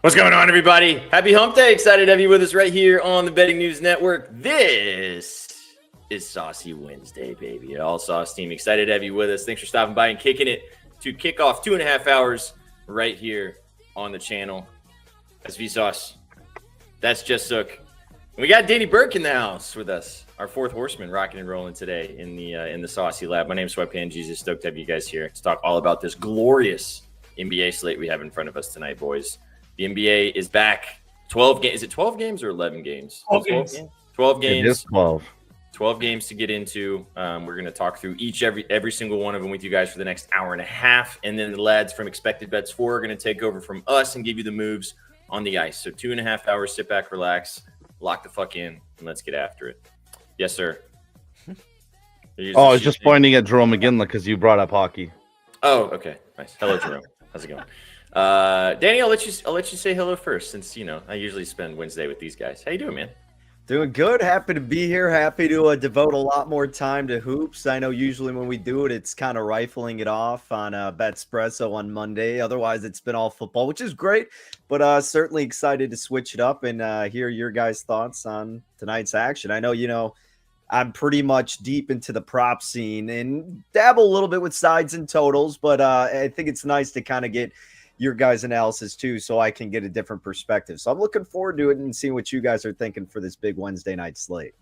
What's going on, everybody? Happy Hump Day. Excited to have you with us right here on the Betting News Network. This is Saucy Wednesday, baby. All Sauce team. Excited to have you with us. Thanks for stopping by and kicking it to kick off 2.5 hours right here on the channel. That's Vsauce. That's Just Sook. And we got Danny Burke in the house with us. Our fourth horseman rocking and rolling today in the Saucy Lab. My name's Sweatpan Jesus. Stoked to have you guys here to talk all about this glorious NBA slate we have in front of us tonight, boys. The NBA is back. 12 games. Is it 12 games or 11 games? 12 games. 12 games. It is 12. 12 games to get into. We're going to talk through every single one of them with you guys for the next hour and a half. And then the lads from Expected Bets 4 are going to take over from us and give you the moves on the ice. So 2.5 hours, sit back, relax, lock the fuck in, and let's get after it. Yes, sir. Oh, I was just pointing at Jerome again because you brought up hockey. Oh, okay. Nice. Hello, Jerome. How's it going? Danny, I'll let you say hello first, since I usually spend Wednesday with these guys. How you doing, man? Doing good. Happy to be here. Happy to devote a lot more time to hoops. I know usually when we do it, it's kind of rifling it off on Betspresso on Monday. Otherwise, it's been all football, which is great. But certainly excited to switch it up and hear your guys' thoughts on tonight's action. I know, I'm pretty much deep into the prop scene and dabble a little bit with sides and totals, but I think it's nice to kind of get your guys' analysis too, so I can get a different perspective. So I'm looking forward to it and seeing what you guys are thinking for this big Wednesday night slate.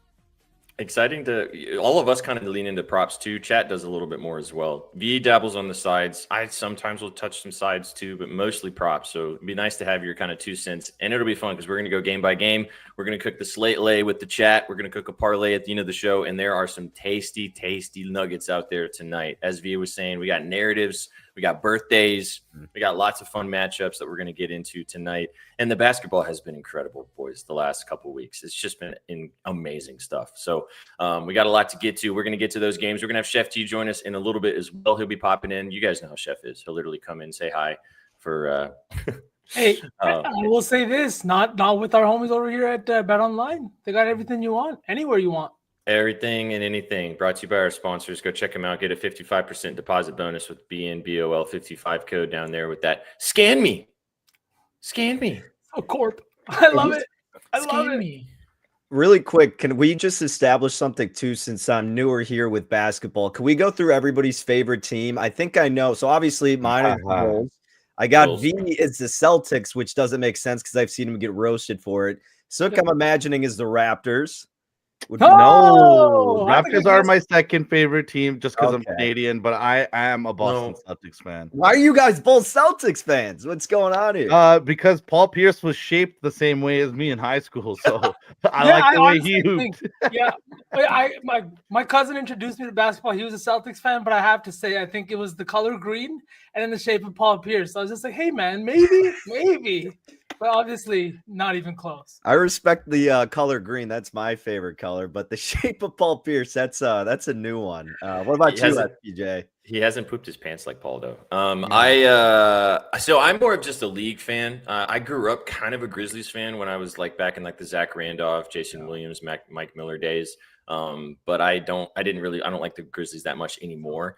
Exciting to all of us kind of lean into props too. Chat does a little bit more as well. V dabbles on the sides. I sometimes will touch some sides too, but mostly props. So it'd be nice to have your kind of 2 cents, and it'll be fun because we're going to go game by game. We're going to cook the slate lay with the chat. We're going to cook a parlay at the end of the show, and there are some tasty, tasty nuggets out there tonight. As V was saying, we got narratives. We got birthdays. We got lots of fun matchups that we're going to get into tonight. And the basketball has been incredible, boys, the last couple of weeks. It's just been amazing stuff. So we got a lot to get to. We're going to get to those games. We're going to have Chef T join us in a little bit as well. He'll be popping in. You guys know how Chef is. He'll literally come in, say hi for Hey, I will say this, not with our homies over here at Bet Online. They got everything you want, anywhere you want. Everything and anything brought to you by our sponsors. Go check them out. Get a 55% deposit bonus with BNBOL55 code down there with that. Scan me. Oh, Corp. I love it. I love it. Really quick, can we just establish something too, since I'm newer here with basketball? Can we go through everybody's favorite team? I think I know. So obviously mine are the Bulls. I got Bulls. V is the Celtics, which doesn't make sense because I've seen him get roasted for it. Sook, I'm imagining, is the Raptors. No, Raptors are my second favorite team just because I'm Canadian, but I am a Boston Celtics fan. Why are you guys both Celtics fans? What's going on here? Because Paul Pierce was shaped the same way as me in high school, so I like the way he hooped. My cousin introduced me to basketball. He was a Celtics fan, but I have to say, I think it was the color green and in the shape of Paul Pierce. So I was just like, hey, man, maybe. But obviously, not even close. I respect the color green. That's my favorite color. But the shape of Paul Pierce, that's a new one. What about you, PJ? He hasn't pooped his pants like Paul, though. So I'm more of just a league fan. I grew up kind of a Grizzlies fan when I was back in the Zach Randolph, Jason Williams, Mike Miller days. But I don't like the Grizzlies that much anymore.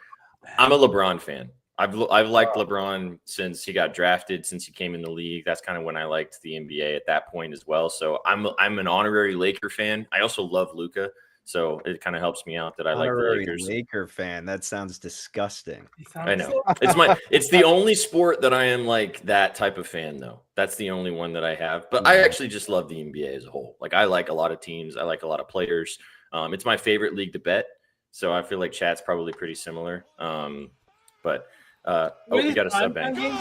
I'm a LeBron fan. I've liked LeBron since he got drafted, since he came in the league. That's kind of when I liked the NBA at that point as well. So I'm an honorary Laker fan. I also love Luka, so it kind of helps me out that I like the Lakers. Laker fan. That sounds disgusting. I know. It's the only sport that I am that type of fan, though. That's the only one that I have. But I actually just love the NBA as a whole. I like a lot of teams. I like a lot of players. It's my favorite league to bet. So I feel like chat's probably pretty similar. We got a sub bang. Wins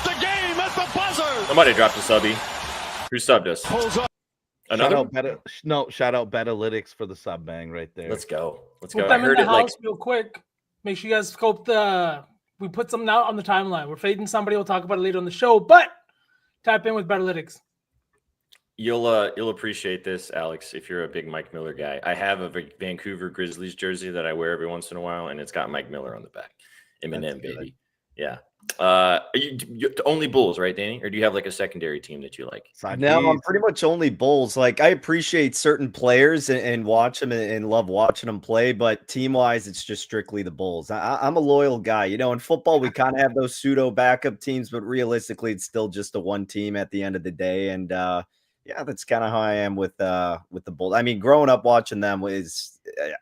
the game at the buzzer. Somebody dropped a subby. Who subbed us? Another? Shout out Betalytics for the sub bang right there. Let's go. Put them in the house real quick. Make sure you guys scope we put something out on the timeline. We're fading somebody. We'll talk about it later on the show, but type in with Betalytics. You'll appreciate this, Alex, if you're a big Mike Miller guy. I have a Vancouver Grizzlies jersey that I wear every once in a while, and it's got Mike Miller on the back. Eminem, baby. Yeah. Only Bulls, right, Danny? Or do you have like a secondary team that you like? No, I'm pretty much only Bulls. Like, I appreciate certain players and watch them and love watching them play, but team wise, it's just strictly the Bulls. I'm a loyal guy. You know, in football, we kind of have those pseudo backup teams, but realistically, it's still just a one team at the end of the day. And yeah, that's kind of how I am with the Bulls. I mean, growing up watching them was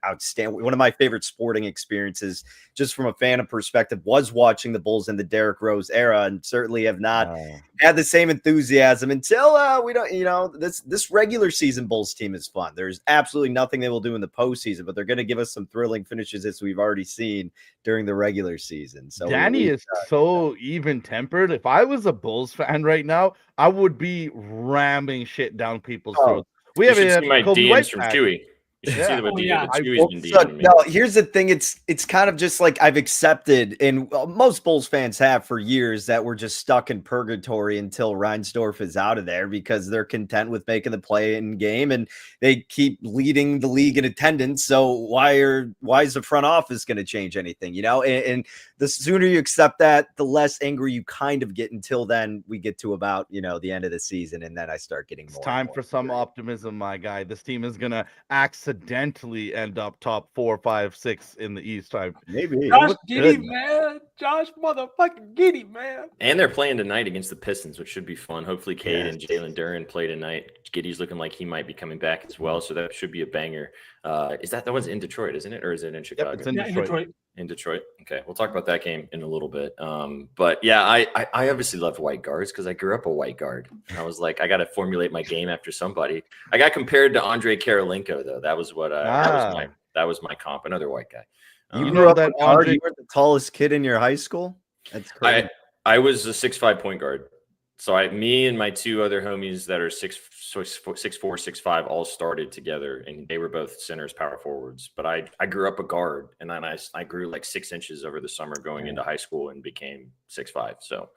outstanding. One of my favorite sporting experiences, just from a fan perspective, was watching the Bulls in the Derrick Rose era, and certainly have not had the same enthusiasm until we don't. You know, this regular season Bulls team is fun. There's absolutely nothing they will do in the postseason, but they're going to give us some thrilling finishes as we've already seen during the regular season. So Danny is so even tempered. If I was a Bulls fan right now, I would be ramming shit down people's throats. We have see my DMs from Chewy. You should see what Chewy's been DMing me. No, here's the thing. It's kind of just like I've accepted, and most Bulls fans have for years, that we're just stuck in purgatory until Reinsdorf is out of there, because they're content with making the play-in game and they keep leading the league in attendance. So why is the front office going to change anything? You know, and the sooner you accept that, the less angry you kind of get, until then we get to about, you know, the end of the season, and then I start getting more. It's time for some optimism, my guy. This team is gonna accidentally end up top 4, 5, 6 in the East. Maybe Josh Giddey, man. Josh motherfucking Giddey, man. And they're playing tonight against the Pistons, which should be fun. Hopefully, Cade and Jalen Duren play tonight. Giddey's looking like he might be coming back as well, so that should be a banger. Is that one's in Detroit, isn't it, or is it in Chicago? Yep, it's in Detroit. In Detroit. Okay, we'll talk about that game in a little bit. But yeah, I obviously love white guards because I grew up a white guard. And I was like, I got to formulate my game after somebody. I got compared to Andre Karolinko, though. That was what that was my comp. Another white guy. You grew up that Andre, you were the tallest kid in your high school. That's crazy. I was a 6'5" point guard. So me and my two other homies that are 6'4", 6'5", all started together, and they were both centers, power forwards. But I grew up a guard, and then I grew like 6 inches over the summer going into high school and became 6'5". So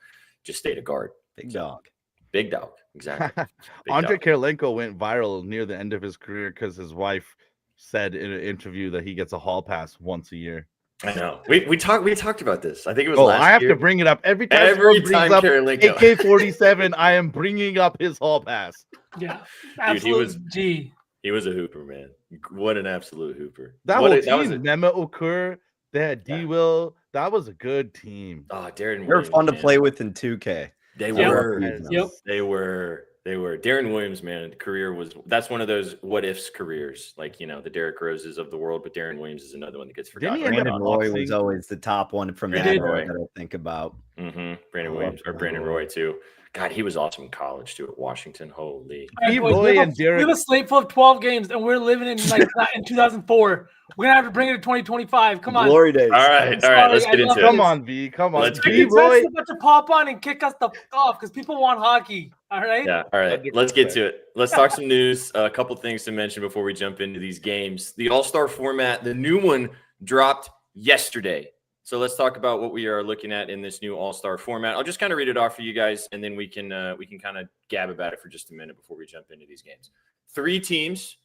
just stayed a guard. Big dog. Big dog. Exactly. Andre Karolinko went viral near the end of his career because his wife said in an interview that he gets a hall pass once a year. I know. We talked about this. I think it was last year. I have to bring it up every time. Every time Karolinko. AK-47, I am bringing up his hall pass. Yeah, absolute G. He was a hooper, man. What an absolute hooper. That whole team, Mehmet Okur, they had D-Will. That was a good team. Oh, Darren Williams. They're fun to play with in 2K. They were. Yep. They were. Darren Williams, man, that's one of those what ifs careers, like, you know, the Derrick Roses of the world, but Darren Williams is another one that gets forgotten. Brandon Roy was always the top one from that era that I think about. Brandon Williams, or Brandon Roy too. God, he was awesome in college too at Washington. Holy. We have a slate full of 12 games, and we're living in like in 2004. We're gonna have to bring it to 2025. Come on. Glory days. All right. Let's get into it. Come on, V. Come on. V-Roy about to pop on and kick us the fuck off because people want hockey. All right. Yeah. All right. Let's get to it. Let's talk some news. A couple things to mention before we jump into these games. The All-Star format, the new one, dropped yesterday. So let's talk about what we are looking at in this new All-Star format. I'll just kind of read it off for you guys, and then we can kind of gab about it for just a minute before we jump into these games. 3 teams,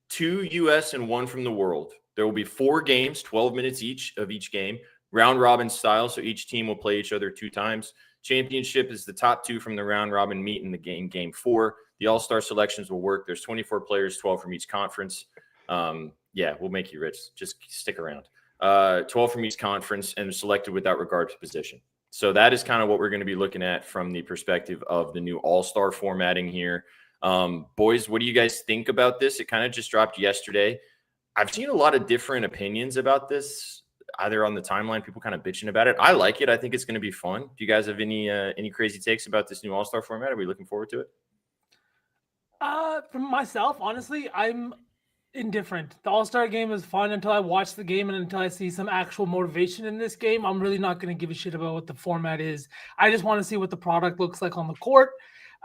2 U.S. and 1 from the world. There will be 4 games, 12 minutes each of each game, round robin style. So each team will play each other 2 times. Championship is the top 2 from the round robin meet in the game 4. The All-Star selections will work. There's 24 players, 12 from each conference. Yeah, we'll make you rich. Just stick around. 12 from each conference and selected without regard to position. So that is kind of what we're going to be looking at from the perspective of the new All-Star formatting here. Boys, what do you guys think about this? It kind of just dropped yesterday. I've seen a lot of different opinions about this, either on the timeline, people kind of bitching about it. I like it. I think it's going to be fun. Do you guys have any crazy takes about this new All-Star format? Are we looking forward to it? From myself, honestly, I'm indifferent. The All-Star game is fun until I watch the game and until I see some actual motivation in this game. I'm really not going to give a shit about what the format is. I just want to see what the product looks like on the court.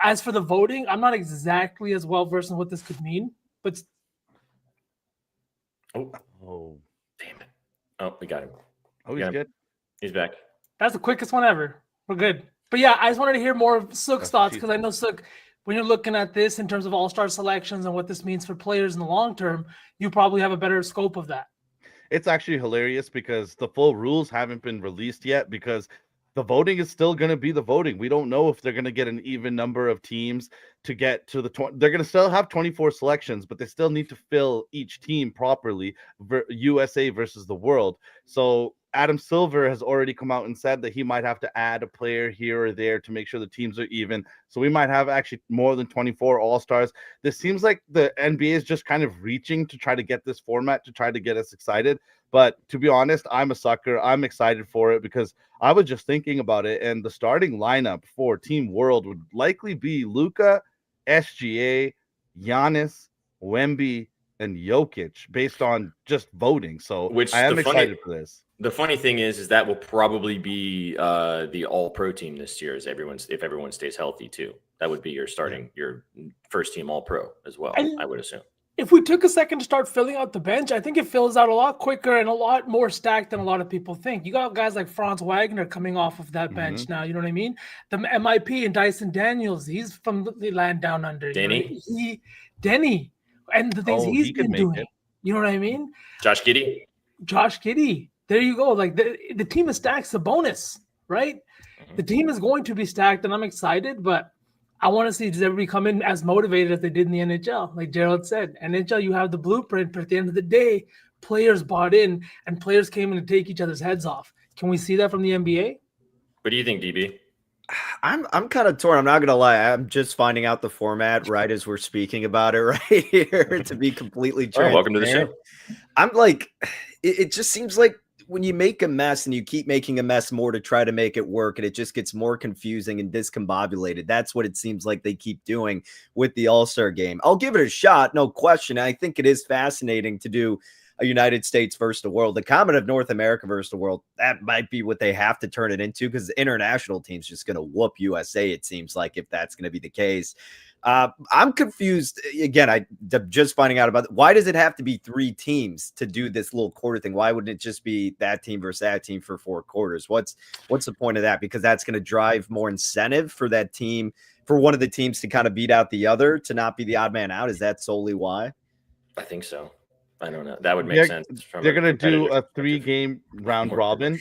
As for the voting, I'm not exactly as well versed in what this could mean, but oh, damn it. Oh, we got him. Oh, he's good. He's back. That's the quickest one ever. We're good. But yeah, I just wanted to hear more of Sook's thoughts because I know Sook, when you're looking at this in terms of all-star selections and what this means for players in the long term, you probably have a better scope of that. It's actually hilarious because the full rules haven't been released yet because the voting is still going to be the voting. We don't know if they're going to get an even number of teams to get to the 20. They're going to still have 24 selections, but they still need to fill each team properly, USA versus the world. So Adam Silver has already come out and said that he might have to add a player here or there to make sure the teams are even. So we might have actually more than 24 All-Stars. This seems like the NBA is just kind of reaching to try to get this format to try to get us excited. But to be honest, I'm a sucker. I'm excited for it because I was just thinking about it, and the starting lineup for Team World would likely be Luka, SGA, Giannis, Wemby, and Jokic based on just voting. So I am excited for this. The funny thing is that will probably be the All-Pro team this year, if everyone stays healthy too. That would be your first team All-Pro as well, I would assume. If we took a second to start filling out the bench, I think it fills out a lot quicker and a lot more stacked than a lot of people think. You got guys like Franz Wagner coming off of that bench now. You know what I mean? The MIP and Dyson Daniels, he's from the land down under. Denny. Denny. And the things he's been doing. You know what I mean? Josh Giddey. There you go. Like the team is stacked. It's a bonus, right? The team is going to be stacked, and I'm excited, but I want to see does everybody come in as motivated as they did in the NHL. Like Gerald said, NHL, you have the blueprint, but at the end of the day, players bought in and players came in to take each other's heads off. Can we see that from the NBA? What do you think, DB? I'm kind of torn. I'm not gonna lie. I'm just finding out the format right as we're speaking about it right here. To be completely transparent. Welcome to the show. I'm like, it just seems like when you make a mess and you keep making a mess more to try to make it work, and it just gets more confusing and discombobulated. That's what it seems like they keep doing with the All-Star game. I'll give it a shot, no question. I think it is fascinating to do a United States versus the world. The comment of North America versus the world, that might be what they have to turn it into, because the international team's just going to whoop USA, it seems like, if that's going to be the case. I'm confused. Again, I'm just finding out about why does it have to be 3 teams to do this little quarter thing? Why wouldn't it just be that team versus that team for 4 quarters? What's the point of that? Because that's going to drive more incentive for that team, for one of the teams to kind of beat out the other, to not be the odd man out. Is that solely why? I think so. I don't know. That would make sense. They're going to do a 3-game round robin.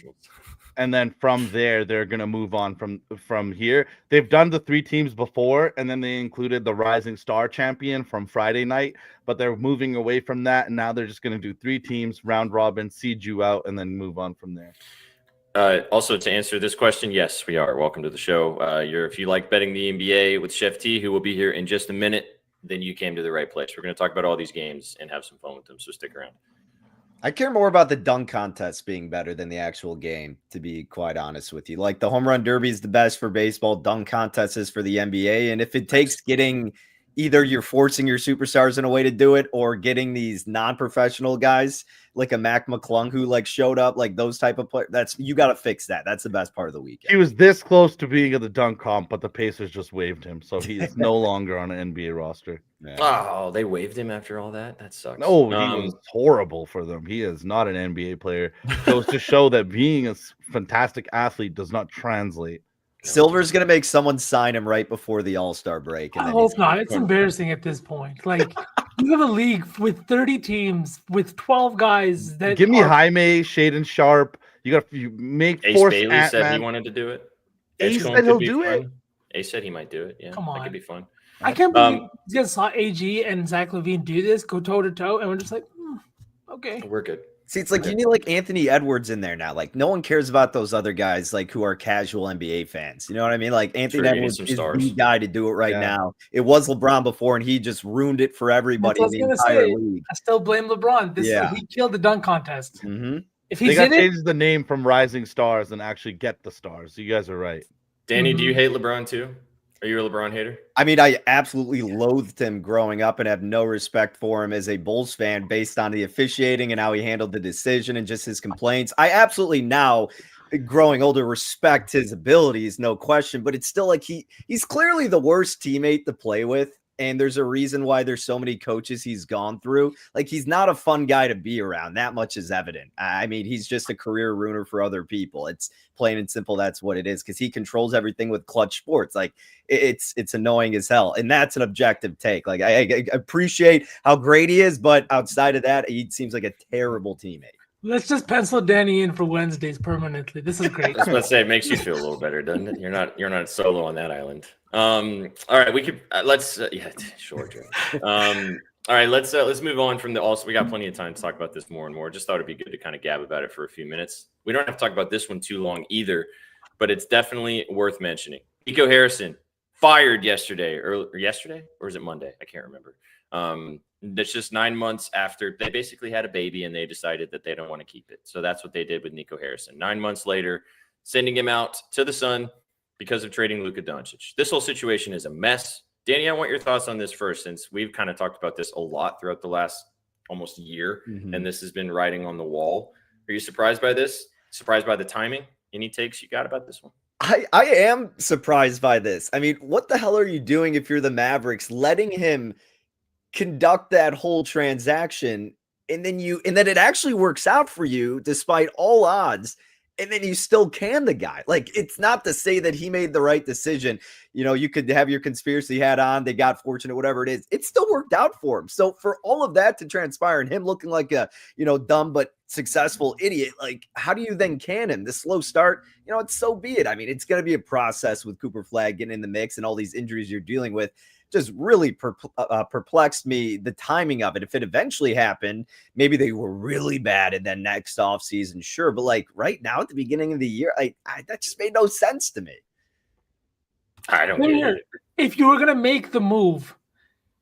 And then from there, they're going to move on from here. They've done the 3 teams before, and then they included the Rising Star champion from Friday night. But they're moving away from that, and now they're just going to do 3 teams, round robin, seed you out, and then move on from there. Also, to answer this question, yes, we are. Welcome to the show. If you like betting the NBA with Chef T, who will be here in just a minute, then you came to the right place. We're going to talk about all these games and have some fun with them, so stick around. I care more about the dunk contest being better than the actual game, to be quite honest with you. Like, the home run derby is the best for baseball. Dunk contest is for the NBA. And if it takes getting either you're forcing your superstars in a way to do it, or getting these non-professional guys like a Mac McClung who like showed up, like those type of players, you got to fix that. That's the best part of the weekend. He was this close to being at the dunk comp, but the Pacers just waived him. So he is no longer on an NBA roster. Yeah. Oh, they waived him after all that? That sucks. No, he was horrible for them. He is not an NBA player. Goes to show that being a fantastic athlete does not translate. Silver's going to make someone sign him right before the All-Star break. And I hope not. It's embarrassing at this point. Like, you have a league with 30 teams with 12 guys that give me Jaime, Shaden Sharp. You make Ace force Bailey said he wanted to do it. Ace said he'll do it. Ace said he might do it. Yeah, come on, that could be fun. I can't believe you guys saw AG and Zach LaVine do this, go toe to toe, and we're just like, okay, we're good. See, it's like you need like Anthony Edwards in there now. Like, no one cares about those other guys like who are casual NBA fans. You know what I mean? Like, Anthony Edwards is the guy to do it right now. It was LeBron before, and he just ruined it for everybody in the entire league. I still blame LeBron. He killed the dunk contest. Mm-hmm. If he they got to change the name from Rising Stars and actually get the stars. You guys are right. Danny, do you hate LeBron too? Are you a LeBron hater? I mean, I absolutely loathed him growing up and have no respect for him as a Bulls fan based on the officiating and how he handled the decision and just his complaints. I absolutely now, growing older, respect his abilities, no question, but it's still like he's clearly the worst teammate to play with. And there's a reason why there's so many coaches he's gone through. Like, he's not a fun guy to be around. That much is evident. I mean, he's just a career ruiner for other people. It's plain and simple. That's what it is. Because he controls everything with clutch sports. Like, it's annoying as hell. And that's an objective take. Like, I appreciate how great he is, but outside of that, he seems like a terrible teammate. Let's just pencil Danny in for Wednesdays permanently. This is great. I was about to say, it makes you feel a little better, doesn't it? You're not solo on that island. All right, we could let's sure, Joe. All right, let's move on from the also. We got plenty of time to talk about this more and more. Just thought it'd be good to kind of gab about it for a few minutes. We don't have to talk about this one too long either, but it's definitely worth mentioning. Nico Harrison fired yesterday, or is it Monday? I can't remember. That's just 9 months after they basically had a baby and they decided that they don't want to keep it. So that's what they did with Nico Harrison. 9 months later, sending him out to the sun because of trading Luka Doncic. This whole situation is a mess. Danny, I want your thoughts on this first, since we've kind of talked about this a lot throughout the last almost year, and this has been writing on the wall. Are you surprised by this? Surprised by the timing? Any takes you got about this one? I am surprised by this. I mean, what the hell are you doing if you're the Mavericks, letting him conduct that whole transaction, and then it actually works out for you despite all odds, and then you still can the guy? Like, it's not to say that he made the right decision. You know, you could have your conspiracy hat on, they got fortunate, whatever it is. It still worked out for him. So for all of that to transpire and him looking like a, dumb but successful idiot, like, how do you then can him? The slow start, it's so be it. I mean, it's going to be a process with Cooper Flag getting in the mix and all these injuries you're dealing with. Just really perplexed me, the timing of it. If it eventually happened, maybe they were really bad in that next offseason, sure. But like right now at the beginning of the year, that just made no sense to me. I don't get it. If you were going to make the move,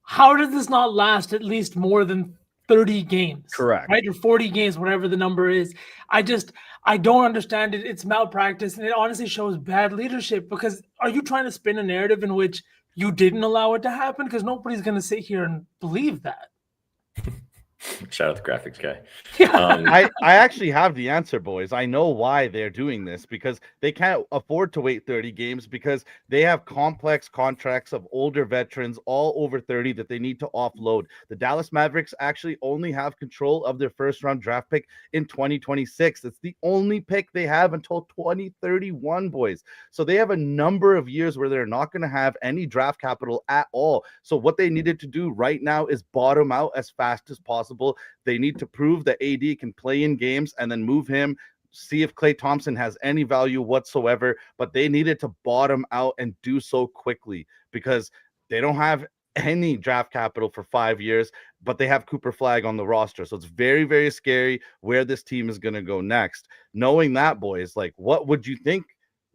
how does this not last at least more than 30 games? Correct. Right? Or 40 games, whatever the number is. I don't understand it. It's malpractice. And it honestly shows bad leadership, because are you trying to spin a narrative in which you didn't allow it to happen? Because nobody's going to sit here and believe that. Shout out the graphics guy. I actually have the answer, boys. I know why they're doing this, because they can't afford to wait 30 games, because they have complex contracts of older veterans, all over 30, that they need to offload. The Dallas Mavericks actually only have control of their first round draft pick in 2026. It's the only pick they have until 2031, boys. So they have a number of years where they're not going to have any draft capital at all. So what they needed to do right now is bottom out as fast as possible. They need to prove that AD can play in games and then move him, see if Klay Thompson has any value whatsoever. But they needed to bottom out and do so quickly, because they don't have any draft capital for 5 years, but they have Cooper Flag on the roster. So it's very, very scary where this team is going to go next. Knowing that, boys, like, what would you think?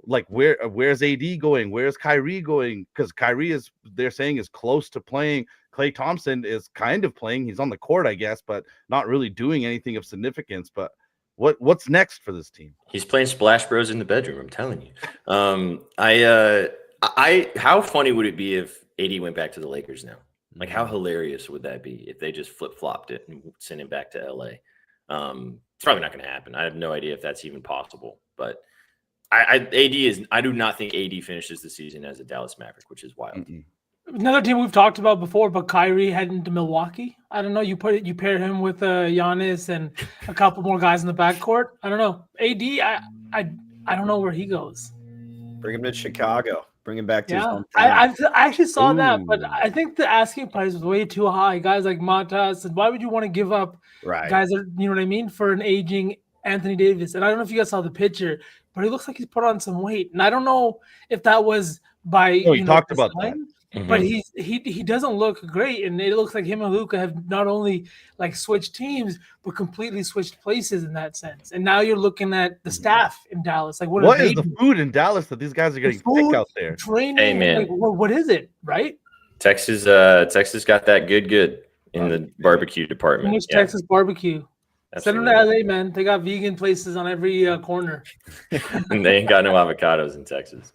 Like, where's AD going? Where's Kyrie going? Because Kyrie they're saying is close to playing. Klay Thompson is kind of playing. He's on the court, I guess, but not really doing anything of significance. But what's next for this team? He's playing Splash Bros in the bedroom, I'm telling you. How funny would it be if AD went back to the Lakers now? Like, how hilarious would that be if they just flip-flopped it and sent him back to LA? It's probably not going to happen. I have no idea if that's even possible, but I do not think AD finishes the season as a Dallas Maverick, which is wild. Another team we've talked about before, but Kyrie heading to Milwaukee. I don't know. You pair him with Giannis and a couple more guys in the backcourt. I don't know. AD, I don't know where he goes. Bring him to Chicago. Bring him back to his hometown. I actually saw that, but I think the asking price was way too high. Guys like Matas, and why would you want to give up guys that, you know what I mean, for an aging Anthony Davis? And I don't know if you guys saw the picture, but he looks like he's put on some weight. And I don't know if that was by talked about that. But he doesn't look great, and it looks like him and Luka have not only like switched teams, but completely switched places in that sense. And now you're looking at the staff in Dallas. Like, what is the food in Dallas that these guys are getting sick out there? Training, hey, man. like, what is it, right? Texas got that good in the barbecue department. Texas barbecue. Absolutely. Send them to LA, man. They got vegan places on every corner. And they ain't got no avocados in Texas.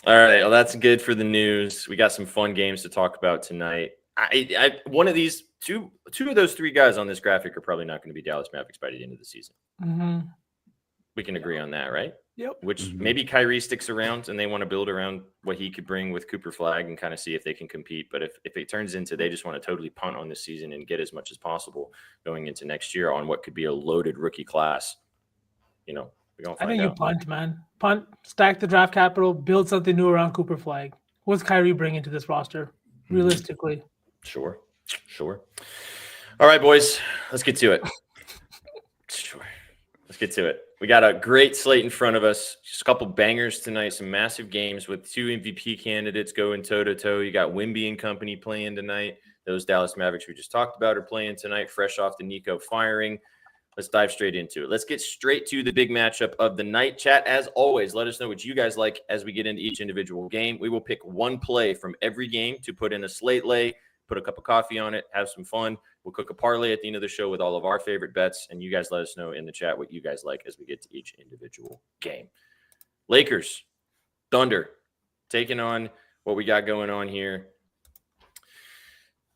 All right, well, that's good for the news. We got some fun games to talk about tonight. One of these two of those three guys on this graphic are probably not going to be Dallas Mavericks by the end of the season. We can agree on that, right? Yep. Which maybe Kyrie sticks around and they want to build around what he could bring with Cooper Flag and kind of see if they can compete. But if it turns into they just want to totally punt on this season and get as much as possible going into next year on what could be a loaded rookie class, we're going to find out. I think you punt, man. Punt, stack the draft capital, build something new around Cooper Flag. What's Kyrie bringing to this roster, realistically? Sure. All right, boys, let's get to it. Let's get to it. We got a great slate in front of us. Just a couple bangers tonight, some massive games with 2 MVP candidates going toe-to-toe. You got Wemby and company playing tonight. Those Dallas Mavericks we just talked about are playing tonight, fresh off the Nico firing. Let's dive straight into it. Let's get straight to the big matchup of the night. Chat, as always, let us know what you guys like as we get into each individual game. We will pick one play from every game to put in a slate lay, put a cup of coffee on it, have some fun. We'll cook a parlay at the end of the show with all of our favorite bets, and you guys let us know in the chat what you guys like as we get to each individual game. Lakers, Thunder, taking on what we got going on here.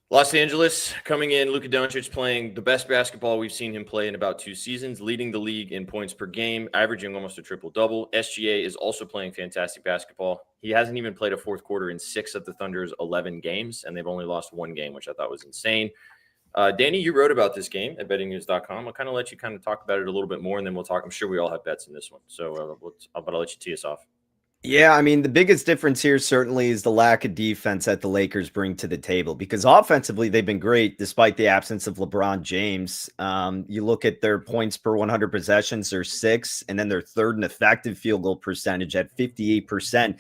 Los Angeles coming in, Luka Doncic playing the best basketball we've seen him play in about 2 seasons, leading the league in points per game, averaging almost a triple-double. SGA is also playing fantastic basketball. He hasn't even played a fourth quarter in 6 of the Thunder's 11 games, and they've only lost 1 game, which I thought was insane. Danny, you wrote about this game at bettingnews.com. I'll kind of let you kind of talk about it a little bit more, and then we'll talk. I'm sure we all have bets in this one. So, but I'll let you tee us off. Yeah, I mean, the biggest difference here certainly is the lack of defense that the Lakers bring to the table, because offensively, they've been great despite the absence of LeBron James. You look at their points per 100 possessions, they're 6th, and then they're 3rd in effective field goal percentage at 58%.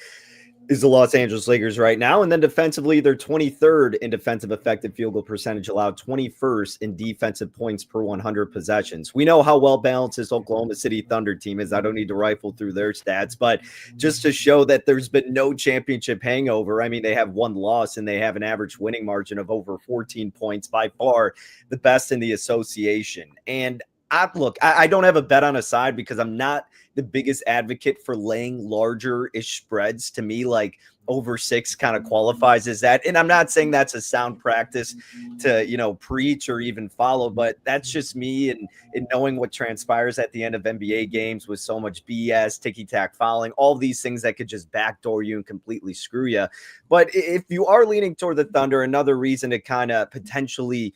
Is the Los Angeles Lakers right now. And then defensively, they're 23rd in defensive effective field goal percentage, allowed 21st in defensive points per 100 possessions. We know how well balanced this Oklahoma City Thunder team is. I don't need to rifle through their stats, but just to show that there's been no championship hangover. I mean, they have 1 loss and they have an average winning margin of over 14 points, by far the best in the association. And I don't have a bet on a side because I'm not the biggest advocate for laying larger-ish spreads. To me, like over 6 kind of qualifies as that. And I'm not saying that's a sound practice to, preach or even follow, but that's just me and knowing what transpires at the end of NBA games with so much BS, ticky-tack fouling, all these things that could just backdoor you and completely screw you. But if you are leaning toward the Thunder, another reason to kind of potentially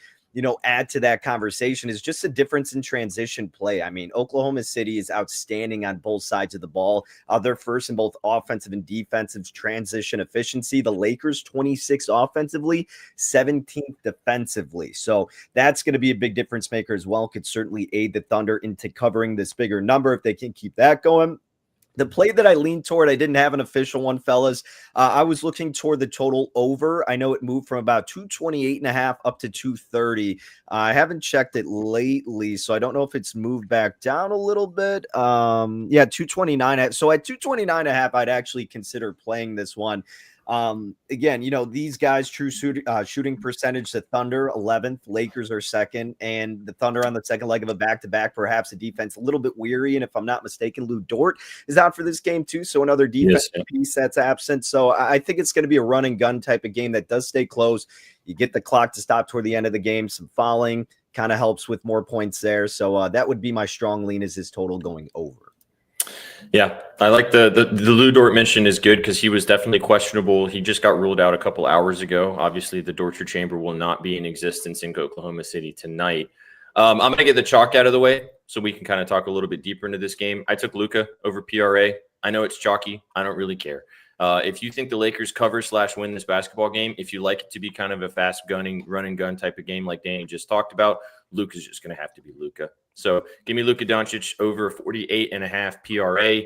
add to that conversation is just a difference in transition play. I mean, Oklahoma City is outstanding on both sides of the ball. They're first in both offensive and defensive transition efficiency. The Lakers, 26 offensively, 17th defensively. So that's going to be a big difference maker as well. Could certainly aid the Thunder into covering this bigger number if they can keep that going. The play that I leaned toward, I didn't have an official one, fellas. I was looking toward the total over. I know it moved from about 228.5 up to 230. I haven't checked it lately, so I don't know if it's moved back down a little bit. 229. So at 229.5, I'd actually consider playing this one. Again, these guys, true shooting percentage, the Thunder 11th, Lakers are 2nd, and the Thunder on the second leg of a back-to-back, perhaps a defense a little bit weary. And if I'm not mistaken, Lou Dort is out for this game too. So another defensive piece that's absent. So I think it's going to be a run and gun type of game that does stay close. You get the clock to stop toward the end of the game. Some fouling kind of helps with more points there. So that would be my strong lean, is his total going over. Yeah, I like the Lou Dort mention is good because he was definitely questionable. He just got ruled out a couple hours ago. Obviously, the torture chamber will not be in existence in Oklahoma City tonight. I'm going to get the chalk out of the way so we can kind of talk a little bit deeper into this game. I took Luka over PRA. I know it's chalky. I don't really care. If you think the Lakers cover/win this basketball game, if you like it to be kind of a fast gunning, run and gun type of game like Danny just talked about, Luka's just going to have to be Luka. So give me Luka Doncic over 48.5 PRA,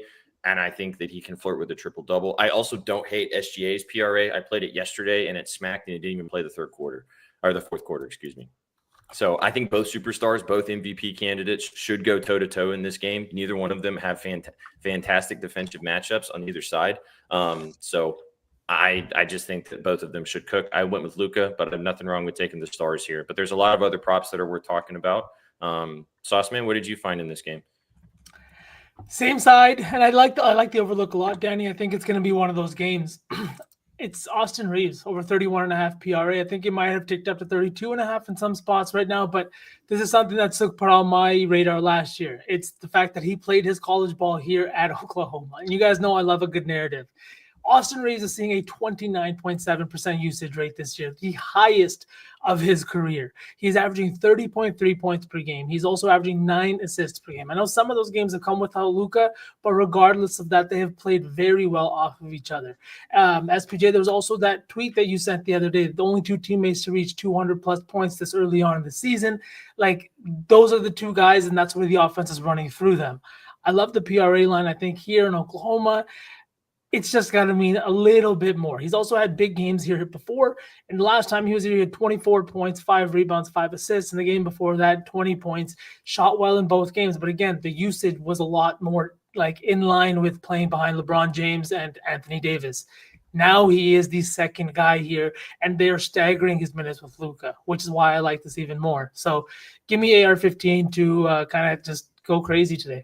and I think that he can flirt with a triple-double. I also don't hate SGA's PRA. I played it yesterday, and it smacked, and it didn't even play the fourth quarter, excuse me. So I think both superstars, both MVP candidates, should go toe-to-toe in this game. Neither one of them have fantastic defensive matchups on either side. So I just think that both of them should cook. I went with Luka, but I have nothing wrong with taking the stars here. But there's a lot of other props that are worth talking about. Sauceman, what did you find in this game? Same side, and I like the overlook a lot, Danny. I think it's going to be one of those games. It's Austin Reeves over 31.5 PRA. I think it might have ticked up to 32.5 in some spots right now, but this is something that's put on my radar last year. It's the fact that he played his college ball here at Oklahoma, and you guys know I love a good narrative. Austin Reeves is seeing a 29.7% usage rate this year, the highest of his career. He's averaging 30.3 points per game. He's also averaging 9 assists per game. I know some of those games have come without Luka, but regardless of that, they have played very well off of each other. SPJ, there was also that tweet that you sent the other day, the only 2 teammates to reach 200 plus points this early on in the season. Like, those are the 2 guys, and that's where the offense is running through them. I love the PRA line. I think here in Oklahoma, it's just got to mean a little bit more. He's also had big games here before. And the last time he was here, he had 24 points, 5 rebounds, 5 assists. And the game before that, 20 points, shot well in both games. But again, the usage was a lot more like in line with playing behind LeBron James and Anthony Davis. Now he is the second guy here, and they're staggering his minutes with Luka, which is why I like this even more. So give me AR-15 to kind of just go crazy today.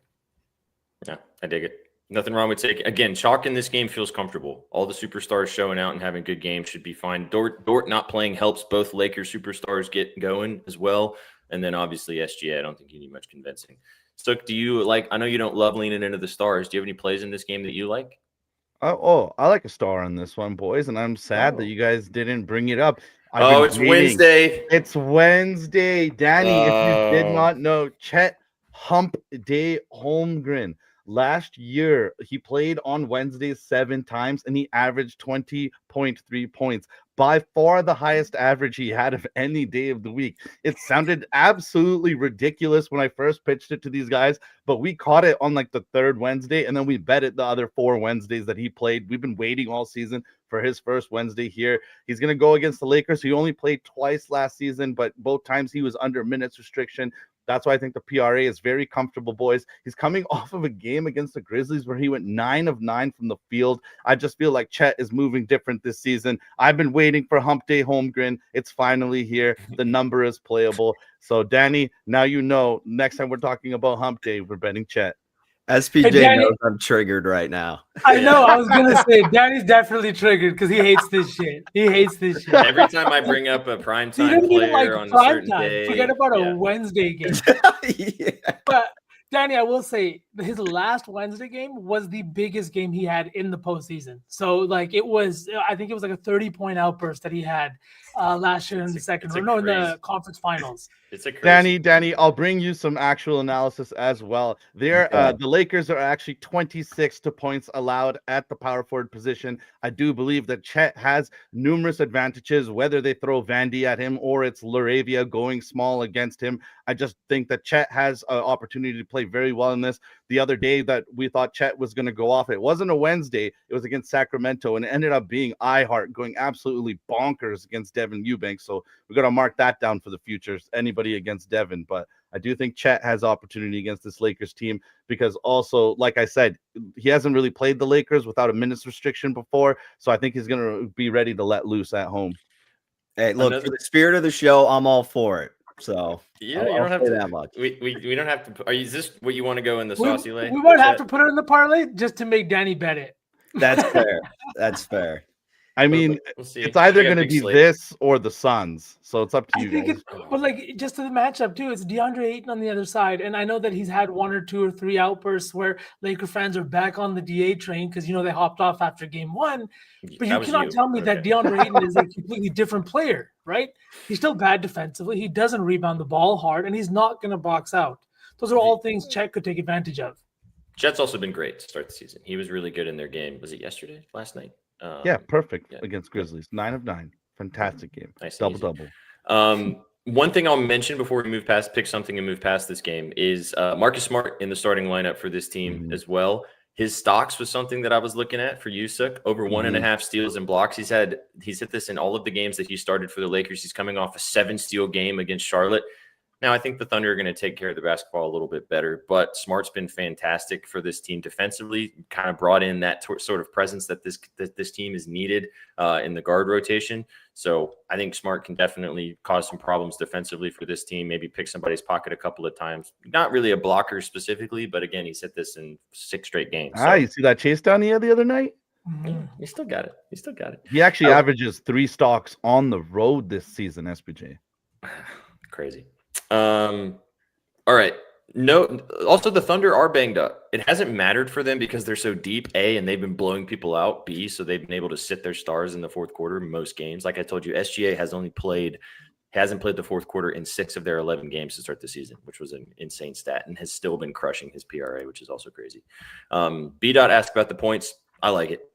Yeah, I dig it. Nothing wrong with taking. Again, chalk in this game feels comfortable. All the superstars showing out and having good games should be fine. Dort not playing helps both Lakers superstars get going as well. And then obviously SGA, I don't think you need much convincing. Sook, do you like, I know you don't love leaning into the stars. Do you have any plays in this game that you like? Oh, I like a star on this one, boys. And I'm sad that you guys didn't bring it up. It's Wednesday. It's Wednesday. Danny, if you did not know, Chet Hump Day Holmgren. Last year, he played on Wednesdays 7 times, and he averaged 20.3 points. By far the highest average he had of any day of the week. It sounded absolutely ridiculous when I first pitched it to these guys, but we caught it on like the 3rd Wednesday, and then we bet it the other 4 Wednesdays that he played. We've been waiting all season for his first Wednesday here. He's going to go against the Lakers. He only played twice last season, but both times he was under minutes restriction. That's why I think the PRA is very comfortable, boys. He's coming off of a game against the Grizzlies where he went 9 of 9 from the field. I just feel like Chet is moving different this season. I've been waiting for Hump Day Holmgren. It's finally here. The number is playable. So, Danny, now you know next time we're talking about Hump Day, we're betting Chet. SPJ Danny, knows I'm triggered right now. I know. I was going to say, Danny's definitely triggered because he hates this shit. He hates this shit. Every time I bring up a primetime player on a certain day. Forget about a Wednesday game. Yeah. But, Danny, I will say his last Wednesday game was the biggest game he had in the postseason. So, like, I think it was like a 30-point outburst that he had last year in the second round. No, in the conference finals. It's a crazy. Danny, I'll bring you some actual analysis as well. The Lakers are actually 26 to points allowed at the power forward position. I do believe that Chet has numerous advantages, whether they throw Vandy at him or it's Laravia going small against him. I just think that Chet has an opportunity to play very well in this. The other day that we thought Chet was going to go off, it wasn't a Wednesday. It was against Sacramento, and it ended up being iHeart going absolutely bonkers against Devin Eubanks. So we're going to mark that down for the future. Anybody against Devin, but I do think Chet has opportunity against this Lakers team because also, like I said, he hasn't really played the Lakers without a minutes restriction before, so I think he's going to be ready to let loose at home. Hey, look, for the spirit of the show, I'm all for it. So yeah, you don't have to that much. We don't have to. Is this what you want to go in the saucy lane? We might have to put it in the parlay just to make Danny bet it. That's fair. That's fair. I mean, we'll see. It's either going to be this or the Suns, so it's up to you guys. But like just to the matchup too, it's DeAndre Ayton on the other side, and I know that he's had 1 or 2 or 3 outbursts where Laker fans are back on the DA train because they hopped off after game 1. But you cannot tell me that DeAndre Ayton is a completely different player, right? He's still bad defensively. He doesn't rebound the ball hard, and he's not going to box out. Those are all things Chet could take advantage of. Chet's also been great to start the season. He was really good in their game. Was it yesterday? Last night? Yeah, perfect against Grizzlies. 9 of 9. Fantastic game. Nice, double. One thing I'll mention before we pick something and move past this game is Marcus Smart in the starting lineup for this team as well. His stocks was something that I was looking at for Yusuk. Over 1.5 steals and blocks. He's hit this in all of the games that he started for the Lakers. He's coming off a 7-steal game against Charlotte. Now, I think the Thunder are going to take care of the basketball a little bit better, but Smart's been fantastic for this team defensively, kind of brought in that sort of presence that this team is needed in the guard rotation. So I think Smart can definitely cause some problems defensively for this team, maybe pick somebody's pocket a couple of times. Not really a blocker specifically, but again, he's hit this in 6 straight games. So. You see that chase down the other night? He still got it. He actually averages 3 stocks on the road this season, SPJ. Crazy. All right. No, also the Thunder are banged up. It hasn't mattered for them because they're so deep, A, and they've been blowing people out, B, so they've been able to sit their stars in the fourth quarter in most games. Like I told you, SGA hasn't played the fourth quarter in 6 of their 11 games to start the season, which was an insane stat, and has still been crushing his PRA, which is also crazy. B-Dot asked about the points. I like it.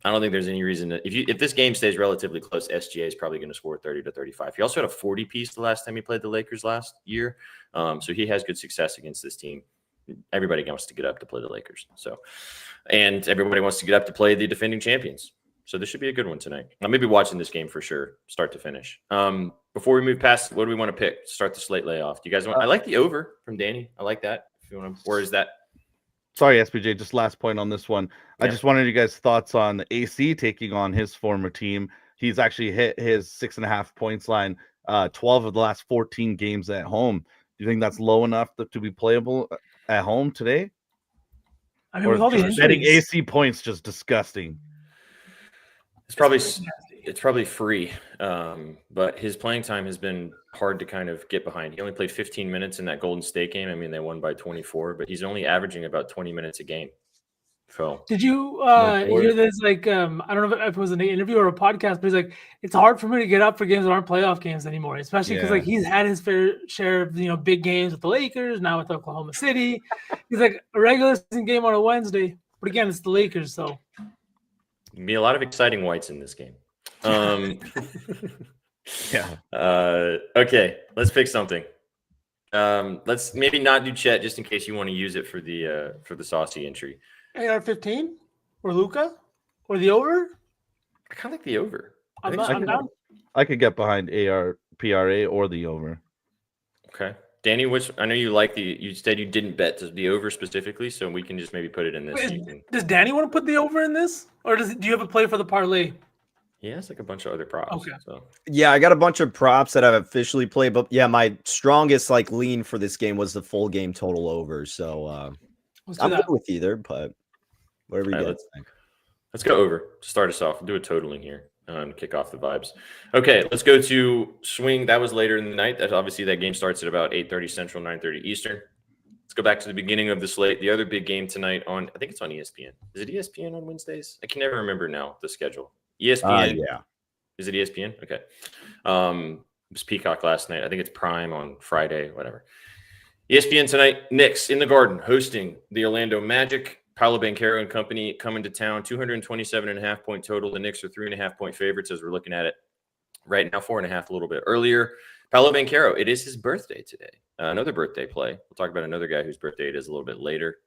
I don't think there's any reason that if this game stays relatively close, SGA is probably going to score 30 to 35. He also had a 40 piece the last time he played the Lakers last year. So he has good success against this team. Everybody wants to get up to play the Lakers. And everybody wants to get up to play the defending champions. So this should be a good one tonight. I'm maybe watching this game for sure, start to finish. Before we move past, what do we want to pick to start the slate layoff? Do you guys want? I like the over from Danny. I like that. If you want to, or is that? Sorry, SPJ, just last point on this one. Yeah. I just wanted you guys' thoughts on AC taking on his former team. He's actually hit his 6.5 points line 12 of the last 14 games at home. Do you think that's low enough to be playable at home today? I mean, with all the betting injuries, AC points just disgusting. It's probably free, but his playing time has been hard to kind of get behind. He only played 15 minutes in that Golden State game. I mean, they won by 24, but he's only averaging about 20 minutes a game. So, did you hear this? Like, I don't know if it was an interview or a podcast, but he's like, it's hard for me to get up for games that aren't playoff games anymore, especially because like he's had his fair share of big games with the Lakers, now with Oklahoma City. He's like a regular season game on a Wednesday, but again, it's the Lakers, so be a lot of exciting whites in this game. Yeah. Okay, let's pick something. Let's maybe not do Chet just in case you want to use it for the saucy entry. AR-15 or Luka or the over. I kind of like the over. I'm down. I could get behind AR, PRA, or the over. Okay, Danny, I know you like you said you didn't bet the over specifically, so we can just maybe put it in this. Does Danny want to put the over in this, or do you have a play for the parlay? He has like a bunch of other props. Okay. So. Yeah, I got a bunch of props that I've officially played, but yeah, my strongest lean for this game was the full game total over. So I'm good with either, but whatever you guys think. Let's go over to start us off. Do a totaling here and kick off the vibes. Okay, let's go to swing. That was later in the night. That obviously that game starts at about 8:30 Central, 9:30 Eastern. Let's go back to the beginning of the slate. The other big game tonight I think it's on ESPN. Is it ESPN on Wednesdays? I can never remember now the schedule. ESPN. Yeah. Is it ESPN? Okay. It was Peacock last night. I think it's Prime on Friday, whatever. ESPN tonight, Knicks in the Garden hosting the Orlando Magic. Paolo Banchero and company coming to town, 227.5 point total. The Knicks are 3.5 point favorites as we're looking at it right now, 4.5 a little bit earlier. Paolo Banchero, it is his birthday today. Another birthday play. We'll talk about another guy whose birthday it is a little bit later.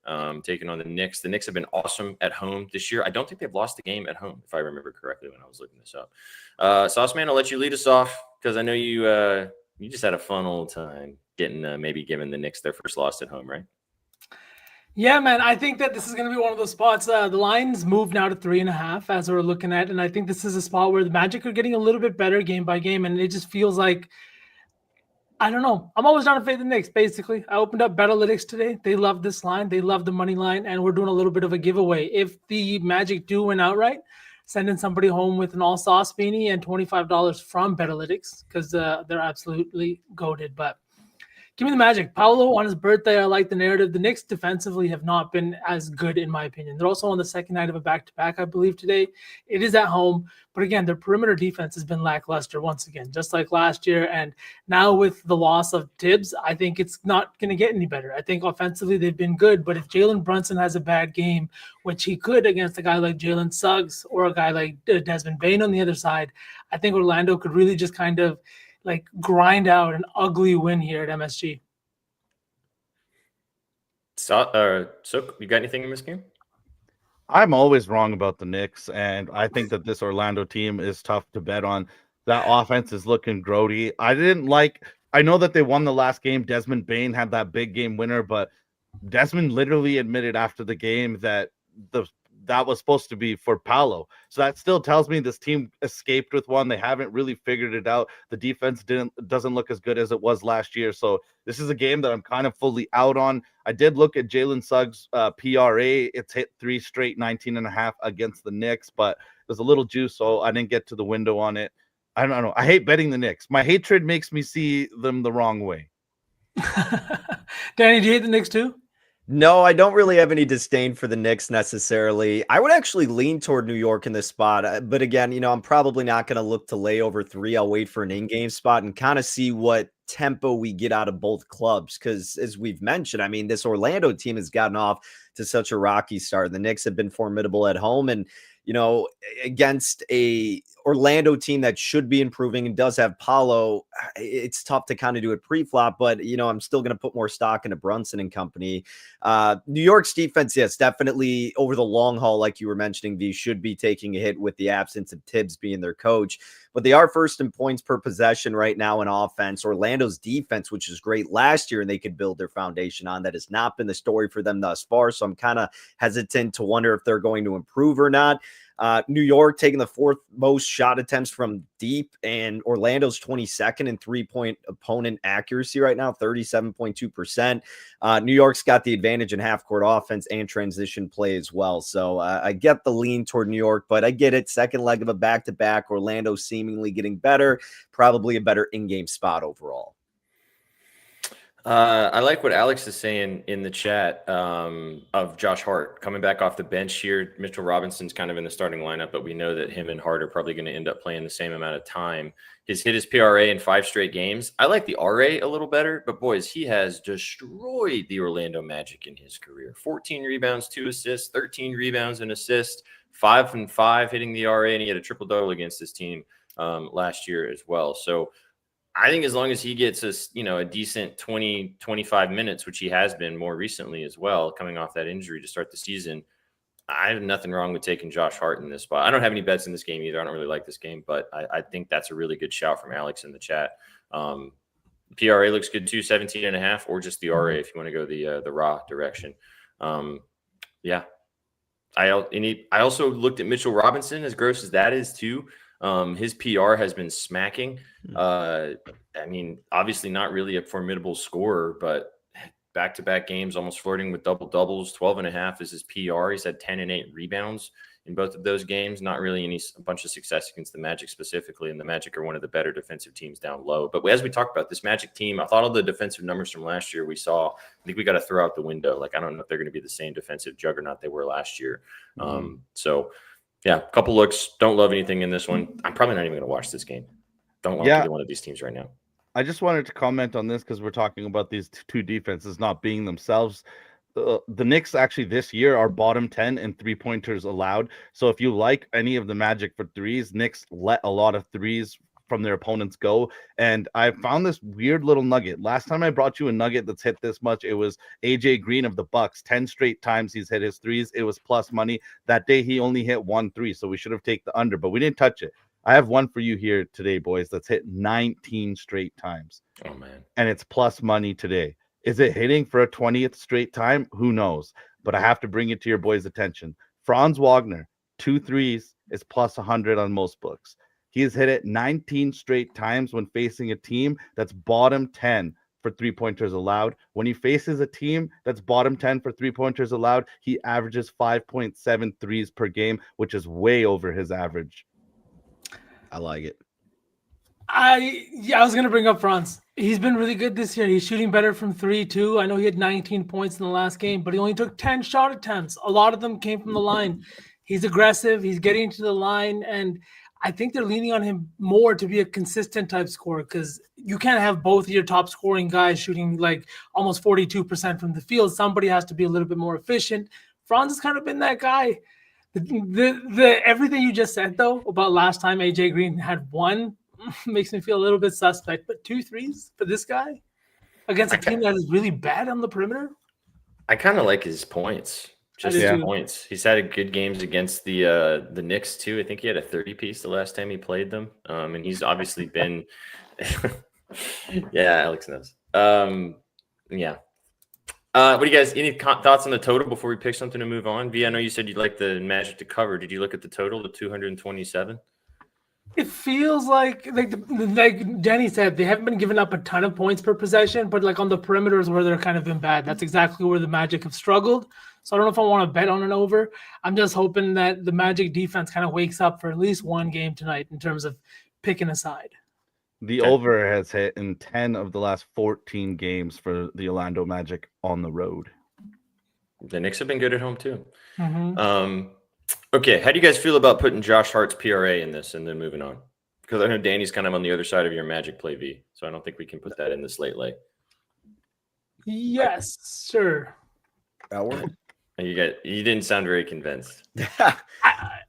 Taking on the Knicks. The Knicks have been awesome at home this year. I don't think they've lost a game at home, if I remember correctly when I was looking this up. Sauceman, I'll let you lead us off because I know you just had a fun old time maybe giving the Knicks their first loss at home, right? Yeah, man. I think that this is going to be one of those spots. The lines moved now to 3.5 as we're looking at, and I think this is a spot where the Magic are getting a little bit better game by game, and it just feels like, I don't know. I'm always down to fade the Knicks, basically. I opened up Betalytics today. They love this line. They love the money line, and we're doing a little bit of a giveaway. If the Magic do win outright, sending somebody home with an all-sauce beanie and $25 from Betalytics because they're absolutely goated, but give me the Magic. Paolo on his birthday, I like the narrative. The Knicks defensively have not been as good, in my opinion. They're also on the second night of a back-to-back, I believe, today. It is at home. But again, their perimeter defense has been lackluster once again, just like last year. And now with the loss of Tibbs, I think it's not going to get any better. I think offensively they've been good. But if Jalen Brunson has a bad game, which he could against a guy like Jalen Suggs or a guy like Desmond Bane on the other side, I think Orlando could really just kind of grind out an ugly win here at MSG. So you got anything in this game? I'm always wrong about the Knicks, and I think that this Orlando team is tough to bet on. That offense is looking grody. I know that they won the last game. Desmond Bane had that big game winner, but Desmond literally admitted after the game that that was supposed to be for Paolo. So that still tells me this team escaped with one. They haven't really figured it out. The defense doesn't look as good as it was last year. So this is a game that I'm kind of fully out on. I did look at Jalen Suggs' PRA. It's hit 3 straight 19.5 against the Knicks, but there's a little juice, so I didn't get to the window on it. I don't know. I hate betting the Knicks. My hatred makes me see them the wrong way. Danny, do you hate the Knicks too? No, I don't really have any disdain for the Knicks necessarily. I would actually lean toward New York in this spot. But again, I'm probably not going to look to lay over 3. I'll wait for an in-game spot and kind of see what tempo we get out of both clubs. Because as we've mentioned, I mean, this Orlando team has gotten off to such a rocky start. The Knicks have been formidable at home. And, against a Orlando team that should be improving and does have Paolo, it's tough to kind of do it pre-flop. But, I'm still going to put more stock into Brunson and company. New York's defense, yes, definitely over the long haul, like you were mentioning, V should be taking a hit with the absence of Tibbs being their coach, but they are first in points per possession right now in offense. Orlando's defense, which is great last year and they could build their foundation on, that has not been the story for them thus far. So I'm kind of hesitant to wonder if they're going to improve or not. New York taking the 4th most shot attempts from deep, and Orlando's 22nd in 3-point opponent accuracy right now, 37.2%. New York's got the advantage in half-court offense and transition play as well. So I get the lean toward New York, but I get it. Second leg of a back-to-back, Orlando seemingly getting better, probably a better in-game spot overall. I like what Alex is saying in the chat of Josh Hart coming back off the bench here. Mitchell Robinson's kind of in the starting lineup, but we know that him and Hart are probably going to end up playing the same amount of time. He's hit his PRA in 5 straight games. I like the RA a little better, but boys, he has destroyed the Orlando Magic in his career. 14 rebounds, 2 assists, 13 rebounds and assists, 5 and 5 hitting the RA, and he had a triple-double against this team last year as well. So I think as long as he gets us, a decent 20, 25 minutes, which he has been more recently as well, coming off that injury to start the season, I have nothing wrong with taking Josh Hart in this spot. I don't have any bets in this game either. I don't really like this game, but I think that's a really good shout from Alex in the chat. PRA looks good too, 17.5, or just the RA if you want to go the raw direction. Yeah. I also looked at Mitchell Robinson, as gross as that is too. His PR has been smacking. I mean, obviously not really a formidable scorer, but back-to-back games, almost flirting with double-doubles. 12.5 is his PR. He's had 10 and 8 rebounds in both of those games. Not really a bunch of success against the Magic specifically, and the Magic are one of the better defensive teams down low. But as we talked about, this Magic team, I thought all the defensive numbers from last year we saw, I think we got to throw out the window. Like, I don't know if they're going to be the same defensive juggernaut they were last year. So, yeah, a couple looks. Don't love anything in this one. I'm probably not even going to watch this game. Don't like either one of these teams right now. I just wanted to comment on this because we're talking about these two defenses not being themselves. The Knicks actually this year are bottom 10 in 3-pointers allowed. So if you like any of the Magic for threes, Knicks let a lot of threes from their opponents go. And I found this weird little nugget. Last time I brought you a nugget that's hit this much, it was AJ Green of the Bucks. 10 straight times he's hit his threes. It was plus money. That day he only hit 1 3, so we should have taken the under, but we didn't touch it. I have one for you here today, boys, that's hit 19 straight times. Oh, man. And it's plus money today. Is it hitting for a 20th straight time? Who knows? But I have to bring it to your boys' attention. Franz Wagner, 2 threes is plus 100 on most books. He has hit it 19 straight times when facing a team that's bottom 10 for 3-pointers allowed. When he faces a team that's bottom 10 for 3-pointers allowed, he averages 5.7 threes per game, which is way over his average. I like it. I was going to bring up Franz. He's been really good this year. He's shooting better from 3 too. I know he had 19 points in the last game, but he only took 10 shot attempts. A lot of them came from the line. He's aggressive. He's getting to the line, and I think they're leaning on him more to be a consistent type scorer, because you can't have both of your top scoring guys shooting like almost 42% from the field. Somebody has to be a little bit more efficient. Franz has kind of been that guy. The everything you just said though about last time AJ Green had 1 makes me feel a little bit suspect, but 2 threes for this guy against a team that is really bad on the perimeter. I kind of like his points. Just his points. He's had good games against the Knicks too. I think he had a 30-piece the last time he played them. And he's obviously been yeah, Alex knows. Yeah. What do you guys, any thoughts on the total before we pick something to move on? V, I know you said you'd like the Magic to cover. Did you look at the total, the 227? It feels like Danny said, they haven't been giving up a ton of points per possession, but like on the perimeters where they're kind of been bad. That's exactly where the Magic have struggled. So I don't know if I want to bet on an over. I'm just hoping that the Magic defense kind of wakes up for at least one game tonight in terms of picking a side. The Okay. over has hit in 10 of the last 14 games for the Orlando Magic on the road. The Knicks have been good at home too. Mhm. Okay, how do you guys feel about putting Josh Hart's PRA in this and then moving on? Because I know Danny's kind of on the other side of your Magic play V, so I don't think we can put that in this late. Yes, sure. You didn't sound very convinced.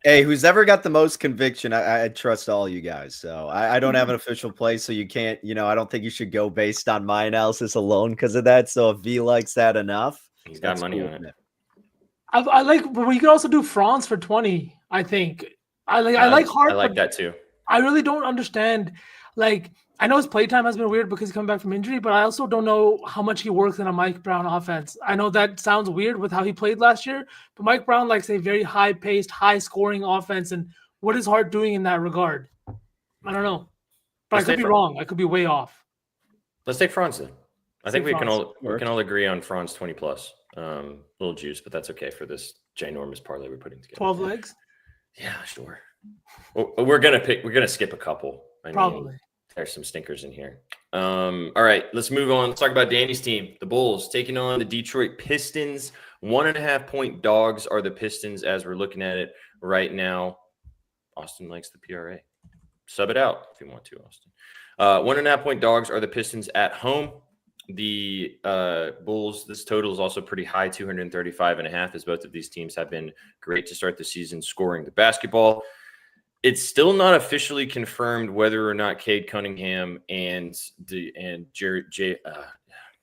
Hey, who's ever got the most conviction? I trust all you guys. So I don't have an official play, so you can't. I don't think you should go based on my analysis alone because of that. So if V likes that enough, He's got money on it. I like, but we could also do France for 20. I think I like Hart. I like but that too. I really don't understand. Like, I know his playtime has been weird because he's coming back from injury, but I also don't know how much he works in a Mike Brown offense. I know that sounds weird with how he played last year, but Mike Brown likes a very high-paced, high-scoring offense. And what is Hart doing in that regard? I don't know, but I could be wrong. I could be way off. Let's take Franz then. I think we can Works. all agree on Franz 20 plus. Little juice, but that's okay for this ginormous parlay we're putting together. 12 legs? Yeah, sure. Well, we're gonna skip a couple. Probably. There's some stinkers in here. All right, let's move on. Let's talk about Danny's team, the Bulls, taking on the Detroit Pistons. 1.5-point dogs are the Pistons as we're looking at it right now. Austin likes the PRA. Sub it out if you want to, Austin. 1.5-point dogs are the Pistons at home. The Bulls, this total is also pretty high, 235.5, as both of these teams have been great to start the season scoring the basketball. It's still not officially confirmed whether or not Cade Cunningham and Jalen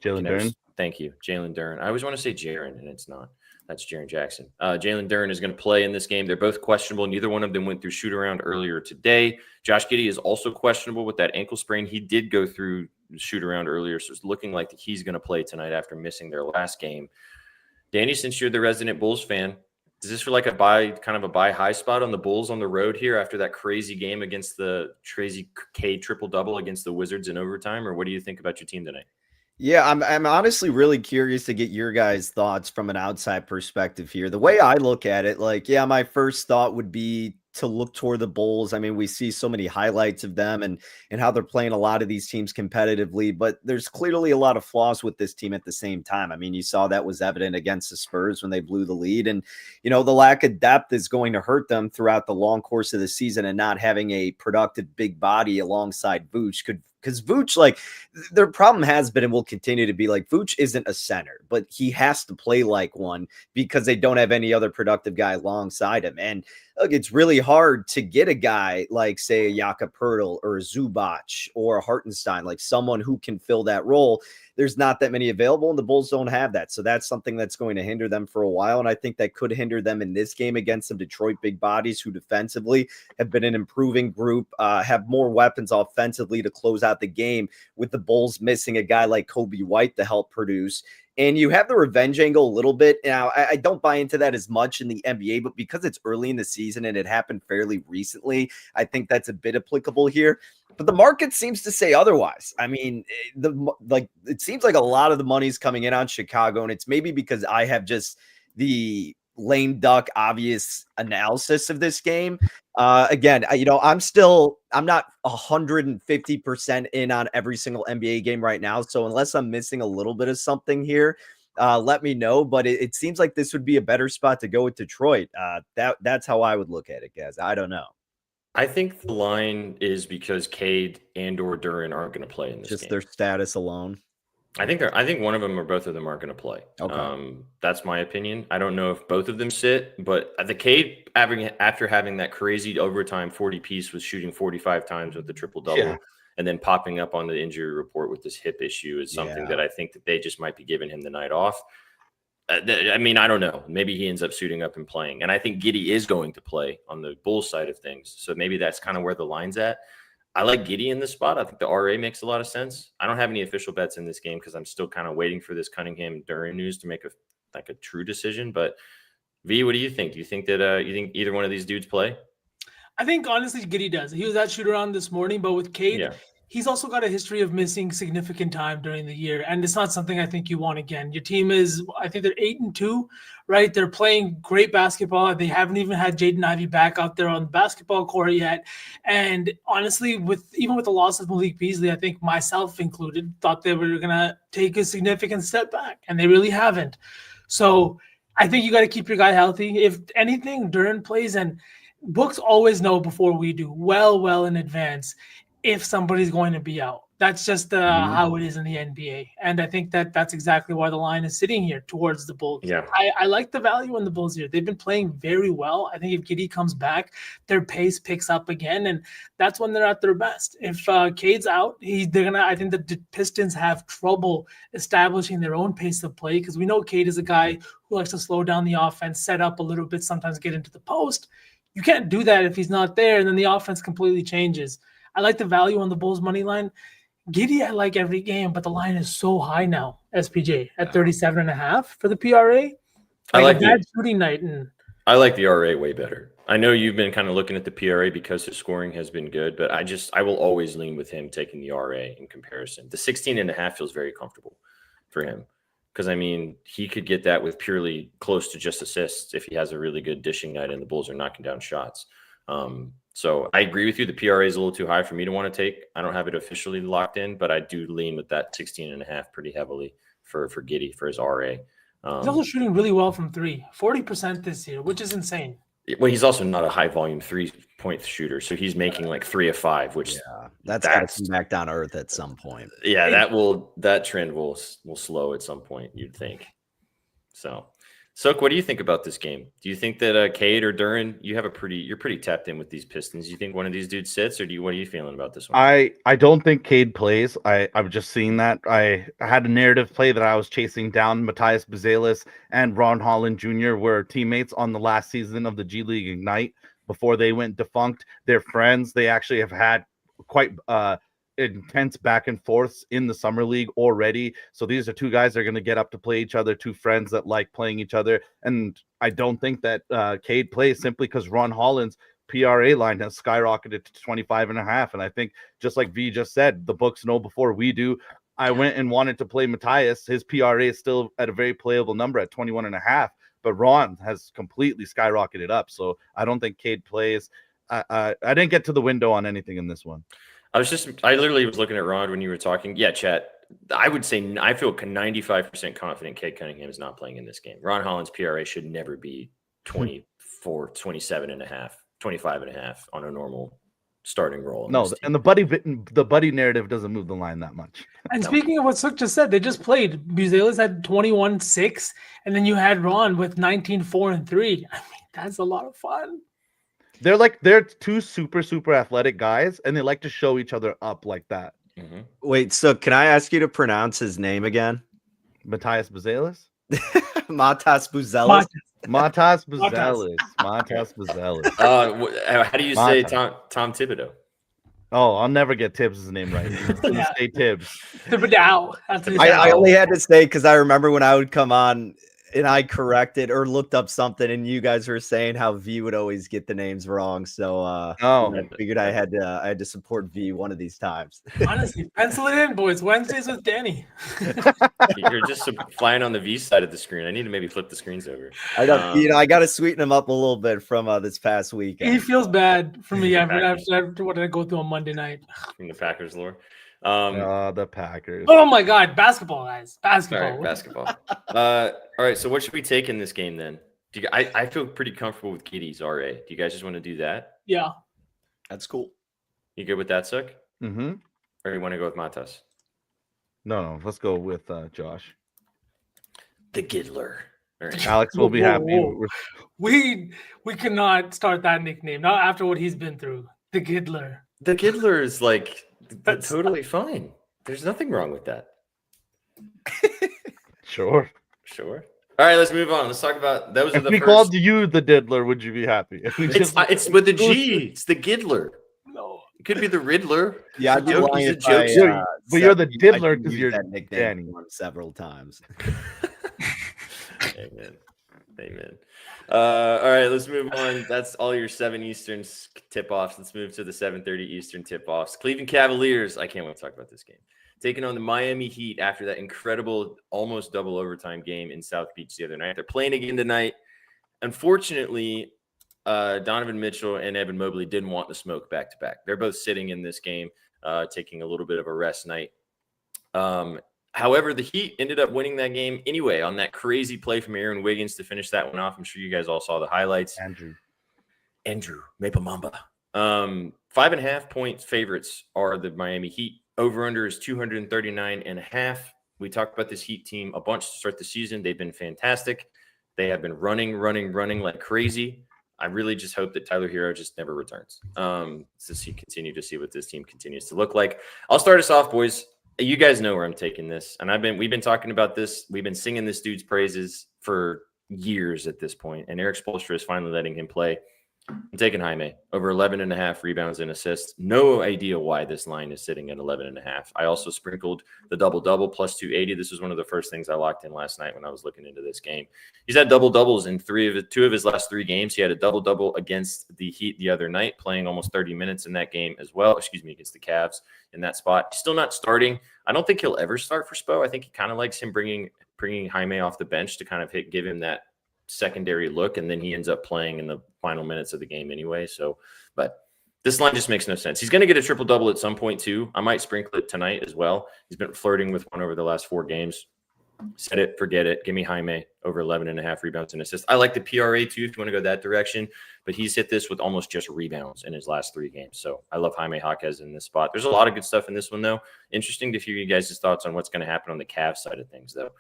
Duren. Thank you, Jalen Duren. I always want to say Jaren, and it's not. That's Jaren Jackson. Jalen Duren is going to play in this game. They're both questionable. Neither one of them went through shoot around earlier today. Josh Giddey is also questionable with that ankle sprain. He did go through shoot around earlier, so it's looking like he's going to play tonight after missing their last game. Danny, since you're the resident Bulls fan, is this for like a buy high spot on the Bulls on the road here after that crazy game against the crazy Cade triple-double against the Wizards in overtime, or what do you think about your team tonight? Yeah, I'm honestly really curious to get your guys' thoughts from an outside perspective here. The way I look at it, my first thought would be to look toward the Bulls. I mean, we see so many highlights of them and how they're playing a lot of these teams competitively, but there's clearly a lot of flaws with this team at the same time. I mean, you saw that was evident against the Spurs when they blew the lead, and the lack of depth is going to hurt them throughout the long course of the season, and not having a productive big body alongside Vooch could. Because Vooch, their problem has been and will continue to be Vooch isn't a center, but he has to play like one because they don't have any other productive guy alongside him. And look, it's really hard to get a guy like, say, a Jakob Poeltl or a Zubac or a Hartenstein, like someone who can fill that role. There's not that many available, and the Bulls don't have that. So that's something that's going to hinder them for a while, and I think that could hinder them in this game against some Detroit big bodies who defensively have been an improving group, have more weapons offensively to close out the game, with the Bulls missing a guy like Kobe White to help produce. And you have the revenge angle a little bit. Now, I don't buy into that as much in the NBA, but because it's early in the season and it happened fairly recently, I think that's a bit applicable here. But the market seems to say otherwise. I mean, it seems like a lot of the money's coming in on Chicago, and it's maybe because I have just the lame duck obvious analysis of this game. Again, I'm not 150% in on every single NBA game right now. So unless I'm missing a little bit of something here, let me know. But it seems like this would be a better spot to go with Detroit. That's how I would look at it, guys. I don't know. I think the line is because Cade and or Duren aren't going to play in this game. Just their status alone. I think one of them or both of them aren't going to play. Okay. That's my opinion. I don't know if both of them sit, but the Cade after having that crazy overtime 40 piece was shooting 45 times with the triple double, and then popping up on the injury report with this hip issue is something that I think that they just might be giving him the night off. I mean, I don't know. Maybe he ends up suiting up and playing, and I think Giddey is going to play on the Bulls side of things. So maybe that's kind of where the line's at. I like Giddey in this spot. I think the RA makes a lot of sense. I don't have any official bets in this game because I'm still kind of waiting for this Cunningham Duren news to make a true decision. But V, what do you think? Do you think that you think either one of these dudes play? I think honestly Giddey does. He was at shoot around this morning, but with Cade, he's also got a history of missing significant time during the year, and it's not something I think you want again. Your team is, I think they're 8-2, right? They're playing great basketball. They haven't even had Jaden Ivey back out there on the basketball court yet. And honestly, even with the loss of Malik Beasley, I think myself included thought they were gonna take a significant step back, and they really haven't. So I think you got to keep your guy healthy. If anything, Duran plays, and books always know before we do, well in advance, if somebody's going to be out. That's just how it is in the NBA. And I think that's exactly why the line is sitting here towards the Bulls. Yeah. I like the value in the Bulls here. They've been playing very well. I think if Giddey comes back, their pace picks up again, and that's when they're at their best. If Cade's out, I think the Pistons have trouble establishing their own pace of play, because we know Cade is a guy who likes to slow down the offense, set up a little bit, sometimes get into the post. You can't do that if he's not there, and then the offense completely changes. I like the value on the Bulls money line. Giddey, I like every game, but the line is so high now, SPJ, at 37.5 for the PRA. I like a bad shooting night. And I like the RA way better. I know you've been kind of looking at the PRA because his scoring has been good, but I will always lean with him taking the RA in comparison. The 16.5 feels very comfortable for him, because, I mean, he could get that with purely close to just assists if he has a really good dishing night and the Bulls are knocking down shots. So I agree with you. The PRA is a little too high for me to want to take. I don't have it officially locked in, but I do lean with that 16.5 pretty heavily for Giddey, for his RA. he's also shooting really well from three, 40% this year, which is insane. Well, he's also not a high volume 3-point shooter, so he's making like 3 of 5, which that's got to come back down to earth at some point. Yeah, that trend will slow at some point, you'd think. So, Sook, what do you think about this game? Do you think that Cade or Duran, you're pretty tapped in with these Pistons? Do you think one of these dudes sits, or what are you feeling about this one? I don't think Cade plays. I'm just seeing that. I had a narrative play that I was chasing down. Matthias Bezelis and Ron Holland Jr. were teammates on the last season of the G League Ignite before they went defunct. They're friends. They actually have had quite intense back and forths in the summer league already. So these are two guys that are going to get up to play each other, two friends that like playing each other. And I don't think that Cade plays simply because Ron Holland's PRA line has skyrocketed to 25.5. And I think, just like V just said, the books know before we do. I went and wanted to play Matthias. His PRA is still at a very playable number at 21.5, but Ron has completely skyrocketed up. So I don't think Cade plays. I didn't get to the window on anything in this one. I literally was looking at Ron when you were talking. Yeah, chat. I would say I feel 95% confident Cade Cunningham is not playing in this game. Ron Holland's PRA should never be 24, 27.5, 25.5 on a normal starting role. No, and the buddy narrative doesn't move the line that much. And speaking of what Sook just said, they just played. Buzelis had 21-6, and then you had Ron with 19-4-3. I mean, that's a lot of fun. They're two super athletic guys, and they like to show each other up like that. Mm-hmm. Wait, so can I ask you to pronounce his name again? Matthias Bezelis? Matas Buzelis? Matas Bezelis. Matas Bezelis. How do you say Tom Thibodeau? Oh, I'll never get Tibbs' name right. Say Tibbs. Thibodeau. I only had to say because I remember when I would come on and I corrected or looked up something, and you guys were saying how V would always get the names wrong. So I figured I had to support V one of these times. Honestly, pencil it in, boys. Wednesdays with Danny. You're just flying on the V side of the screen. I need to maybe flip the screens over. I know, I got to sweeten him up a little bit from this past week. He feels bad for me after what I go through on Monday night. From the Packers lore. The Packers. Oh my God, basketball, guys. Basketball. All right, basketball. All right, so what should we take in this game then? I feel pretty comfortable with Giddey's RA. Do you guys just want to do that? Yeah. That's cool. You good with that, Sook? Mm-hmm. Or you want to go with Matas? No, let's go with Josh. The Giddler. All right. Alex will be happy. Whoa. We cannot start that nickname, not after what he's been through. The Giddler. The Giddler is like that's totally fine. There's nothing wrong with that. Sure. All right, let's move on. Let's talk about those. If we called you the Diddler, would you be happy? It's with the G. It's the Giddler. No. It could be the Riddler. Yeah, It's a joke. He's a joke. But you're the Diddler because you're that nickname Danny. several times. Amen. Amen. All right, let's move on. That's all your 7 Eastern tip-offs. Let's move to the 7:30 Eastern tip-offs. Cleveland Cavaliers. I can't wait to talk about this game. Taking on the Miami Heat after that incredible, almost double overtime game in South Beach the other night. They're playing again tonight. Unfortunately, Donovan Mitchell and Evan Mobley didn't want the smoke back-to-back. They're both sitting in this game, taking a little bit of a rest night. However, the Heat ended up winning that game anyway on that crazy play from Aaron Wiggins to finish that one off. I'm sure you guys all saw the highlights. Andrew Maple Mamba. 5.5 point favorites are the Miami Heat. Over-under is 239.5. We talked about this Heat team a bunch to start the season. They've been fantastic. They have been running like crazy. I really just hope that Tyler Hero just never returns. Continue to see what this team continues to look like. I'll start us off, boys. You guys know where I'm taking this, and we've been talking about this. We've been singing this dude's praises for years at this point, and Eric Spoelstra is finally letting him play. I'm taking Jaime over 11.5 rebounds and assists. No idea why this line is sitting at 11.5. I also sprinkled the double-double plus 280. This was one of the first things I locked in last night when I was looking into this game. He's had double-doubles in two of his last 3 games. He had a double-double against the Heat the other night, playing almost 30 minutes in that game as well. Against the Cavs in that spot. He's still not starting. I don't think he'll ever start for Spo. I think he kind of likes him bringing Jaime off the bench to kind of give him that secondary look, and then he ends up playing in the final minutes of the game anyway. But this line just makes no sense. He's going to get a triple-double at some point too. I might sprinkle it tonight as well. He's been flirting with one over the last 4 games. Set it, forget it. Give me Jaime over 11.5 rebounds and assists. I like the PRA too if you want to go that direction, but he's hit this with almost just rebounds in his last 3 games. So I love Jaime Jaquez in this spot. There's a lot of good stuff in this one though. Interesting to hear you guys' thoughts on what's going to happen on the Cavs side of things though.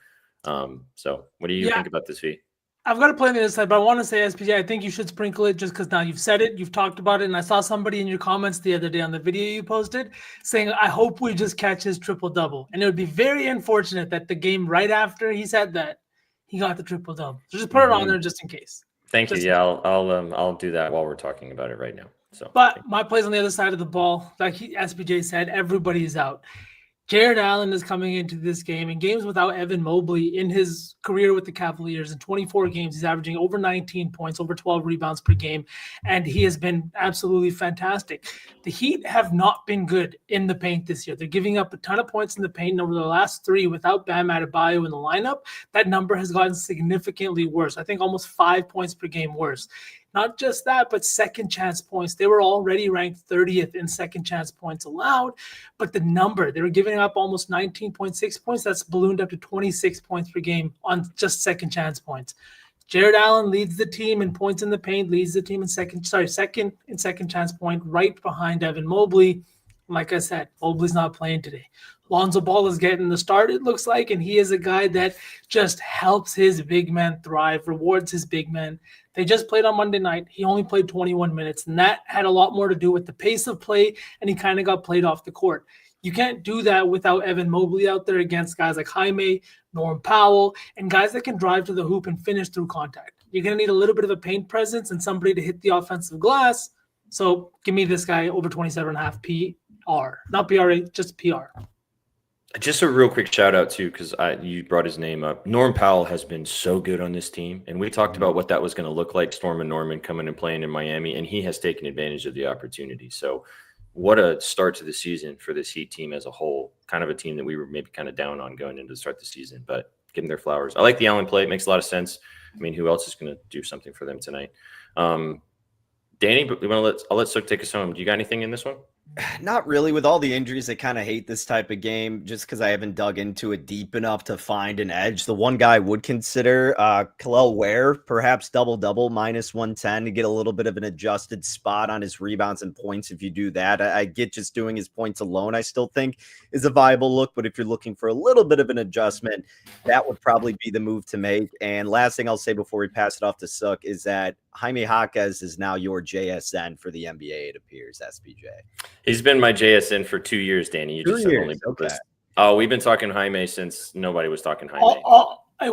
So what do you think about this, V? I've got to play on the other side, but I want to say, SPJ, I think you should sprinkle it just because now you've said it, you've talked about it, and I saw somebody in your comments the other day on the video you posted saying, I hope we just catch his triple-double. And it would be very unfortunate that the game right after he said that, he got the triple-double. So just put it on there just in case. Thank you. Yeah, I'll do that while we're talking about it right now. But my play's on the other side of the ball. Like SPJ said, everybody is out. Jared Allen is coming into this game. In games without Evan Mobley in his career with the Cavaliers, in 24 games, he's averaging over 19 points, over 12 rebounds per game, and he has been absolutely fantastic. The Heat have not been good in the paint this year. They're giving up a ton of points in the paint, and over the last 3 without Bam Adebayo in the lineup, that number has gotten significantly worse. I think almost 5 points per game worse. Not just that, but second chance points. They were already ranked 30th in second chance points allowed, but the number, they were giving up almost 19.6 points. That's ballooned up to 26 points per game on just second chance points. Jared Allen leads the team in points in the paint, leads the team in second in second chance point, right behind Evan Mobley. Like I said, Mobley's not playing today. Lonzo Ball is getting the start, it looks like, and he is a guy that just helps his big man thrive, rewards his big man. They just played on Monday night. He only played 21 minutes, and that had a lot more to do with the pace of play, and he kind of got played off the court. You can't do that without Evan Mobley out there against guys like Jaime, Norm Powell, and guys that can drive to the hoop and finish through contact. You're going to need a little bit of a paint presence and somebody to hit the offensive glass. So give me this guy over 27.5 PR. Not PRA, just PR. Just a real quick shout out too, because you brought his name up. Norm Powell has been so good on this team, and we talked about what that was going to look like. Storm and Norman coming and playing in Miami, and he has taken advantage of the opportunity. So, what a start to the season for this Heat team as a whole. Kind of a team that we were maybe kind of down on going into the start of the season, but give them their flowers. I like the Allen play; it makes a lot of sense. I mean, who else is going to do something for them tonight? Danny, but I'll let Sook take us home. Do you got anything in this one? Not really. With all the injuries, I kind of hate this type of game just because I haven't dug into it deep enough to find an edge. The one guy I would consider, Kel'el Ware, perhaps double-double, -110 to get a little bit of an adjusted spot on his rebounds and points if you do that. I get just doing his points alone, I still think is a viable look, but if you're looking for a little bit of an adjustment, that would probably be the move to make. And last thing I'll say before we pass it off to Sook is that Jaime Jaquez is now your JSN for the NBA, it appears, SPJ. He's been my JSN for 2 years, Danny. You just only okay. Oh, we've been talking Jaime since nobody was talking Jaime. I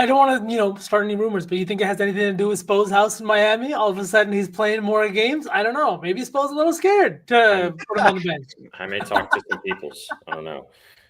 don't want to, start any rumors, but you think it has anything to do with Spo's house in Miami? All of a sudden, he's playing more games. I don't know. Maybe Spo's a little scared to put him on the bench. Jaime talked to some peoples. I don't know.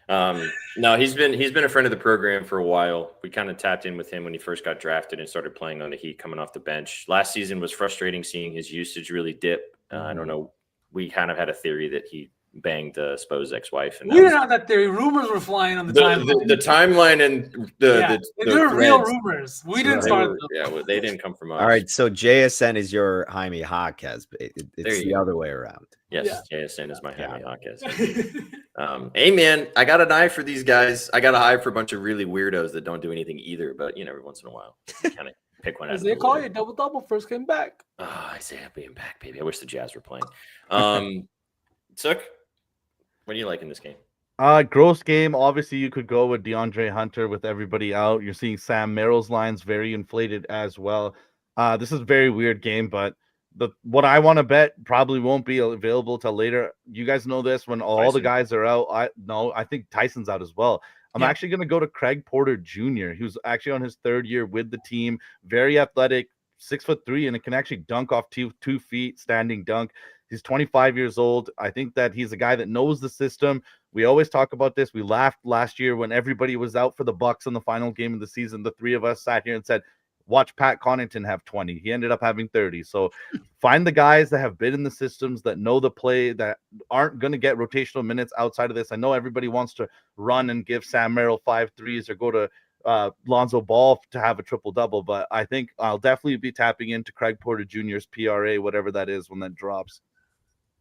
No, he's been a friend of the program for a while. We kind of tapped in with him when he first got drafted and started playing on the Heat coming off the bench. Last season was frustrating seeing his usage really dip. I don't know. We kind of had a theory that he banged Spo's ex-wife. And We didn't have that theory. Rumors were flying on the timeline. The timeline and They were real threads, rumors. We didn't start them. Yeah, well, they didn't come from us. All right, so JSN is your Jaime Jaquez. It's the other way around. Yes, yeah. JSN is my Jaime Jaquez. Hey, man, I got an eye for these guys. I got an eye for a bunch of really weirdos that don't do anything either, but, every once in a while, kind of pick one out. Isaiah call you double-double first came back. Oh, Isaiah being back, baby. I wish the Jazz were playing. Sook, what do you like in this game? Gross game. Obviously, you could go with DeAndre Hunter with everybody out. You're seeing Sam Merrill's lines very inflated as well. This is a very weird game, but what I want to bet probably won't be available till later. You guys know this when all the guys are out. I think Tyson's out as well. I'm actually going to go to Craig Porter Jr., who's actually on his third year with the team. Very athletic, 6'3", and it can actually dunk off 2 feet, standing dunk. He's 25 years old. I think that he's a guy that knows the system. We always talk about this. We laughed last year when everybody was out for the Bucks in the final game of the season. The three of us sat here and said, watch Pat Connaughton have 20. He ended up having 30. So find the guys that have been in the systems, that know the play, that aren't going to get rotational minutes outside of this. I know everybody wants to run and give Sam Merrill 5 threes or go to Lonzo Ball to have a triple-double, but I think I'll definitely be tapping into Craig Porter Jr.'s PRA, whatever that is, when that drops.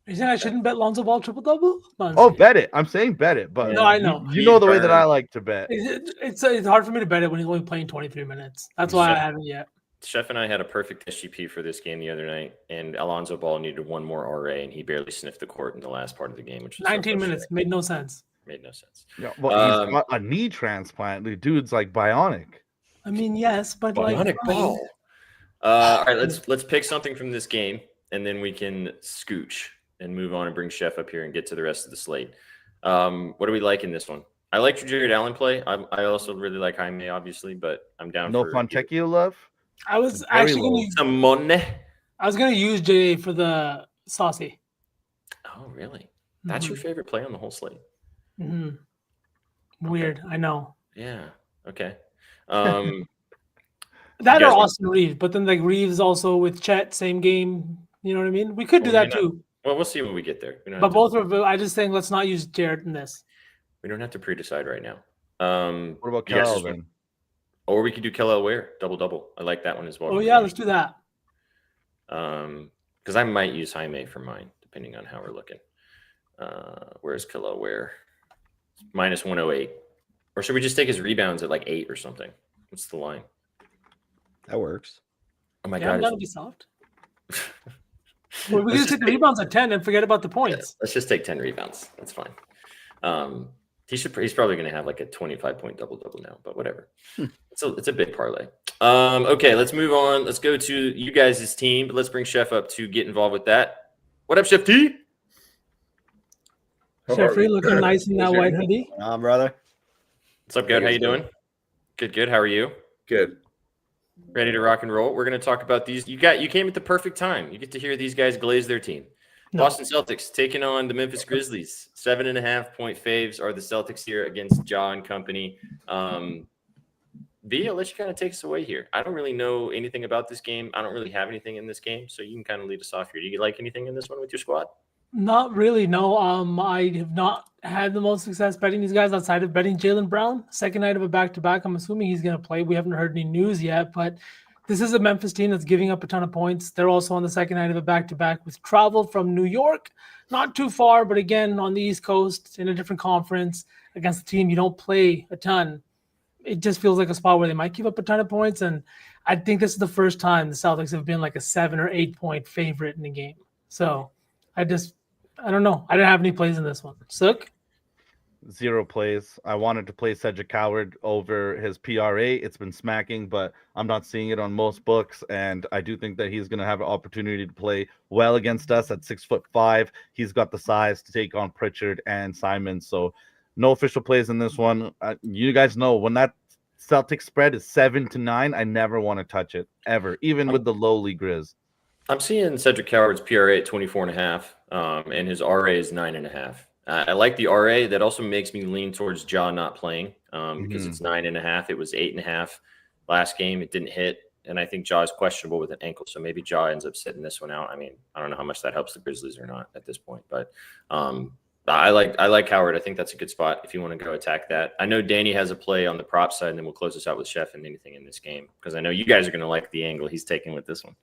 You saying I shouldn't bet Lonzo Ball triple-double? Oh, bet it. I'm saying bet it, but no, I know. You know the way that I like to bet. It's hard for me to bet it when he's only playing 23 minutes. That's why I haven't yet. Chef and I had a perfect SGP for this game the other night, and Alonzo Ball needed one more RA, and he barely sniffed the court in the last part of the game, which was 19 minutes. Made no sense. Yeah, well, he's got a knee transplant. The dude's like bionic. I mean, yes, but bionic ball. All right, let's pick something from this game, and then we can scooch and move on and bring Chef up here and get to the rest of the slate. What do we like in this one? I like your Jared Allen play. I also really like Jaime, obviously, but I'm down for Fontecchio love. I was actually going to use some money. I was going to use JA for the saucy. Oh, really? That's your favorite play on the whole slate? Weird. Okay. I know. Yeah. Okay. That or Austin Reeves, but then like Reeves also with Chet, same game. You know what I mean? We could do that too. Well, we'll see when we get there. But both are. I just think let's not use Jared in this. We don't have to pre-decide right now. What about Kel then? Or we could do Kel Ware double-double. I like that one as well. Oh yeah, let's do that. Because I might use Jaime for mine, depending on how we're looking. Where's Kel Ware? Minus 108. Or should we just take his rebounds at like 8 or something? What's the line? That works. Oh my God. That'll be soft. Well, we can just take the rebounds at 10 and forget about the points. Yeah, let's just take 10 rebounds. That's fine. He's probably going to have like a 25-point double-double now, but whatever. It's a big parlay. Okay, let's move on. Let's go to you guys' team, but let's bring Chef up to get involved with that. What up, Chef T? Jeffrey looking nice in that white hoodie. Brother. What's up, good? How you doing? Good. How are you? Good. Ready to rock and roll? We're going to talk about these. You came at the perfect time. You get to hear these guys glaze their team. No. Boston Celtics taking on the Memphis Grizzlies. 7.5-point faves are the Celtics here against Ja and company. V, I'll let you kind of take us away here. I don't really know anything about this game. I don't really have anything in this game, so you can kind of lead us off here. Do you like anything in this one with your squad? Not really, no. I have not had the most success betting these guys outside of betting Jaylen Brown. Second night of a back-to-back. I'm assuming he's going to play. We haven't heard any news yet, but this is a Memphis team that's giving up a ton of points. They're also on the second night of a back-to-back with travel from New York. Not too far, but again, on the East Coast in a different conference against a team you don't play a ton. It just feels like a spot where they might give up a ton of points, and I think this is the first time the Celtics have been like a 7 or 8 point favorite in the game. So I don't know. I didn't have any plays in this one. Sook? 0 plays. I wanted to play Cedric Howard over his PRA. It's been smacking, but I'm not seeing it on most books, and I do think that he's going to have an opportunity to play well against us at 6'5". He's got the size to take on Pritchard and Simon, so no official plays in this one. You guys know when that Celtic spread is 7-9, I never want to touch it, ever, even with the lowly Grizz. I'm seeing Cedric Howard's PRA at 24.5, and his RA is 9.5. I like the RA. That also makes me lean towards Ja not playing because it's 9.5. It was 8.5 last game. It didn't hit. And I think Ja is questionable with an ankle. So maybe Ja ends up sitting this one out. I mean, I don't know how much that helps the Grizzlies or not at this point. But I like Howard. I think that's a good spot if you want to go attack that. I know Danny has a play on the prop side, and then we'll close this out with Chef and anything in this game because I know you guys are going to like the angle he's taking with this one.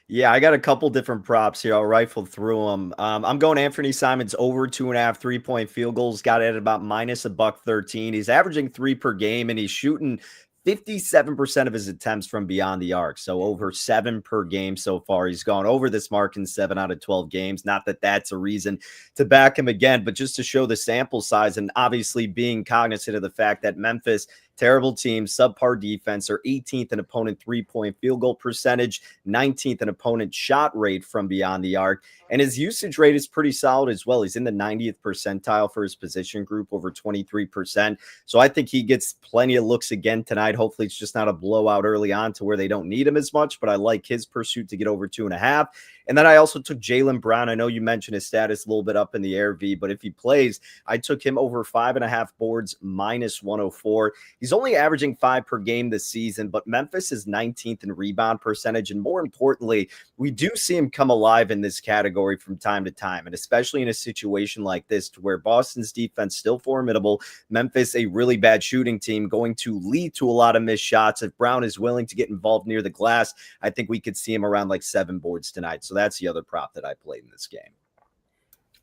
Yeah, I got a couple different props here. I'll rifle through them. I'm going Anthony Simons over 2.5 3-point field goals. Got it at about minus $1.13. He's averaging 3 per game, and he's shooting 57% of his attempts from beyond the arc. So over 7 per game so far. He's gone over this mark in 7 out of 12 games. Not that that's a reason to back him again, but just to show the sample size and obviously being cognizant of the fact that Memphis, terrible team, subpar defense, are 18th in opponent 3-point field goal percentage, 19th in opponent shot rate from beyond the arc. And his usage rate is pretty solid as well. He's in the 90th percentile for his position group, over 23%. So I think he gets plenty of looks again tonight. Hopefully it's just not a blowout early on to where they don't need him as much, but I like his pursuit to get over 2.5. And then I also took Jaylen Brown. I know you mentioned his status a little bit up in the air, V, but if he plays, I took him over 5.5 boards, minus 104. He's only averaging 5 per game this season, but Memphis is 19th in rebound percentage. And more importantly, we do see him come alive in this category from time to time, and especially in a situation like this to where Boston's defense still formidable, Memphis a really bad shooting team, going to lead to a lot of missed shots. If Brown is willing to get involved near the glass, I think we could see him around like 7 boards tonight. So that's the other prop that I played in this game.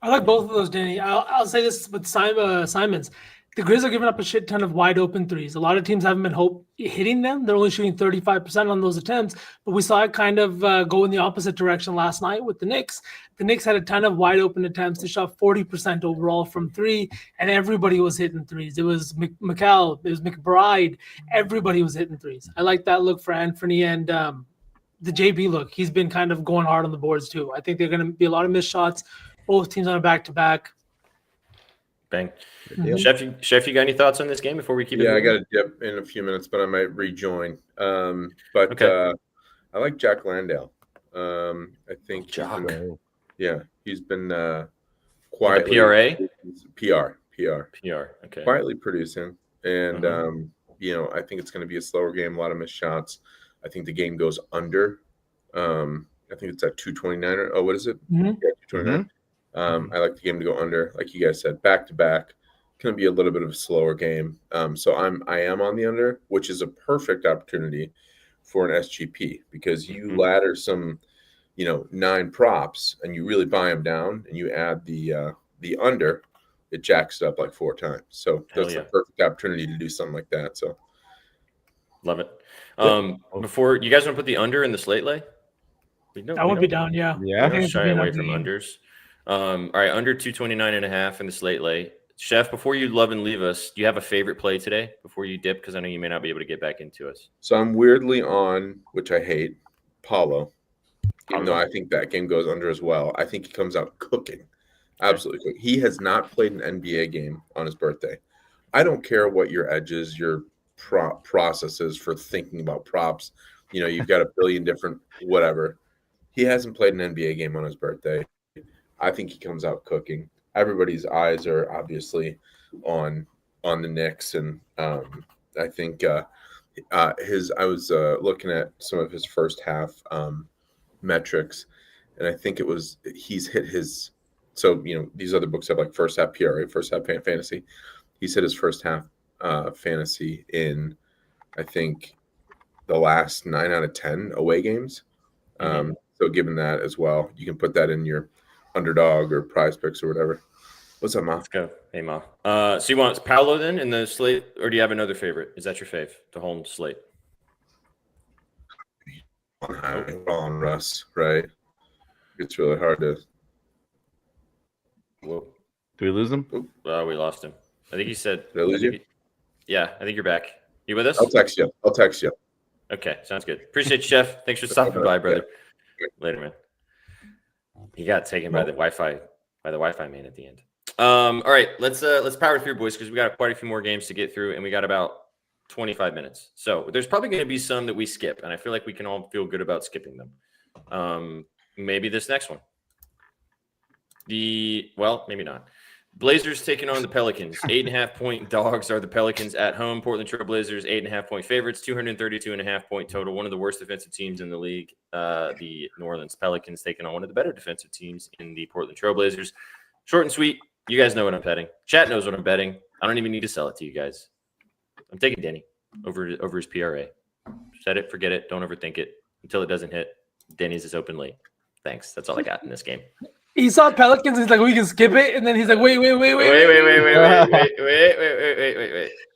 I like both of those, Danny. I'll say this with Simons. The Grizz are giving up a shit ton of wide open threes. A lot of teams haven't been hitting them. They're only shooting 35% on those attempts, but we saw it kind of go in the opposite direction last night with the Knicks. The Knicks had a ton of wide open attempts. They shot 40% overall from 3, and everybody was hitting threes. It was McCall, it was McBride. Everybody was hitting threes. I like that look for Anthony, and the JB look. He's been kind of going hard on the boards too. I think they're going to be a lot of missed shots. Both teams on a back-to-back. Bang. Chef, you got any thoughts on this game before we keep it moving? I got to dip in a few minutes, but I might rejoin. I like Jack Landale. I think he's been quietly PR. Okay. Quietly producing, and I think it's going to be a slower game, a lot of missed shots. I think the game goes under. I think it's at 229. Oh, what is it? Mm-hmm. Yeah, 229. I like the game to go under, like you guys said, back to back. Going to be a little bit of a slower game. So I am on the under, which is a perfect opportunity for an SGP because you ladder some, 9 props and you really buy them down and you add the under, it jacks it up like 4 times. So that's a perfect opportunity to do something like that. So love it. Before you guys want to put the under in the slate lay? I would be down. Yeah. I shy away from unders. All right, under 229.5 in the slate lay. Chef, before you love and leave us, do you have a favorite play today before you dip? Because I know you may not be able to get back into us. So I'm weirdly on, which I hate, Paulo. Even though I think that game goes under as well. I think he comes out cooking. Absolutely cooking. He has not played an NBA game on his birthday. I don't care what your edges, your processes for thinking about props. You've got a billion different whatever. He hasn't played an NBA game on his birthday. I think he comes out cooking. Everybody's eyes are obviously on the Knicks, and I think I was looking at some of his first half metrics, and I think he's hit his. So these other books have like first half PRA, first half fantasy. He's hit his first half fantasy in I think the last 9 out of 10 away games. So given that as well, you can put that in your underdog or prize picks or whatever. What's up, Ma? Let's go. Hey, Ma. So you want Paolo then in the slate, or do you have another favorite? Is that your fave, the home slate? On Russ, right? It's really hard to. Whoa. Do we lose him? We lost him. I think he said. Did I lose you? Yeah, I think you're back. You with us? I'll text you. Okay, sounds good. Appreciate you, Chef. Thanks for stopping by, brother. Yeah. Later, man. He got taken by the Wi-Fi man at the end. All right, let's power through, boys, because we got quite a few more games to get through, and we got about 25 minutes. So there's probably going to be some that we skip, and I feel like we can all feel good about skipping them. Maybe this next one. Maybe not. Blazers taking on the Pelicans. 8.5-point dogs are the Pelicans at home. Portland Trail Blazers, 8.5-point favorites, 232.5-point total. One of the worst defensive teams in the league. The New Orleans Pelicans taking on one of the better defensive teams in the Portland Trail Blazers. Short and sweet. You guys know what I'm betting. Chat knows what I'm betting. I don't even need to sell it to you guys. I'm taking Denny over his PRA. Set it, forget it. Don't overthink it until it doesn't hit. Denny's is open late. Thanks. That's all I got in this game. He saw Pelicans. He's like, we can skip it, and then he's like, wait.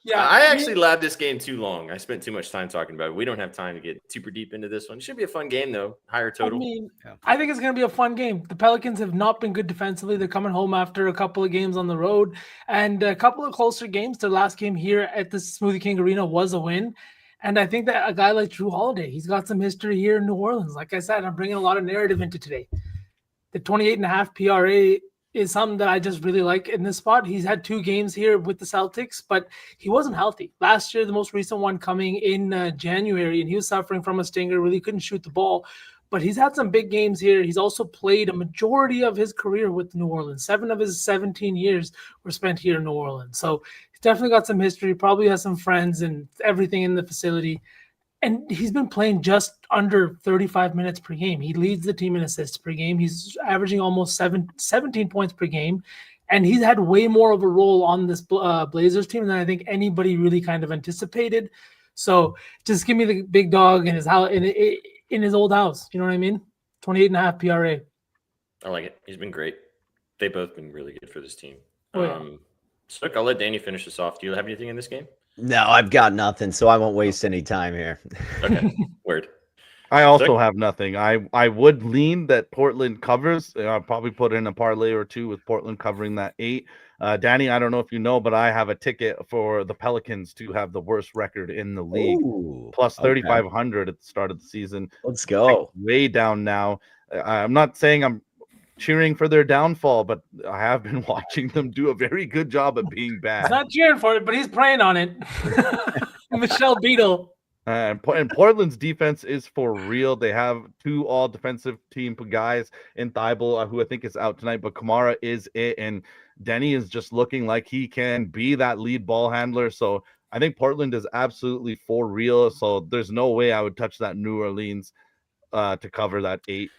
Yeah, I actually labbed this game too long. I spent too much time talking about it. We don't have time to get super deep into this one. It should be a fun game though. Higher total. I mean, I think it's going to be a fun game. The Pelicans have not been good defensively. They're coming home after a couple of games on the road and a couple of closer games. Their last game here at the Smoothie King Arena was a win. And I think that a guy like Drew Holiday, he's got some history here in New Orleans. Like I said, I'm bringing a lot of narrative into today. The 28.5 PRA is something that I just really like in this spot. He's had 2 games here with the Celtics, but he wasn't healthy. Last year, the most recent one coming in January, and he was suffering from a stinger, really couldn't shoot the ball. But he's had some big games here. He's also played a majority of his career with New Orleans. 7 of his 17 years were spent here in New Orleans. So he's definitely got some history, probably has some friends and everything in the facility. And he's been playing just under 35 minutes per game. He leads the team in assists per game. He's averaging almost 17 points per game. And he's had way more of a role on this Blazers team than I think anybody really kind of anticipated. So just give me the big dog in his house, in his old house. You know what I mean? 28.5 PRA. I like it. He's been great. They've both been really good for this team. Oh, yeah. So I'll let Danny finish this off. Do you have anything in this game? No, I've got nothing, so I won't waste any time here. Okay, word. I also have nothing. I would lean that Portland covers. I'll probably put in a parlay or two with Portland covering that 8. Danny, I don't know if you know, but I have a ticket for the Pelicans to have the worst record in the league. Ooh, plus okay. 3,500 at the start of the season. Let's go. Way down now. I'm not saying I'm cheering for their downfall, but I have been watching them do a very good job of being bad. He's not cheering for it, but he's praying on it. Michelle Beadle. And Portland's defense is for real. They have 2 all-defensive team guys in Thibault, who I think is out tonight, but Kamara is it, and Denny is just looking like he can be that lead ball handler. So I think Portland is absolutely for real. So there's no way I would touch that New Orleans to cover that 8.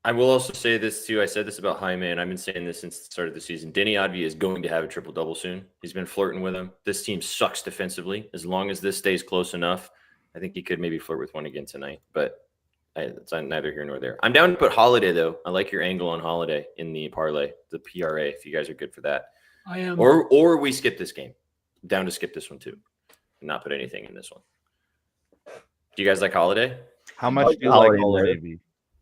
I will also say this too. I said this about Jaime, and I've been saying this since the start of the season. Denny Advi is going to have a triple-double soon. He's been flirting with him. This team sucks defensively. As long as this stays close enough, I think he could maybe flirt with one again tonight. But it's neither here nor there. I'm down to put Holiday, though. I like your angle on Holiday in the parlay, the PRA, if you guys are good for that. I am. Or we skip this game. I'm down to skip this one too. And not put anything in this one. Do you guys like Holiday? How much do you like Holiday V?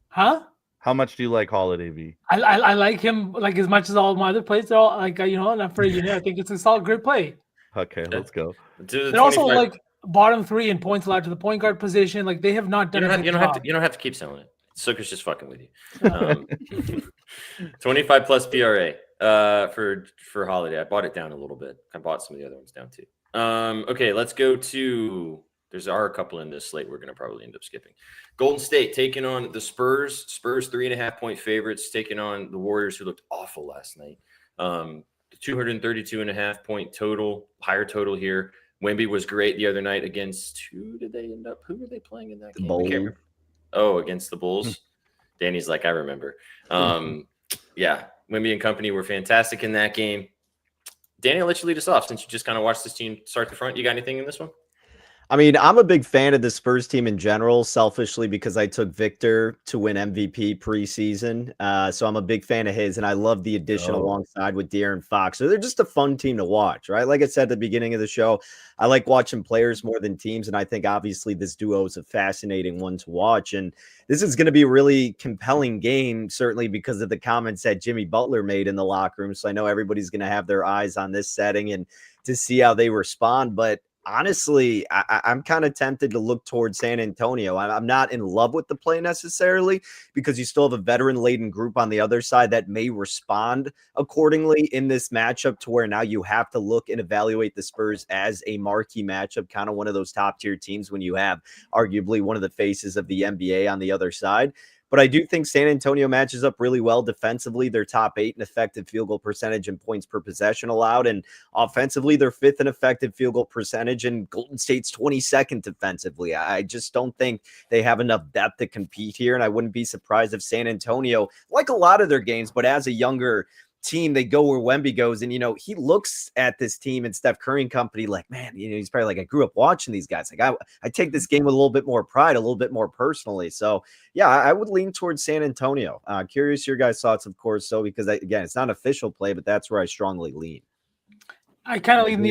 Huh? How much do you like Holiday V? I like him like as much as all my other plays. They're all like, and I'm for I think it's a solid, great play. Okay, let's go. They're also like bottom 3 in points allowed to the point guard position. Like they have not done. You don't have to keep selling it. Sucker's just fucking with you. 25 plus PRA for Holiday. I bought it down a little bit. I bought some of the other ones down too. Okay, let's go to. There are a couple in this slate we're going to probably end up skipping. Golden State taking on the Spurs. Spurs 3.5-point favorites taking on the Warriors, who looked awful last night. 232.5-point total, higher total here. Wemby was great the other night against who were they playing in that game? Bulls. Oh, against the Bulls. Danny's like, I remember. Yeah, Wemby and company were fantastic in that game. Danny, I'll let you lead us off since you just kind of watched this team start to front. You got anything in this one? I mean, I'm a big fan of the Spurs team in general, selfishly, because I took Victor to win MVP preseason. So I'm a big fan of his, and I love the addition alongside with De'Aaron Fox. So they're just a fun team to watch, right? Like I said at the beginning of the show, I like watching players more than teams, and I think obviously this duo is a fascinating one to watch. And this is going to be a really compelling game, certainly because of the comments that Jimmy Butler made in the locker room. So I know everybody's going to have their eyes on this setting and to see how they respond. But honestly, I'm kind of tempted to look towards San Antonio. I'm not in love with the play necessarily because you still have a veteran-laden group on the other side that may respond accordingly in this matchup to where now you have to look and evaluate the Spurs as a marquee matchup, kind of one of those top-tier teams when you have arguably one of the faces of the NBA on the other side. But I do think San Antonio matches up really well defensively. They're top 8 in effective field goal percentage and points per possession allowed. And offensively, they're 5th in effective field goal percentage, and Golden State's 22nd defensively. I just don't think they have enough depth to compete here. And I wouldn't be surprised if San Antonio, like a lot of their games, but as a younger team, they go where Wemby goes. And, he looks at this team and Steph Curry and company like, man, he's probably like, I grew up watching these guys. Like, I take this game with a little bit more pride, a little bit more personally. So, yeah, I would lean towards San Antonio. Curious your guys' thoughts, of course, so because, again, it's not an official play, but that's where I strongly lean. I kind of lean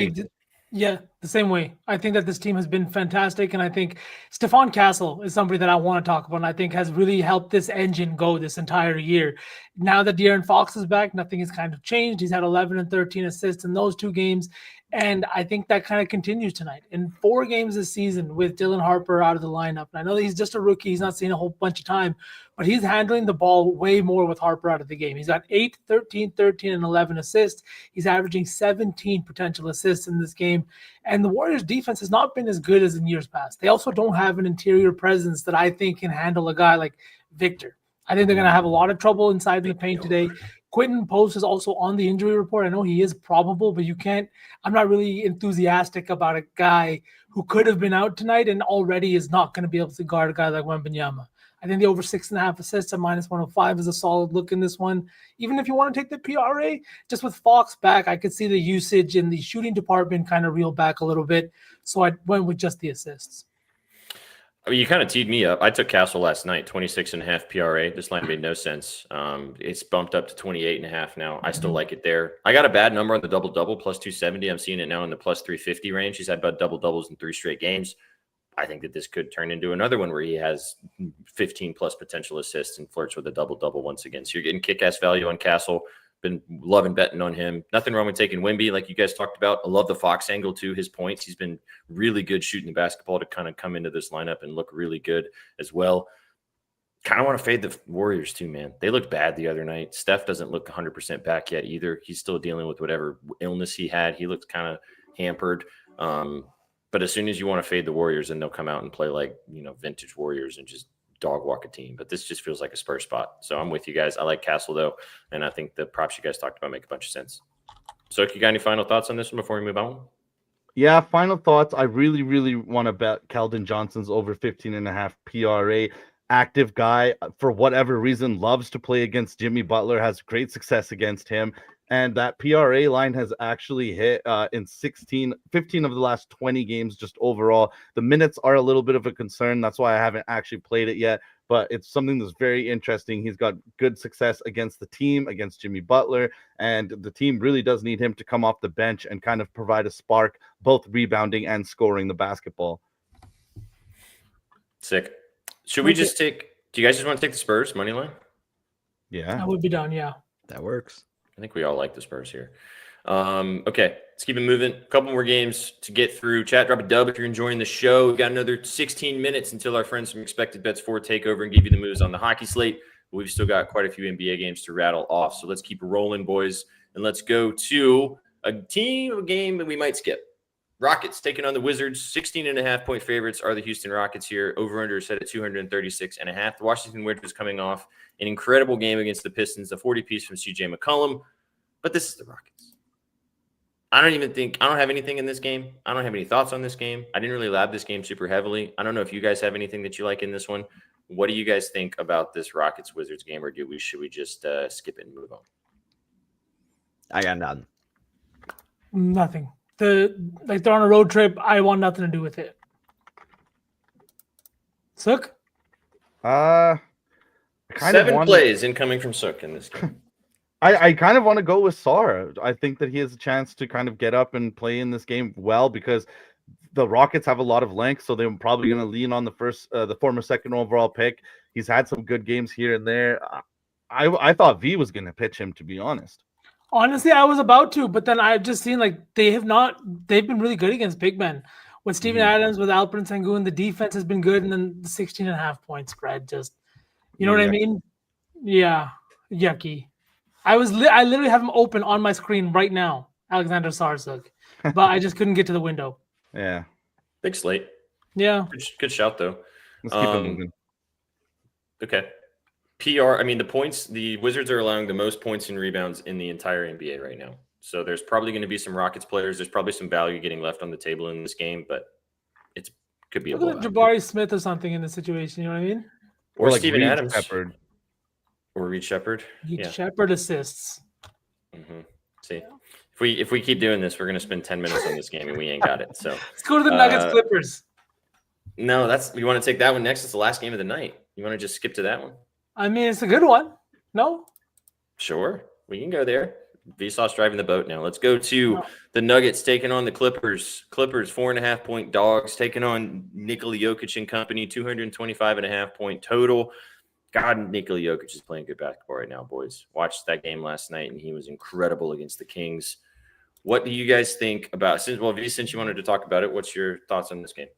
the same way. I think that this team has been fantastic, and I think Stephon Castle is somebody that I want to talk about, and I think has really helped this engine go this entire year. Now that De'Aaron Fox is back, nothing has kind of changed. He's had 11 and 13 assists in those 2 games, and I think that kind of continues tonight. In 4 games this season with Dylan Harper out of the lineup, and I know that he's just a rookie, he's not seen a whole bunch of time, but he's handling the ball way more with Harper out of the game. He's got 8, 13, 13, and 11 assists. He's averaging 17 potential assists in this game. And the Warriors defense has not been as good as in years past. They also don't have an interior presence that I think can handle a guy like Victor. I think they're going to have a lot of trouble inside the paint today. Quentin Post is also on the injury report. I know he is probable, but I'm not really enthusiastic about a guy who could have been out tonight and already is not going to be able to guard a guy like Wembanyama. I think the over 6.5 assists at -105 is a solid look in this one. Even if you want to take the PRA, just with Fox back, I could see the usage in the shooting department kind of reel back a little bit. So I went with just the assists. I mean, you kind of teed me up. I took Castle last night, 26.5 PRA. This line made no sense. It's bumped up to 28.5 now. I still like it there. I got a bad number on the double-double, plus 270. I'm seeing it now in the plus 350 range. He's had about double-doubles in 3 straight games. I think that this could turn into another one where he has 15 plus potential assists and flirts with a double-double once again. So you're getting kick-ass value on Castle. Been loving betting on him. Nothing wrong with taking Wemby, like you guys talked about. I love the Fox angle too. His points. He's been really good shooting the basketball to kind of come into this lineup and look really good as well. Kind of want to fade the Warriors too, man. They looked bad the other night. Steph doesn't look 100% back yet either. He's still dealing with whatever illness he had. He looked kind of hampered. But as soon as you want to fade the Warriors, then they'll come out and play like, vintage Warriors and just dog walk a team. But this just feels like a Spurs spot. So I'm with you guys. I like Castle, though. And I think the props you guys talked about make a bunch of sense. So you got any final thoughts on this one before we move on? Yeah, final thoughts. I really, really want to bet Keldon Johnson's over 15.5 PRA. Active guy, for whatever reason, loves to play against Jimmy Butler, has great success against him. And that PRA line has actually hit in 15 of the last 20 games just overall. The minutes are a little bit of a concern. That's why I haven't actually played it yet. But it's something that's very interesting. He's got good success against the team, against Jimmy Butler. And the team really does need him to come off the bench and kind of provide a spark, both rebounding and scoring the basketball. Sick. Should we just do you guys just want to take the Spurs money line? Yeah. I would be done, yeah. That works. I think we all like the Spurs here. Okay, let's keep it moving. A couple more games to get through. Chat, drop a dub if you're enjoying the show. We've got another 16 minutes until our friends from Expected Bets 4 take over and give you the moves on the hockey slate. We've still got quite a few NBA games to rattle off. So let's keep rolling, boys. And let's go to a game that we might skip. Rockets taking on the Wizards. 16.5-point favorites are the Houston Rockets here. Over-under set at 236.5. The Washington Wizards coming off an incredible game against the Pistons, a 40-piece from CJ McCollum. But this is the Rockets. I don't have anything in this game. I don't have any thoughts on this game. I didn't really lab this game super heavily. I don't know if you guys have anything that you like in this one. What do you guys think about this Rockets-Wizards game, or should we just skip it and move on? I got none. Nothing. They're on a road trip. I want nothing to do with it. Sook? 7 plays incoming from Sook in this game. I kind of want to go with Sarr. I think that he has a chance to kind of get up and play in this game well because the Rockets have a lot of length, so they're probably going to lean on the former second overall pick. He's had some good games here and there. I thought V was going to pitch him, to be honest. Honestly, I was about to, but then I've just seen they've been really good against big men. With Steven Adams, with Alperen Sengun, the defense has been good, and then the 16.5-point spread just, you know what I mean? Yeah, yucky. I literally have him open on my screen right now, Alexander Sarsuk, but I just couldn't get to the window. Yeah. Big slate. Yeah. Good shout, though. Let's keep it moving. Okay. PR, I mean, the Wizards are allowing the most points and rebounds in the entire NBA right now. So there's probably going to be some Rockets players. There's probably some value getting left on the table in this game, but it could be a Look at blowout. Jabari Smith or something in the situation. You know what I mean? Or like Steven Reed Adams. Shepherd. Or Reed Shepherd. Yeah. Shepherd assists. Mm-hmm. See, if we keep doing this, we're going to spend 10 minutes on this game and we ain't got it. So Let's go to the Nuggets Clippers. No, you want to take that one next. It's the last game of the night. You want to just skip to that one? I mean, it's a good one. No? Sure. We can go there. Vsauce driving the boat now. Let's go to the Nuggets taking on the Clippers. Clippers 4.5-point dogs taking on Nikola Jokic and company, 225.5-point total. God, Nikola Jokic is playing good basketball right now, boys. Watched that game last night, and he was incredible against the Kings. What do you guys think about since you wanted to talk about it, what's your thoughts on this game?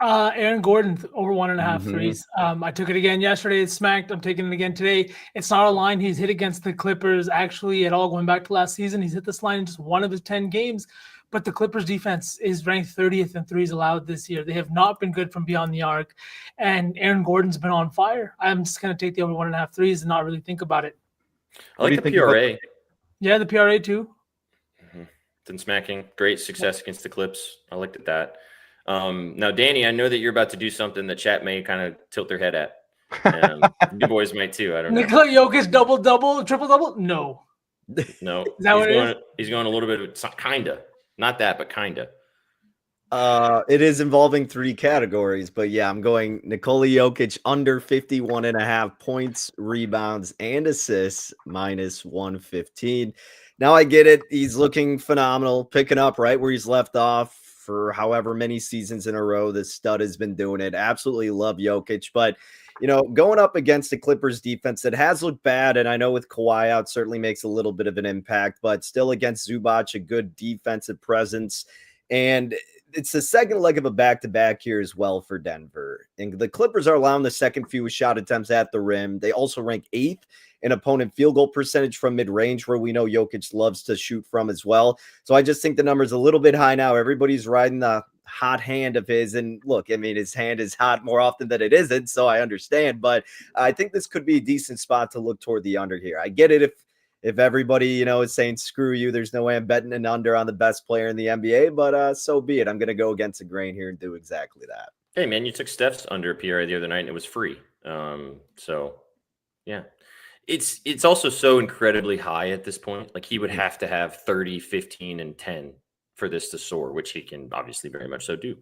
Aaron Gordon over 1.5 threes. I took it again yesterday. It smacked. I'm taking it again today. It's not a line he's hit against the Clippers actually at all. Going back to last season, he's hit this line in just one of his 10 games. But the Clippers defense is ranked 30th in threes allowed this year. They have not been good from beyond the arc. And Aaron Gordon's been on fire. I'm just going to take the over 1.5 threes and not really think about it. I like the PRA. Yeah, the PRA too. Been smacking. Great success against the Clips. I looked at that. Now, Danny, I know that you're about to do something that chat may kind of tilt their head at. You boys might too. I don't know. Nikola Jokic double-double, triple-double? No. No. Is that what it is? He's going a little bit of kinda. Not that, but kinda. It is involving 3 categories, but yeah, I'm going Nikola Jokic under 51.5 points, rebounds, and assists, minus 115. Now I get it. He's looking phenomenal, picking up right where he's left off for however many seasons in a row. This stud has been doing it. Absolutely love Jokic, but going up against the Clippers defense that has looked bad, and I know with Kawhi out certainly makes a little bit of an impact, but still against Zubac, a good defensive presence. And it's the second leg of a back-to-back here as well for Denver. And the Clippers are allowing the second fewest shot attempts at the rim. They also rank 8th in opponent field goal percentage from mid-range, where we know Jokic loves to shoot from as well. So I just think the number's a little bit high now. Everybody's riding the hot hand of his. And look, I mean, his hand is hot more often than it isn't, so I understand. But I think this could be a decent spot to look toward the under here. I get it if everybody, is saying, screw you, there's no way I'm betting an under on the best player in the NBA, but so be it. I'm going to go against the grain here and do exactly that. Hey, man, you took Steph's under PRA the other night, and it was free. So, yeah. It's also so incredibly high at this point. Like, he would have to have 30, 15, and 10 for this to soar, which he can obviously very much so do.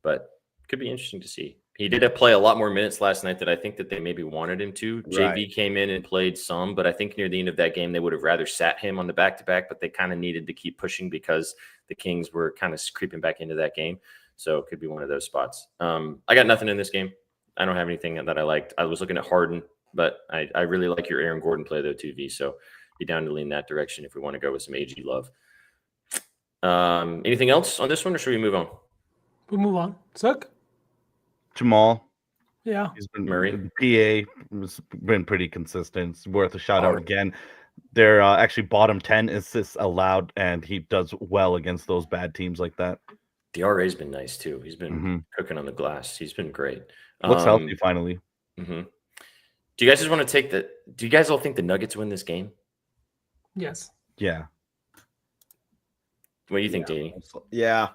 But could be interesting to see. He did play a lot more minutes last night that I think that they maybe wanted him to. Right. JV came in and played some, but I think near the end of that game, they would have rather sat him on the back-to-back, but they kind of needed to keep pushing because the Kings were kind of creeping back into that game. So it could be one of those spots. I got nothing in this game. I don't have anything that I liked. I was looking at Harden, but I really like your Aaron Gordon play, though, too, V. So be down to lean that direction if we want to go with some AG love. Anything else on this one, or should we move on? We'll move on. Suck. Jamal. Yeah. He's been Murray. PA has been pretty consistent. It's worth a shout out again. They're actually bottom 10 assists allowed, and he does well against those bad teams like that. The RA's been nice too. He's been cooking on the glass. He's been great. Looks healthy finally. Do you guys just want to take do you guys all think the Nuggets win this game? Yes. Yeah. What do you think, Danny? Yeah.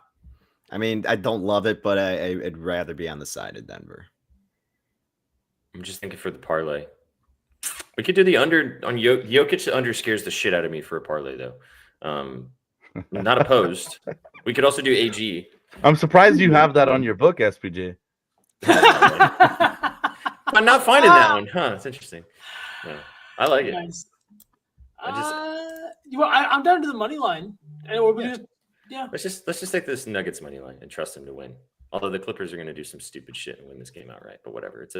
I mean, I don't love it, but I'd rather be on the side of Denver. I'm just thinking for the parlay. We could do the under on Jokic. The under scares the shit out of me for a parlay, though. Not opposed. We could also do AG. I'm surprised you have that on your book, SPJ. I'm not finding that one. Huh? That's interesting. Yeah, I like it. Nice. I'm down to the money line, and Let's just take this Nuggets money line and trust them to win. Although the Clippers are going to do some stupid shit and win this game outright, but whatever. It's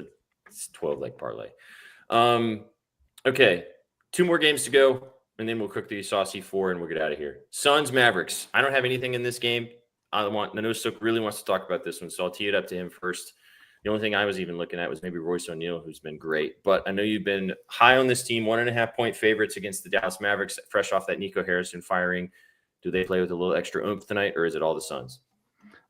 12 leg parlay. Okay, 2 more games to go, and then we'll cook the saucy 4 and we'll get out of here. Suns Mavericks. I don't have anything in this game. Nanosuk really wants to talk about this one, so I'll tee it up to him first. The only thing I was even looking at was maybe Royce O'Neal, who's been great. But I know you've been high on this team, 1.5-point favorites against the Dallas Mavericks, fresh off that Nico Harrison firing. Do they play with a little extra oomph tonight, or is it all the Suns?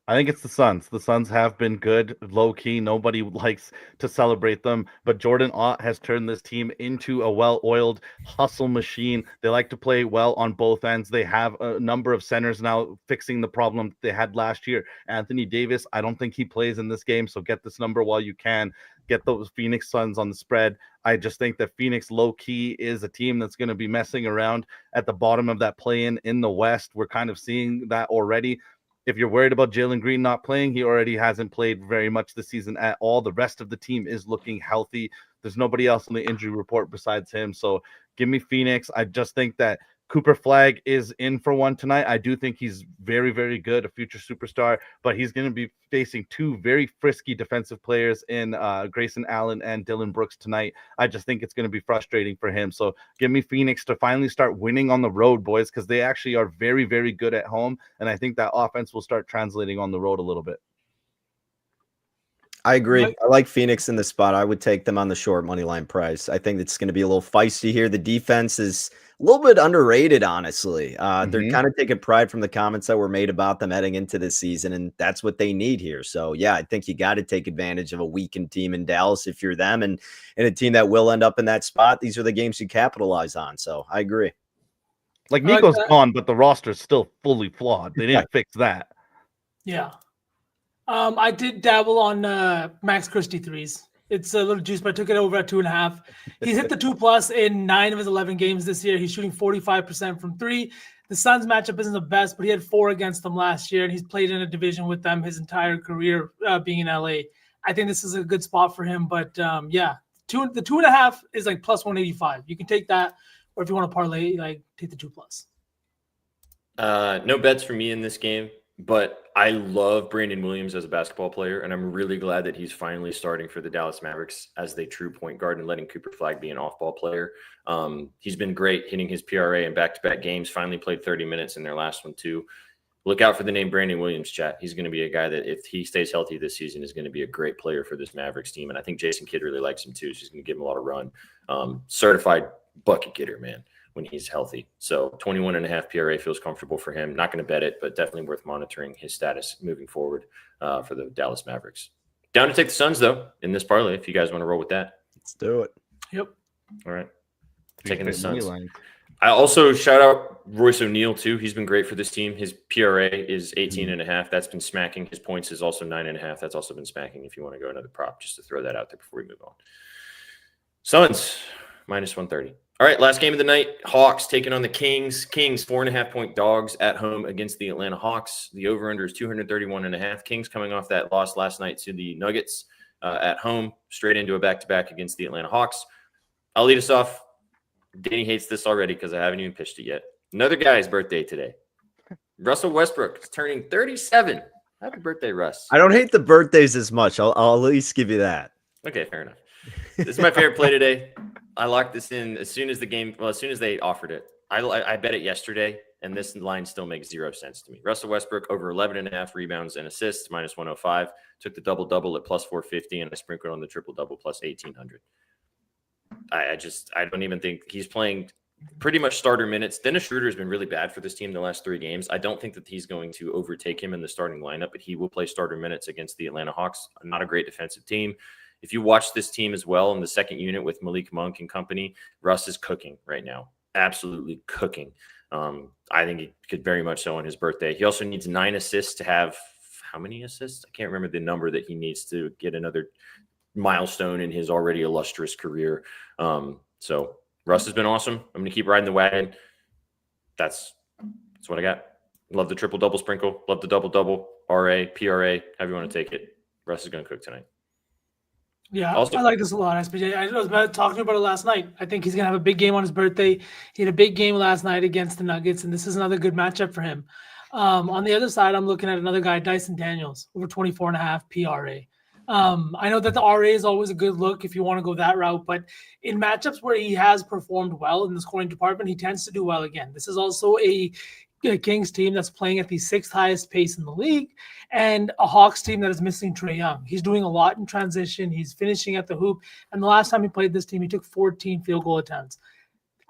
I think it's the Suns. The Suns have been good, low key. Nobody likes to celebrate them, but Jordan Ott has turned this team into a well-oiled hustle machine. They like to play well on both ends. They have a number of centers now fixing the problem they had last year. Anthony Davis, I don't think he plays in this game, so get this number while you can. Get those Phoenix Suns on the spread. I just think that Phoenix low-key is a team that's going to be messing around at the bottom of that play-in in the West. We're kind of seeing that already. If you're worried about Jalen Green not playing, he already hasn't played very much this season at all. The rest of the team is looking healthy. There's nobody else on the injury report besides him. So give me Phoenix. I just think that Cooper Flag is in for one tonight. I do think he's very, very good, a future superstar, but he's going to be facing two very frisky defensive players in Grayson Allen and Dylan Brooks tonight. I just think it's going to be frustrating for him. So give me Phoenix to finally start winning on the road, boys, because they actually are very, very good at home. And I think that offense will start translating on the road a little bit. I agree. I like Phoenix in the spot. I would take them on the short money line price. I think it's going to be a little feisty here. The defense is a little bit underrated, honestly. They're kind of taking pride from the comments that were made about them heading into this season, and that's what they need here. So, yeah, I think you got to take advantage of a weakened team in Dallas if you're them, and a team that will end up in that spot. These are the games you capitalize on. So, I agree. Like Nico's gone, but the roster's still fully flawed. They didn't fix that. Yeah. I did dabble on Max Christie threes. It's a little juice, but I took it over at 2.5. He's hit the 2+ in 9 of his 11 games this year. He's shooting 45% from three. The Suns matchup isn't the best, but he had 4 against them last year, and he's played in a division with them his entire career being in LA. I think this is a good spot for him, but yeah, the 2.5 is like plus 185. You can take that, or if you want to parlay, like take the 2+. No bets for me in this game. But I love Brandon Williams as a basketball player, and I'm really glad that he's finally starting for the Dallas Mavericks as the true point guard and letting Cooper Flag be an off-ball player. He's been great hitting his PRA in back-to-back games, finally played 30 minutes in their last one too. Look out for the name Brandon Williams, chat. He's going to be a guy that if he stays healthy this season is going to be a great player for this Mavericks team, and I think Jason Kidd really likes him too, so he's going to give him a lot of run. Certified bucket getter, man, when he's healthy. So 21.5 PRA feels comfortable for him. Not going to bet it, but definitely worth monitoring his status moving forward for the Dallas Mavericks. Down to take the Suns, though, in this parlay, if you guys want to roll with that. Let's do it. Yep. All right. Taking the Suns. I also shout out Royce O'Neal, too. He's been great for this team. His PRA is 18.5. That's been smacking. His points is also 9.5. That's also been smacking if you want to go another prop, just to throw that out there before we move on. Suns, minus 130. All right, last game of the night, Hawks taking on the Kings. Kings, 4.5-point dogs at home against the Atlanta Hawks. The over-under is 231.5. Kings coming off that loss last night to the Nuggets at home, straight into a back-to-back against the Atlanta Hawks. I'll lead us off. Danny hates this already because I haven't even pitched it yet. Another guy's birthday today. Russell Westbrook is turning 37. Happy birthday, Russ. I don't hate the birthdays as much. I'll at least give you that. Okay, fair enough. This is my favorite play today. I locked this in as soon as they offered it. I bet it yesterday, and this line still makes 0 sense to me. Russell Westbrook over 11.5 rebounds and assists, minus 105. Took the double-double at plus 450, and I sprinkled on the triple-double plus 1,800. I don't even think he's playing pretty much starter minutes. Dennis Schroeder has been really bad for this team the last 3 games. I don't think that he's going to overtake him in the starting lineup, but he will play starter minutes against the Atlanta Hawks. Not a great defensive team. If you watch this team as well in the second unit with Malik Monk and company, Russ is cooking right now. Absolutely cooking. I think he could very much so on his birthday. He also needs 9 assists to have how many assists? I can't remember the number that he needs to get another milestone in his already illustrious career. So Russ has been awesome. I'm going to keep riding the wagon. That's what I got. Love the triple-double sprinkle. Love the double-double, RA, PRA, however you want to take it. Russ is going to cook tonight. Yeah, also, I like this a lot, SPJ. I was talking about it last night. I think he's going to have a big game on his birthday. He had a big game last night against the Nuggets, and this is another good matchup for him. On the other side, I'm looking at another guy, Dyson Daniels, over 24.5 PRA. I know that the RA is always a good look if you want to go that route, but in matchups where he has performed well in the scoring department, he tends to do well again. This is also a Kings team that's playing at the 6th highest pace in the league, and a Hawks team that is missing Trae Young. He's doing a lot in transition. He's finishing at the hoop, and the last time he played this team, he took 14 field goal attempts.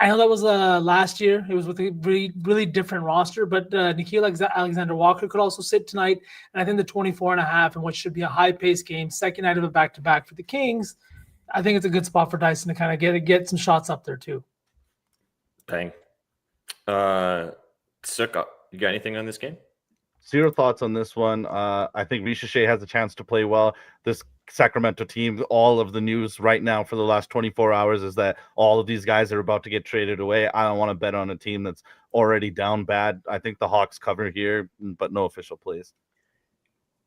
I know that was last year. It was with a really, really different roster, but Nikhil Alexander Walker could also sit tonight. And I think the 24.5 in what should be a high-paced game, second night of a back-to-back for the Kings, I think it's a good spot for Dyson to kind of get some shots up there too. Pang. Suka, you got anything on this game? Zero thoughts on this one. I think Richeche has a chance to play well. This Sacramento team, all of the news right now for the last 24 hours is that all of these guys are about to get traded away. I don't want to bet on a team that's already down bad. I think the Hawks cover here, but no official plays.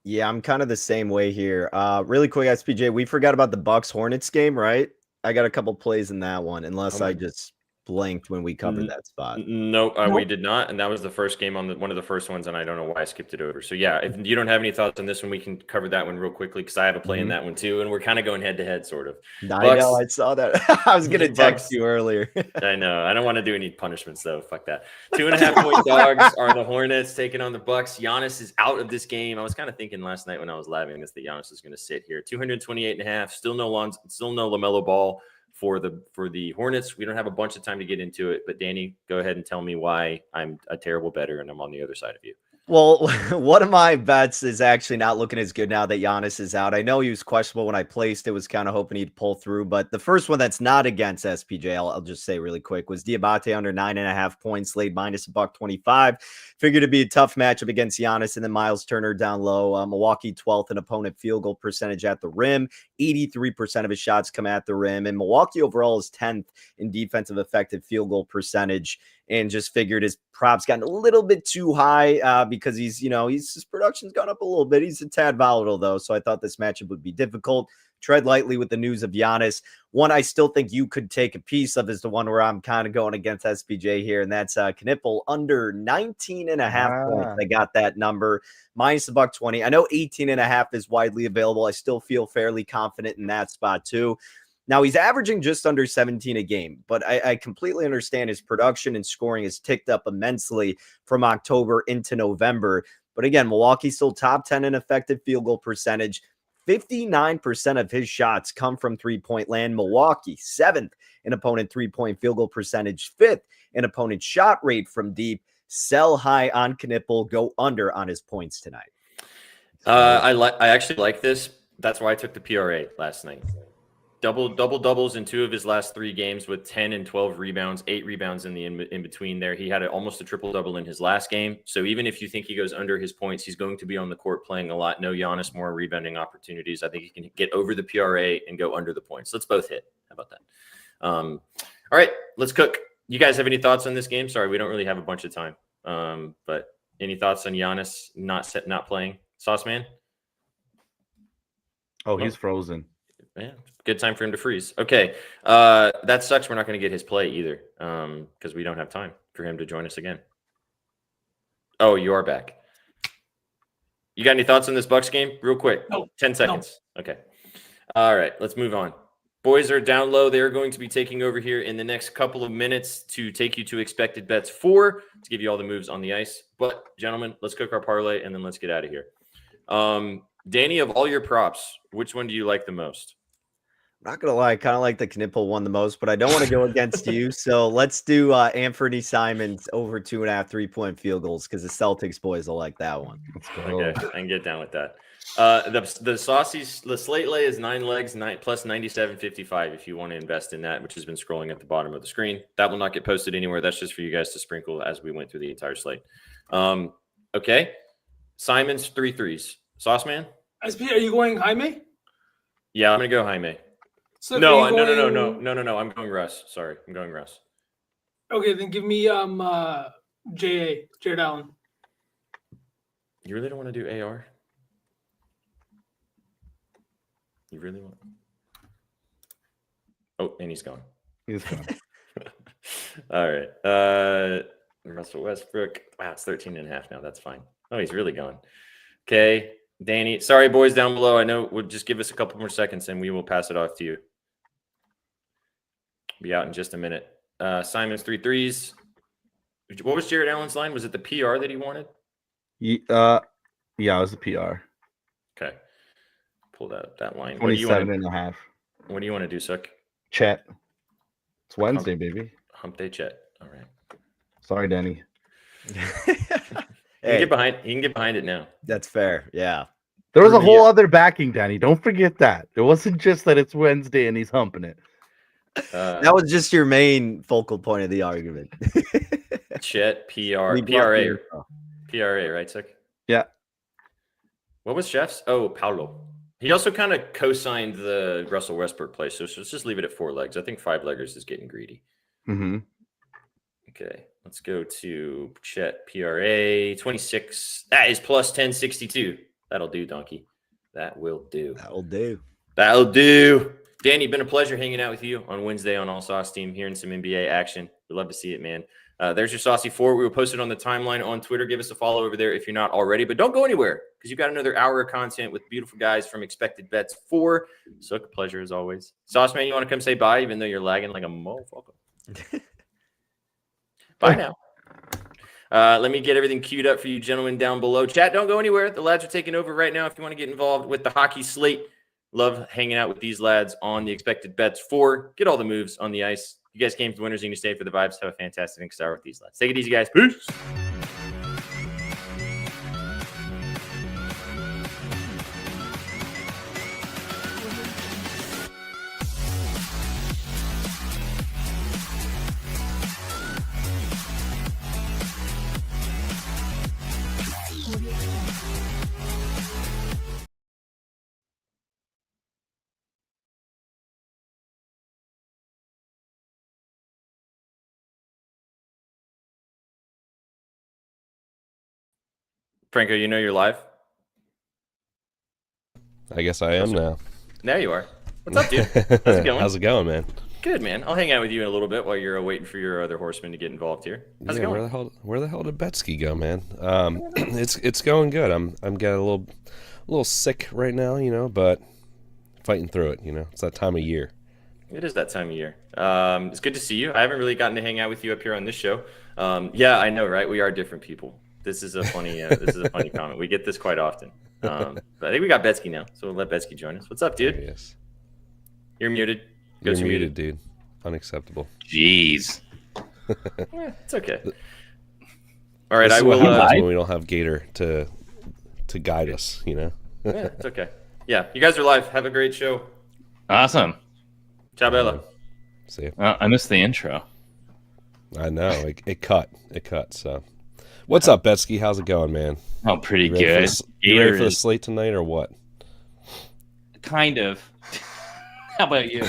Yeah, I'm kind of the same way here. Really quick, SPJ, we forgot about the Bucks Hornets game, right? I got a couple plays in that one, unless I just blanked when we covered that spot. Nope, we did not, and that was the first game on one of the first ones, and I don't know why I skipped it over. So yeah, if you don't have any thoughts on this one, we can cover that one real quickly because I have a play in that one too, and we're kind of going head to head, sort of. I know, I saw that. I was gonna text you earlier. I know. I don't want to do any punishments though. Fuck that. 2.5-point dogs are the Hornets taking on the Bucks. Giannis is out of this game. I was kind of thinking last night when I was laughing that Giannis is going to sit here. 228.5. Still no LaMelo Ball. For the Hornets. We don't have a bunch of time to get into it, but Danny, go ahead and tell me why I'm a terrible bettor and I'm on the other side of you. Well, one of my bets is actually not looking as good now that Giannis is out. I know he was questionable when I placed it, was kind of hoping he'd pull through, but the first one that's not against SPJ, I'll just say really quick, was Diabate under 9.5 points, laid minus $1.25. Figured it'd be a tough matchup against Giannis, and then Miles Turner down low. Milwaukee 12th in opponent field goal percentage at the rim. 83% of his shots come at the rim, and Milwaukee overall is 10th in defensive effective field goal percentage. And just figured his props gotten a little bit too high because his production's gone up a little bit. He's a tad volatile though, so I thought this matchup would be difficult. Tread lightly with the news of Giannis. One I still think you could take a piece of is the one where I'm kind of going against SPJ here, and that's Knippel under 19.5 points. I got that number minus $1.20. I know 18.5 is widely available. I still feel fairly confident in that spot too. Now, he's averaging just under 17 a game, but I completely understand his production and scoring has ticked up immensely from October into November. But again, Milwaukee's still top 10 in effective field goal percentage. 59% of his shots come from three-point land. Milwaukee, 7th in opponent three-point field goal percentage, 5th in opponent shot rate from deep. Sell high on Knippel, go under on his points tonight. I actually like this. That's why I took the PRA last night. Double doubles in 2 of his last 3 games with 10 and 12 rebounds, 8 rebounds in the in between there. He had almost a triple double in his last game. So even if you think he goes under his points, he's going to be on the court playing a lot. No Giannis, more rebounding opportunities. I think he can get over the PRA and go under the points. Let's both hit. How about that? All right, let's cook. You guys have any thoughts on this game? Sorry, we don't really have a bunch of time. But any thoughts on Giannis not playing? Sauce Man? Oh, he's frozen. Yeah, good time for him to freeze. Okay, that sucks. We're not going to get his play either because we don't have time for him to join us again. Oh, you are back. You got any thoughts on this Bucks game? Real quick. No. 10 seconds. No. Okay. All right, let's move on. Boys are down low. They're going to be taking over here in the next couple of minutes to take you to expected bets 4 to give you all the moves on the ice. But, gentlemen, let's cook our parlay and then let's get out of here. Danny, of all your props, which one do you like the most? Not gonna lie, I kind of like the Knippel one the most, but I don't want to go against you. So let's do Anthony Simons over 2.5 3-point field goals because the Celtics boys will like that one. Let's go. Okay, I can get down with that. The slate lay is 9 legs, plus 97.55 if you want to invest in that, which has been scrolling at the bottom of the screen. That will not get posted anywhere. That's just for you guys to sprinkle as we went through the entire slate. Okay, Simons 3 threes. Sauce Man? SP, are you going Jaime? Yeah, I'm gonna go Jaime. So No. I'm going Russ. Sorry, I'm going Russ. Okay, then give me Jared Allen. You really don't want to do AR? You really want? Oh, and he's gone. He's gone. All right. Russell Westbrook. Wow, it's 13.5 now. That's fine. Oh, he's really gone. Okay. Danny, sorry, boys down below. I know. We'll just give us a couple more seconds and we will pass it off to you. Be out in just a minute. Simons 3 threes. What was Jared Allen's line? Was it the PR that he wanted? Yeah, it was the PR. Okay. Pull that line. 27.5. What do you want to do, Suck? Chet. It's Wednesday, baby. Hump day Chet. All right. Sorry, Danny. He can get behind it now. That's fair. Yeah. There was a For me, whole other backing, Danny. Don't forget that. It wasn't just that it's Wednesday and he's humping it. That was just your main focal point of the argument. Chet, We brought PRA, the info. PRA, right, Sick? Yeah. What was Chef's? Oh, Paulo. He also kind of co-signed the Russell Westbrook play, so let's just leave it at 4 legs. I think 5 leggers is getting greedy. Mm-hmm. Okay, let's go to Chet, PRA 26. That is plus 1062. That'll do, Donkey. That will do. That'll do. That'll do. Danny, been a pleasure hanging out with you on Wednesday on All Sauce Team, hearing some NBA action. We'd love to see it, man. There's your Saucy 4. We will post it on the timeline on Twitter. Give us a follow over there if you're not already. But don't go anywhere because you've got another hour of content with beautiful guys from Expected Bets 4. So a pleasure as always. Sauce Man, you want to come say bye even though you're lagging like a motherfucker? Bye now. Let me get everything queued up for you gentlemen down below. Chat, don't go anywhere. The lads are taking over right now if you want to get involved with the hockey slate. Love hanging out with these lads on the Expected Bets 4. Get all the moves on the ice. You guys came to Winners and you stay for the vibes. Have a fantastic start with these lads. Take it easy, guys. Peace. Franco, you know you're live? I guess I am now. There you are. What's up, dude? How's it going? How's it going, man? Good, man. I'll hang out with you in a little bit while you're waiting for your other horsemen to get involved here. How's it going? Where the hell did Betsky go, man? It's going good. I'm getting a little sick right now, but fighting through it. It's that time of year. It is that time of year. It's good to see you. I haven't really gotten to hang out with you up here on this show. Yeah, I know, right? We are different people. This is a funny comment. We get this quite often. But I think we got Betsky now, so we'll let Betsky join us. What's up, dude? Yes. You're muted. You're muted, dude. Unacceptable. Jeez. Yeah, it's okay. All right, This I is will. what happens when we don't have Gator to guide us. Yeah, it's okay. Yeah, you guys are live. Have a great show. Awesome. Ciao, Bella. See ya. I missed the intro. I know it cut. So, what's up, Betsky? How's it going, man? Oh, pretty You ready good. you ready for the slate tonight or what? Kind of. How about you?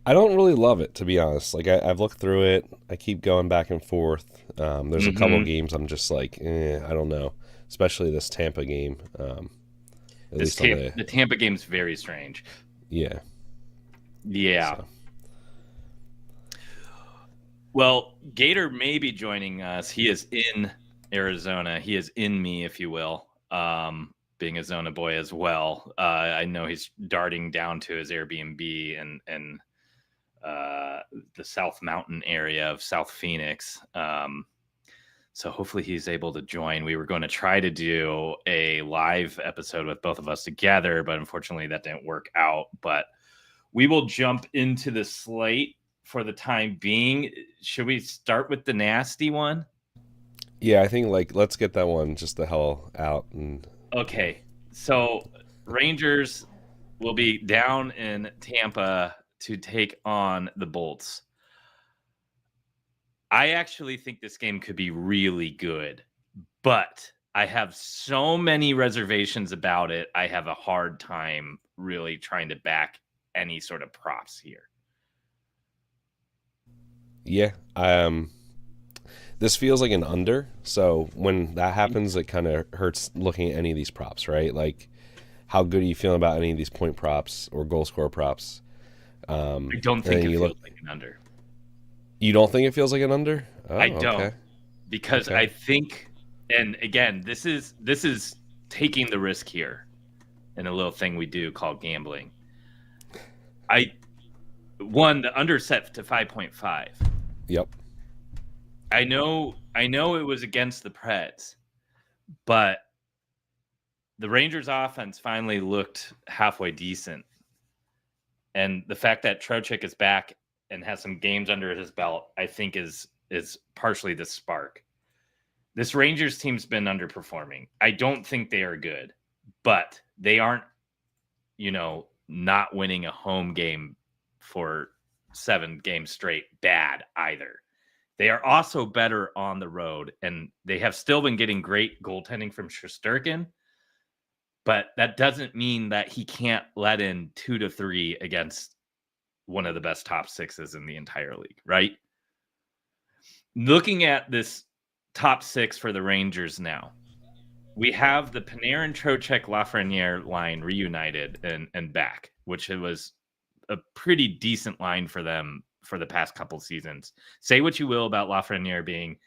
I don't really love it, to be honest. Like I've looked through it. I keep going back and forth. There's a couple games I'm just like, I don't know. Especially this Tampa game. The Tampa game's very strange. Yeah. Yeah. So. Well, Gator may be joining us. He is in Arizona. He is in me, if you will. Being a Zona boy as well. I know he's darting down to his Airbnb and the South Mountain area of South Phoenix. So hopefully he's able to join. We were going to try to do a live episode with both of us together, but unfortunately that didn't work out. But we will jump into the slate for the time being. Should we start with the nasty one? Yeah, I think let's get that one just the hell out. And Okay, so Rangers will be down in Tampa to take on the Bolts. I actually think this game could be really good, but I have so many reservations about it. I have a hard time really trying to back any sort of props here. yeah, this feels like an under. So when that happens, it kind of hurts looking at any of these props, right? Like, how good are you feeling about any of these point props or goal score props? I don't think it feels like an under. You don't think it feels like an under? Oh, I don't, okay. because Okay. I think, and again, this is taking the risk here, in a little thing we do called gambling. The under set to 5.5. Yep. I know it was against the Preds, but the Rangers offense finally looked halfway decent. And the fact that Trocheck is back and has some games under his belt, I think is partially the spark. This Rangers team's been underperforming. I don't think they are good, but they aren't, not winning a home game for 7 games straight bad either. They are also better on the road, and they have still been getting great goaltending from Shesterkin, but that doesn't mean that he can't let in 2 to 3 against one of the best top 6s in the entire league, right? Looking at this top 6 for the Rangers now, we have the Panarin, Trocheck, Lafreniere line reunited and back, which it was a pretty decent line for them for the past couple seasons. Say what you will about Lafreniere being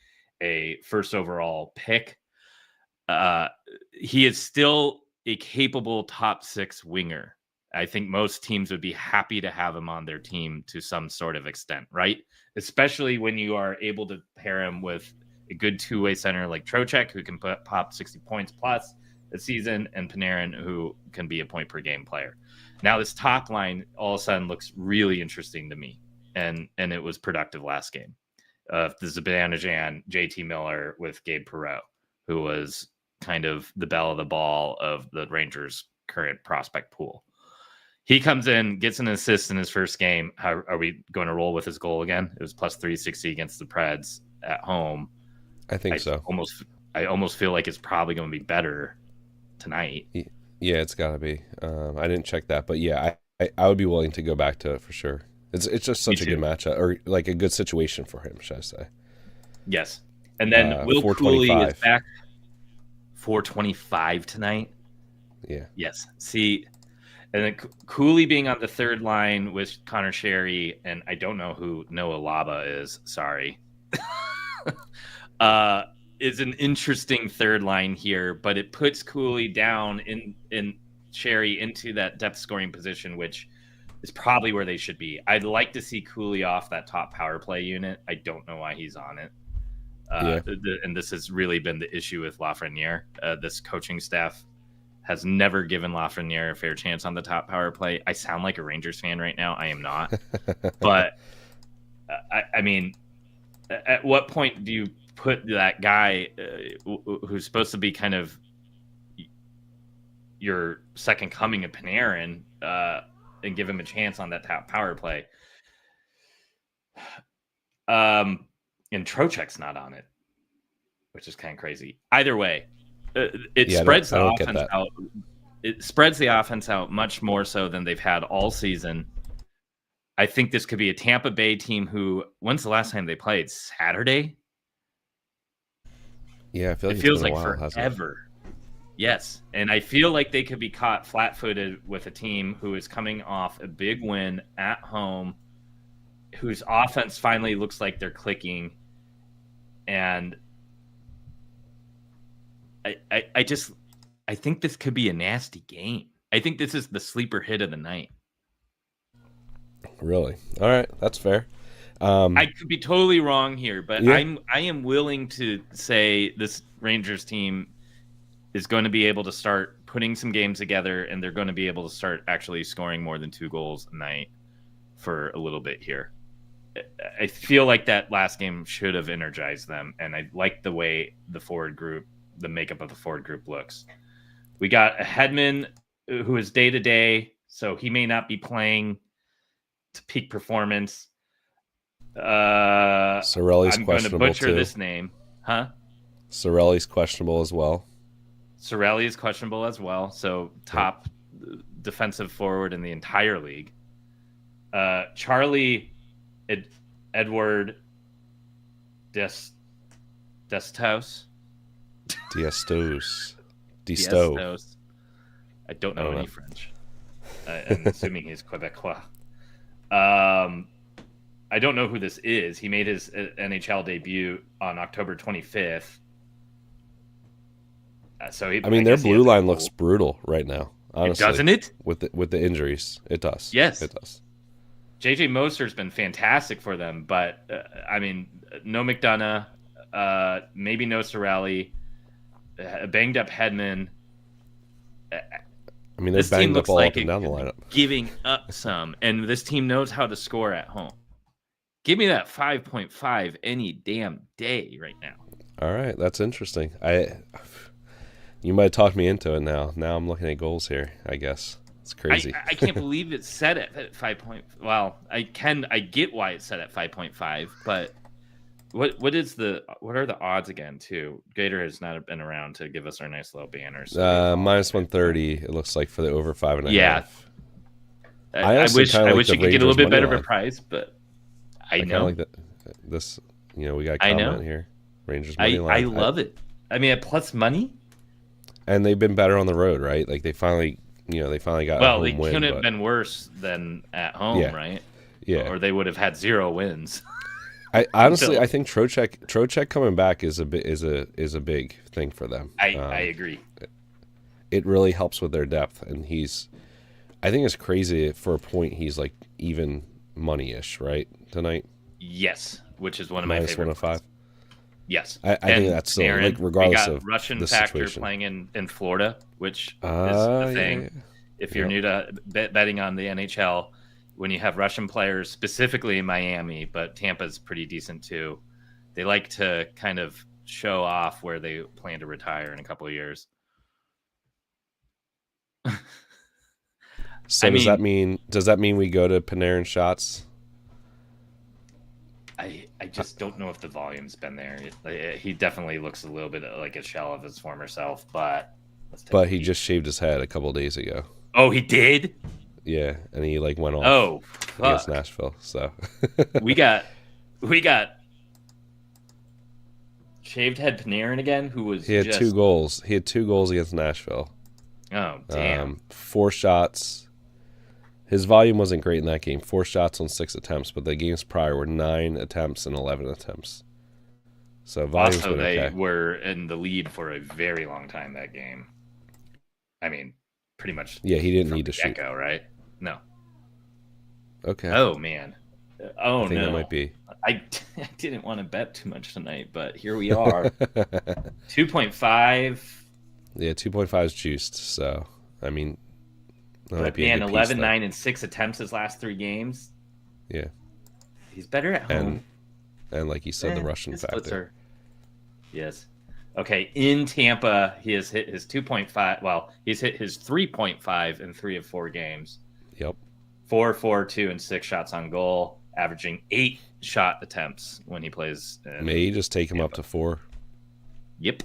a first overall pick. He is still a capable top 6 winger. I think most teams would be happy to have him on their team to some sort of extent, right? Especially when you are able to pair him with a good two-way center like Trocheck, who can pop 60 points plus a season, and Panarin, who can be a point-per-game player. Now this top line all of a sudden looks really interesting to me, and it was productive last game. The Zibanejad, JT Miller with Gabe Perreault, who was kind of the belle of the ball of the Rangers' current prospect pool. He comes in, gets an assist in his first game. How are we going to roll with his goal again? It was plus 360 against the Preds at home. I think so. I almost feel like it's probably going to be better tonight. Yeah, it's got to be. I didn't check that, but yeah, I would be willing to go back to it for sure. It's just such a good matchup, or like a good situation for him, should I say? Yes, and then Will Cooley is back. 425 tonight. Yeah. Yes. See, and then Cooley being on the third line with Connor Sherry, and I don't know who Noah Laba is. Sorry. Is an interesting third line here, but it puts Cooley down in Sherry into that depth scoring position, which is probably where they should be. I'd like to see Cooley off that top power play unit. I don't know why he's on it. And this has really been the issue with Lafreniere. This coaching staff has never given Lafreniere a fair chance on the top power play. I sound like a Rangers fan right now. I am not. But, I mean, at what point do you put that guy who's supposed to be kind of your second coming of Panarin and give him a chance on that top power play? And Trocheck's not on it, which is kind of crazy. Either way, it spreads the offense out. It spreads the offense out much more so than they've had all season. I think this could be a Tampa Bay team who, when's the last time they played? Saturday? Yeah, I feel like it feels like forever. Yes, and I feel like they could be caught flat-footed with a team who is coming off a big win at home, whose offense finally looks like they're clicking. And I think this could be a nasty game. I think this is the sleeper hit of the night. Really? All right, that's fair. I could be totally wrong here, but yeah. I am willing to say this Rangers team is going to be able to start putting some games together, and they're going to be able to start actually scoring more than 2 goals a night for a little bit here. I feel like that last game should have energized them, and I like the way the makeup of the forward group looks. We got a Hedman who is day-to-day, so he may not be playing to peak performance. Sorelli's I'm going to butcher this name. Huh? Sorelli's questionable as well. Sorelli is questionable as well, so top defensive forward in the entire league. Charlie Edward Destos. Destos. I don't know any French. I'm assuming he's Quebecois. I don't know who this is. He made his NHL debut on October 25th. Their blue line looks brutal right now. Honestly, doesn't it? With the injuries, it does. Yes, it does. JJ Moser's been fantastic for them, but no McDonough, maybe no Sorelli, banged up Hedman. They're banged up all up and down the lineup. Giving up some, and this team knows how to score at home. Give me that 5.5 any damn day right now. All right, that's interesting. You might have talked me into it now. Now I'm looking at goals here, I guess. It's crazy. I can't believe it's set at 5. Well, I get why it's set at 5.5, but what are the odds again too? Gator has not been around to give us our nice little banners. So minus 130. It looks like for the over 5.5. Yeah. I wish you could get a little bit better of a price, but I know like that. This, we got a comment here. Rangers money line. I love it. I mean, at plus money, and they've been better on the road, right? Like they finally got a home they win. couldn't have been worse than at home, right? Yeah, or they would have had 0 wins. I honestly, I think Trocheck coming back is a big thing for them. I agree. It really helps with their depth, and I think it's crazy for a point. He's like even money-ish, right, tonight? Yes, which is one of my minus favorite. 105. Yes, I think that's still Aaron, like regardless we got of Russian the factor situation. playing in Florida, which is the thing. Yeah. If you're new to betting on the NHL, when you have Russian players, specifically in Miami, but Tampa's pretty decent too, they like to kind of show off where they plan to retire in a couple of years. So does that mean we go to Panarin shots? I just don't know if the volume's been there. He definitely looks a little bit like a shell of his former self, but he just shaved his head a couple days ago. Oh, he did? Yeah, and he went off. Oh, against Nashville. So we got shaved head Panarin again, who was he had 2 goals. He had 2 goals against Nashville. Oh, damn. 4 shots. His volume wasn't great in that game. 4 shots on 6 attempts, but the games prior were 9 attempts and 11 attempts. So volume's also, been they okay. were in the lead for a very long time that game. I mean, pretty much. Yeah, he didn't need to shoot. Echo, right? No. Okay. Oh man. Oh I think no. that might be. I didn't want to bet too much tonight, but here we are. 2.5. Yeah, 2.5 is juiced. So I mean. But man, 11, 9, and 6 attempts his last 3 games. Yeah. He's better at home. And like you said, the Russian factor. Yes. Okay, in Tampa, he has hit his 2.5. Well, he's hit his 3.5 in 3 of 4 games. Yep. 4, 4, 2, and 6 shots on goal, averaging 8 shot attempts when he plays. May you just take him up to 4? Yep.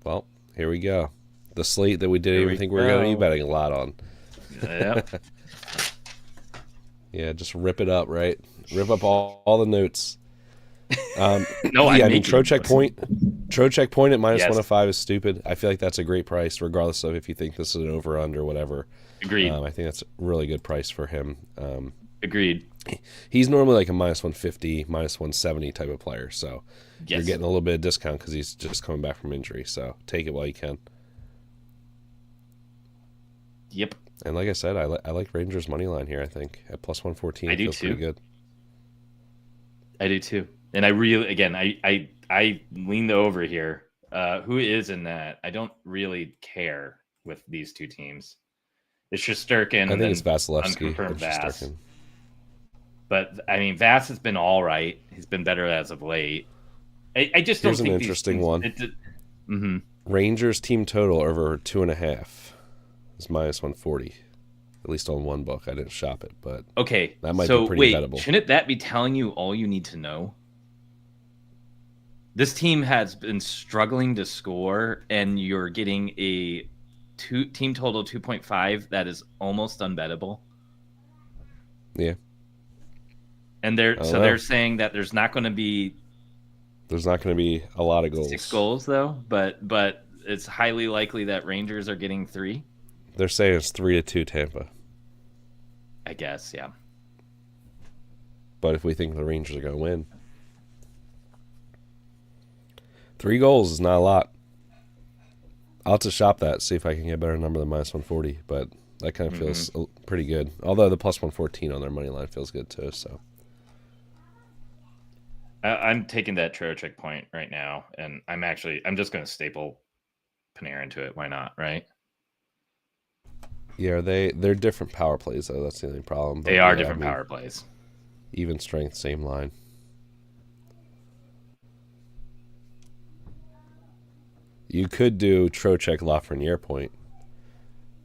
Well, here we go. The slate that we didn't even think we were going to be betting a lot on. Yep. Yeah, just rip it up, right? Rip up all the notes. No, yeah, I mean, Trocheck point at minus 105 is stupid. I feel like that's a great price, regardless of if you think this is an over-under or whatever. Agreed. I think that's a really good price for him. Agreed. He's normally like a minus 150, minus 170 type of player, so you're getting a little bit of discount because he's just coming back from injury. So take it while you can. Yep. And like I said, I like Rangers money line here. I think at plus 114, I it do feels too. pretty good. I do too. And I really, again, I lean over here. Who is in that? I don't really care with these 2 teams. It's Shesterkin. I think it's Vasilevsky. Unconfirmed Vass. But I mean, Vass has been all right. He's been better as of late. I just don't Here's think an interesting one. Mm-hmm. Rangers team total over 2.5 is minus 140. At least on one book. I didn't shop it, but okay. That might be pretty bettable. Shouldn't that be telling you all you need to know? This team has been struggling to score, and you're getting a team total 2.5 that is almost unbettable. Yeah. And they're saying that there's not going to be a lot of goals. 6 goals though, but it's highly likely that Rangers are getting 3. They're saying it's 3-2 Tampa. I guess, yeah. But if we think the Rangers are going to win, 3 goals is not a lot. I'll have to shop that, see if I can get a better number than minus 140. But that kind of feels pretty good. Although the plus 114 on their money line feels good too. So I'm taking that Trocheck point right now, and I'm just going to staple Panarin to it. Why not, right? Yeah, they're different power plays though. That's the only problem. But they are different power plays. Even strength, same line. You could do Trocheck Lafreniere point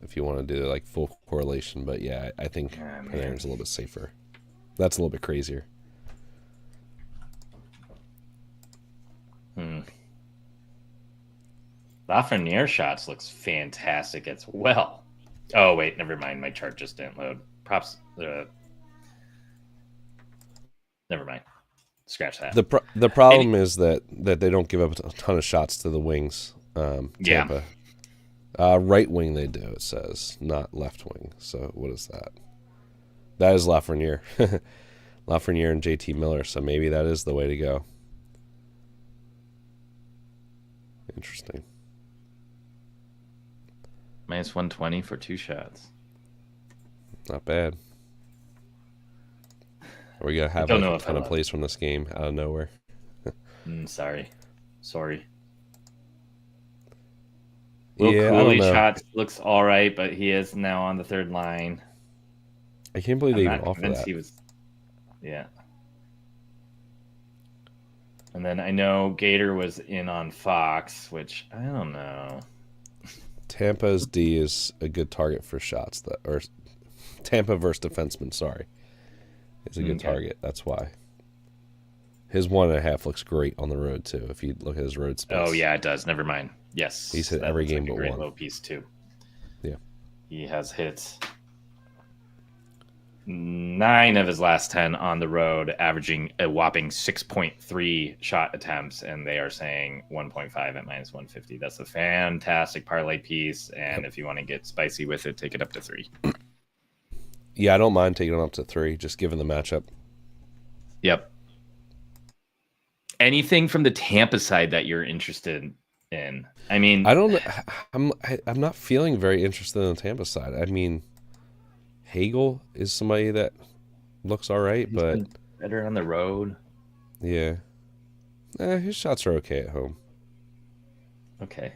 if you want to do like full correlation, but yeah, I think Panarin's a little bit safer. That's a little bit crazier. Lafreniere shots looks fantastic as well. Oh wait, never mind. My chart just didn't load. Props. Never mind. Scratch that. The problem is that they don't give up a ton of shots to the wings. Tampa. Right wing they do, it says, not left wing. So what is that? That is Lafreniere. Lafreniere and JT Miller, so maybe that is the way to go. Interesting. Minus 120 for 2 shots. Not bad. Are we going to have a ton of plays from this game out of nowhere? Sorry. Yeah, Cooley shot looks all right, but he is now on the third line. I can't believe they even offer that. He was, yeah. And then I know Gator was in on Fox, which I don't know. Tampa's D is a good target for shots, or Tampa versus defenseman. Sorry, is a good target. That's why his 1.5 looks great on the road too. If you look at his road space. Oh yeah, it does. Never mind. Yes, he's hit every game but one. one. Low piece too. Yeah, he has hit 9 of his last 10 on the road, averaging a whopping 6.3 shot attempts, and they are saying 1.5 at minus 150. That's a fantastic parlay piece, and if you want to get spicy with it, take it up to 3. Yeah, I don't mind taking them up to 3, just given the matchup. Yep. Anything from the Tampa side that you're interested in? I mean, I don't know. I'm not feeling very interested in the Tampa side. I mean, Hagel is somebody that looks all right, but better on the road. Yeah, his shots are okay at home. Okay.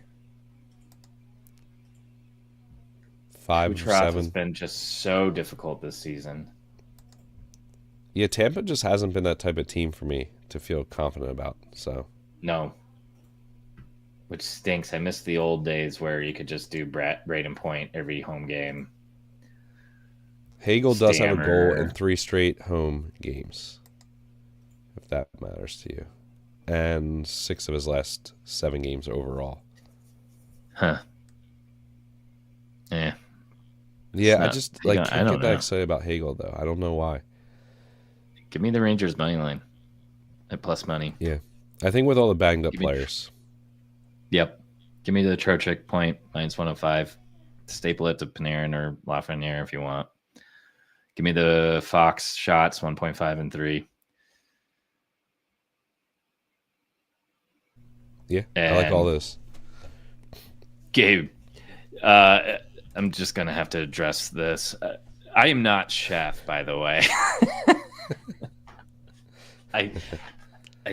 5 or 7 has been just so difficult this season. Yeah, Tampa just hasn't been that type of team for me to feel confident about. So no, which stinks. I miss the old days where you could just do Braden Point every home game. Hagel does have a goal in 3 straight home games, if that matters to you, and 6 of his last 7 games overall. Huh. Yeah. Yeah, I just can't get that excited about Hagel though. I don't know why. Give me the Rangers money line at plus money. Yeah, I think with all the banged up players. Yep. Give me the Trocheck point minus 105. Staple it to Panarin or Lafreniere if you want. Give me the Fox shots 1.5 and 3. Yeah, I like all this. Gabe, I'm just gonna have to address this. I am not Chef, by the way. I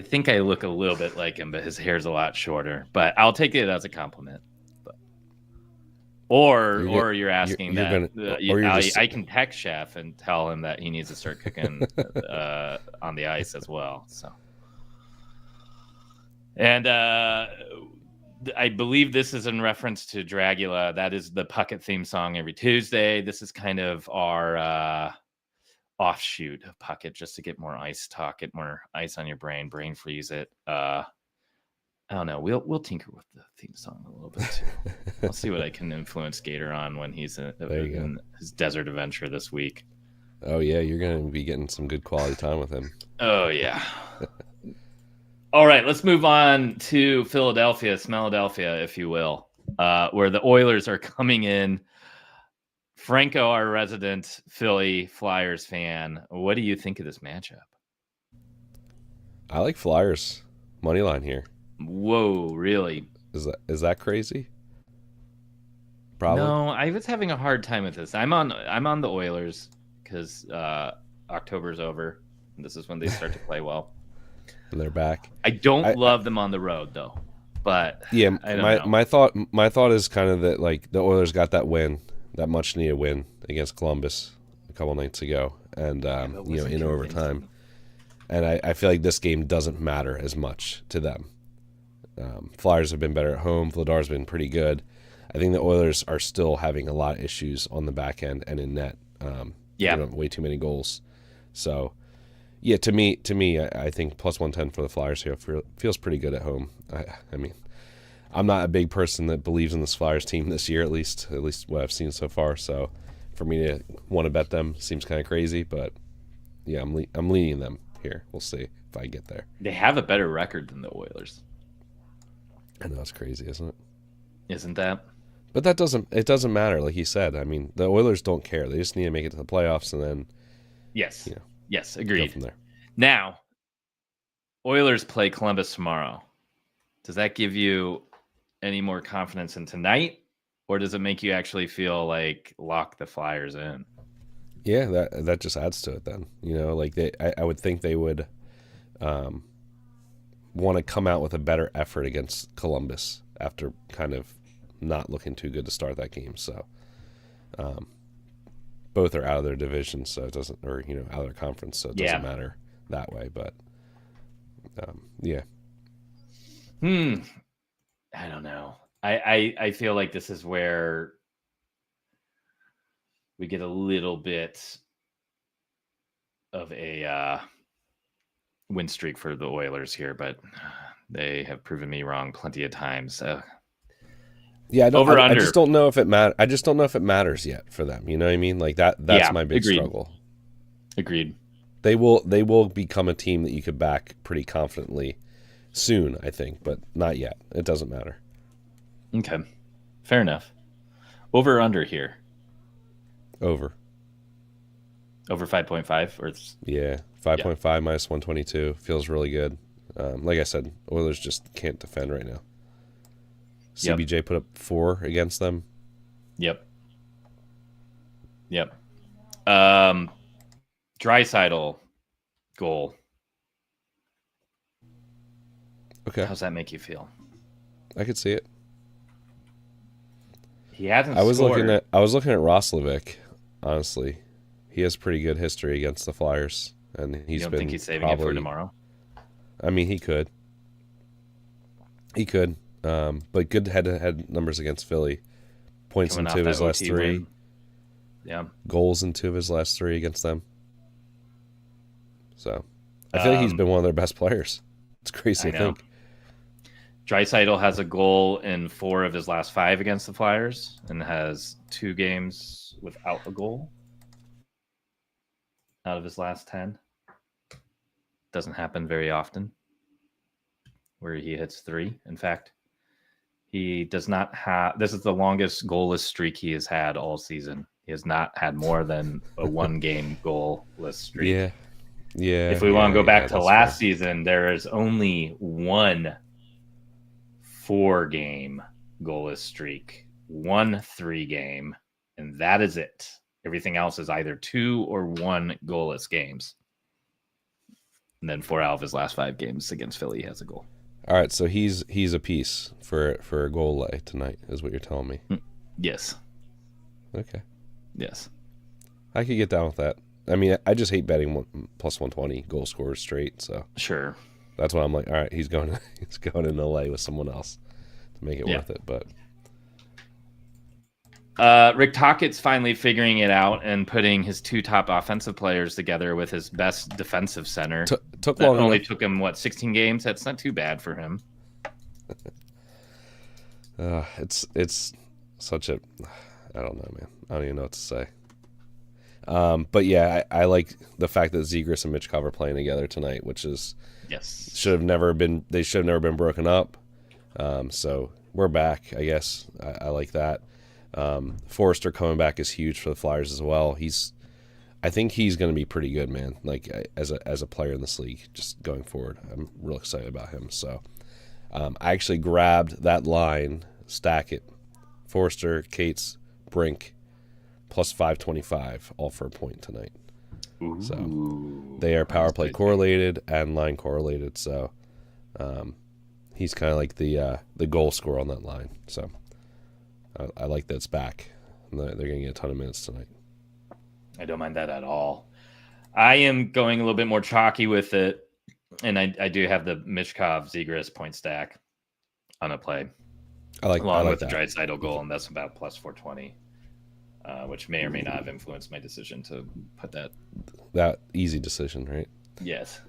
think I look a little bit like him, but his hair's a lot shorter. But I'll take it as a compliment. Or you're asking I can text Chef and tell him that he needs to start cooking on the ice as well. So, and I believe this is in reference to Dragula. That is the Puckett theme song every Tuesday. This is kind of our offshoot of Puckett, just to get more ice talk, get more ice on your brain freeze it. I don't know. We'll tinker with the theme song a little bit too. I'll see what I can influence Gator on when he's in his desert adventure this week. Oh yeah, you're gonna be getting some good quality time with him. Oh yeah. All right, let's move on to Philadelphia, Smelledelphia, if you will, where the Oilers are coming in. Franco, our resident Philly Flyers fan, what do you think of this matchup? I like Flyers money line here. Whoa, really? Is that crazy? Probably. No, I was having a hard time with this. I'm on the Oilers because October's over. And this is when they start to play well. And they're back. I don't love them on the road though. But yeah, my thought is kind of that like the Oilers got that win, that much needed win against Columbus a couple nights ago, and but was it in overtime. convincing? And I feel like this game doesn't matter as much to them. Flyers have been better at home. Vladar's been pretty good. I think the Oilers are still having a lot of issues on the back end and in net. Giving up way too many goals. So, yeah, to me, I think plus 110 for the Flyers here feels pretty good at home. I mean, I'm not a big person that believes in this Flyers team this year, at least what I've seen so far. So, for me to want to bet them seems kind of crazy, but yeah, I'm leaning them here. We'll see if I get there. They have a better record than the Oilers. I know it's crazy, isn't it? Isn't that? But it doesn't matter, like you said. I mean, the Oilers don't care. They just need to make it to the playoffs and then Yes. You know, yes, go agreed. from there. Now, Oilers play Columbus tomorrow. Does that give you any more confidence in tonight, or does it make you actually feel like lock the Flyers in? Yeah, that just adds to it then. Like I would think they would want to come out with a better effort against Columbus after kind of not looking too good to start that game. So both are out of their division, so it doesn't, or out of their conference, so it doesn't matter that way. But yeah. I don't know. I feel like this is where we get a little bit of a win streak for the Oilers here, but they have proven me wrong plenty of times. Yeah, I under. just don't know if it I just don't know if it matters yet for them. You know what I mean? Like that's my big struggle. Agreed. They will become a team that you could back pretty confidently soon, I think, but not yet. It doesn't matter. Okay. Fair enough. Over or under here? Over. Over 5.5 or yeah, 5.5 minus 122 feels really good. Like I said, Oilers just can't defend right now. CBJ put up 4 against them. Yep. Draisaitl goal. Okay. How's that make you feel? I could see it. He hasn't I was scored. looking at Roslovic, honestly. He has pretty good history against the Flyers, and You don't think he's saving it for tomorrow? I mean, he could. But good head-to-head numbers against Philly. Points Coming in off 2 of his that last OT 3. win. Yeah. Goals in 2 of his last 3 against them. So, I feel like he's been one of their best players. It's crazy to think. Draisaitl has a goal in 4 of his last 5 against the Flyers and has 2 games without a goal out of his last 10. Doesn't happen very often where he hits 3. In fact, he does not have. This is the longest goalless streak he has had all season. He has not had more than a 1-game goalless streak. Yeah. If we want to go back to last season, there is only 1 4-game goalless streak, 1 3-game, and that is it. Everything else is either 2 or 1 goalless games. And then 4 out of his last 5 games against Philly, he has a goal. All right, so he's a piece for a goal lay tonight, is what you're telling me. Yes. Okay. Yes. I could get down with that. I mean, I just hate betting plus 120 goal scorers straight, so Sure. that's why I'm like, all right, he's going in the lay with someone else to make it worth it. But Rick Tockett's finally figuring it out and putting his 2 top offensive players together with his best defensive center. took That long only enough. took him 16 games. That's not too bad for him. It's such a, I don't know, man. I don't even know what to say. But yeah, I like the fact that Zegras and Mitch Cover playing together tonight, which is they should have never been broken up. So we're back, I guess. I like that. Forrester coming back is huge for the Flyers as well. I think he's going to be pretty good, man. Like as a player in this league, just going forward, I'm real excited about him. So I actually grabbed that line, stack it, Forrester, Cates, Brink, plus 525, all for a point tonight. Ooh, so they are power play correlated and line correlated. So he's kind of like the goal scorer on that line. So I like that it's back. They're going to get a ton of minutes tonight. I don't mind that at all. I am going a little bit more chalky with it, and I do have the Mishkov Zegras point stack on a play, along with the Draisaitl goal, and that's about plus 420, which may or may not have influenced my decision to put that easy decision, right? Yes.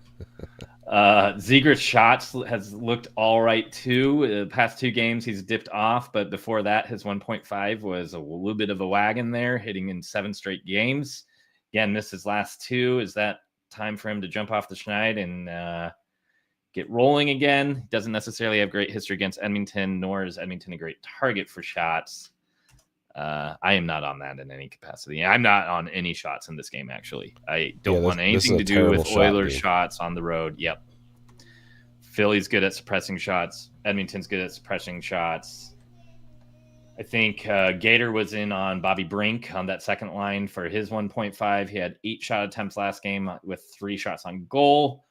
Zegras shots has looked all right too. The past 2 games he's dipped off, but before that his 1.5 was a little bit of a wagon there, hitting in 7 straight games. Again, missed his last 2. Is that time for him to jump off the schneid and get rolling again? Doesn't necessarily have great history against Edmonton, nor is Edmonton a great target for shots. I am not on that in any capacity. I'm not on any shots in this game, actually. I don't want anything to do with Oilers shots on the road. Yep. Philly's good at suppressing shots. Edmonton's good at suppressing shots. I think Gator was in on Bobby Brink on that second line for his 1.5. He had 8 shot attempts last game with 3 shots on goal.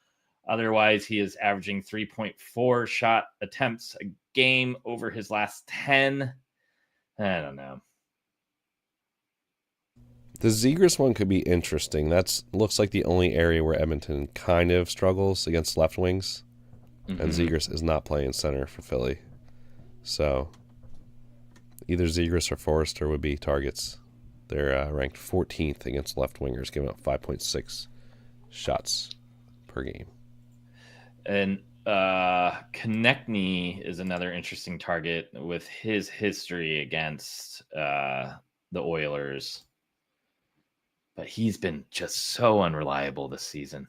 Otherwise, he is averaging 3.4 shot attempts a game over his last 10. I don't know. The Zegras one could be interesting. That looks like the only area where Edmonton kind of struggles against left wings. Mm-hmm. And Zegras is not playing center for Philly. So either Zegras or Forrester would be targets. They're ranked 14th against left wingers, giving up 5.6 shots per game. And Konechny is another interesting target with his history against the Oilers. But he's been just so unreliable this season.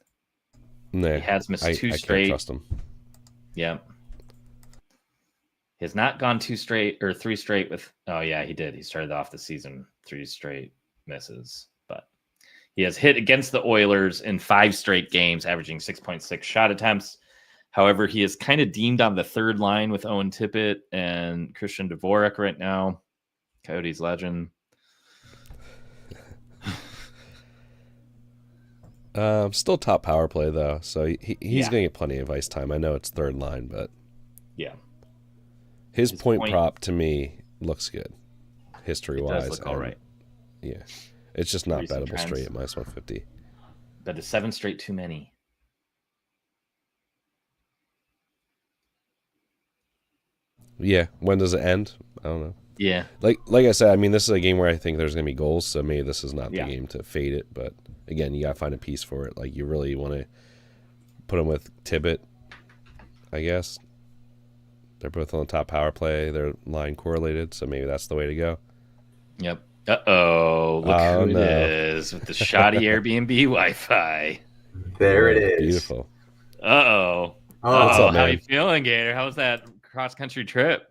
Nah, he has missed 2 straight. I can't trust him. Yeah. He has not gone 2 straight or 3 straight with... Oh, yeah, he did. He started off the season 3 straight misses. But he has hit against the Oilers in 5 straight games, averaging 6.6 shot attempts. However, he is kind of deemed on the third line with Owen Tippett and Christian Dvorak right now. Coyotes legend. Still top power play, though, so he's going to get plenty of ice time. I know it's third line, but yeah, his point prop to me looks good, history-wise. It does look all right. Yeah, it's just not bettable straight at minus 150. But is 7 straight too many? Yeah, when does it end? I don't know. Yeah, like I said, I mean, this is a game where I think there's going to be goals, so maybe this is not the game to fade it, but again, you got to find a piece for it. Like, you really want to put them with Tippett, I guess. They're both on the top power play. They're line correlated, so maybe that's the way to go. Yep. Uh-oh. Look who it is with the shoddy Airbnb Wi-Fi. There it is. Beautiful. Uh-oh. What's up, man? How you feeling, Gator? How was that cross-country trip?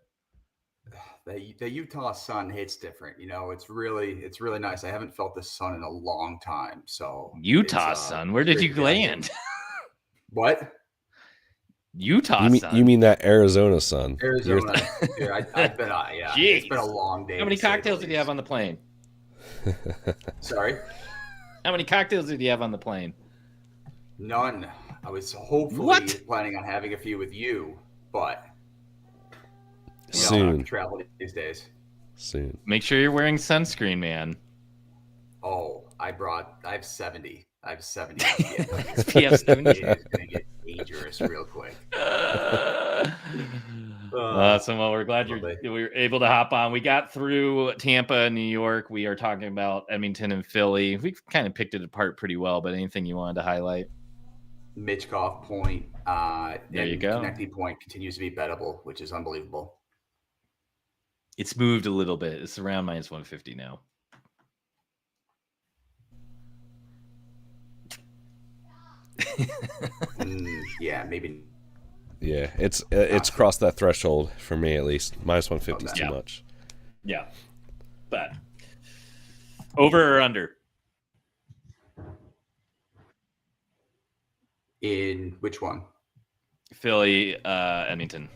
The Utah sun hits different, you know. It's really nice. I haven't felt the sun in a long time. So Utah sun, where did you land? What? Utah sun. You mean that Arizona sun? Arizona. I've been yeah. Jeez. It's been a long day. How many cocktails did you have on the plane? Sorry? How many cocktails did you have on the plane? None. I was hopefully planning on having a few with you, but soon. Travel these days. Soon. Make sure you're wearing sunscreen, man. Oh, I have 70. I have 70. SPF 70. It's going to get dangerous real quick. Awesome. Well, we're glad we were able to hop on. We got through Tampa and New York. We are talking about Edmonton and Philly. We kind of picked it apart pretty well, but anything you wanted to highlight? Mitchkov point. There you go. Konechny point continues to be bettable, which is unbelievable. It's moved a little bit. It's around minus 150 now. Yeah, maybe. Yeah, it's crossed that threshold for me at least. Minus 150 is too much. Yeah, but over or under? In which one? Philly, Edmonton.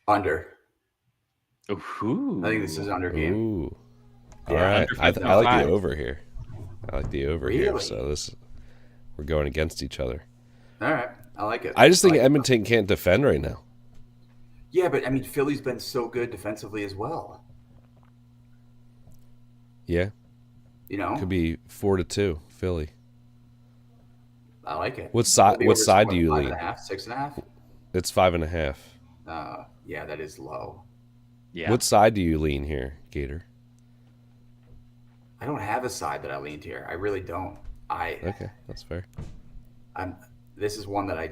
Under. Ooh. I think this is under game. Ooh. All right. I like the over here. I like the over here. So we're going against each other. All right. I like it. I just think Edmonton can't defend right now. Yeah, but I mean, Philly's been so good defensively as well. Yeah. You know, Could be 4-2 Philly. I like it. What side? Philly What over side do you lean? 5.5, 6.5. It's 5.5. Yeah, that is low. Yeah. What side do you lean here, Gator? I don't have a side that I leaned here. I really don't. Okay, that's fair. This is one that I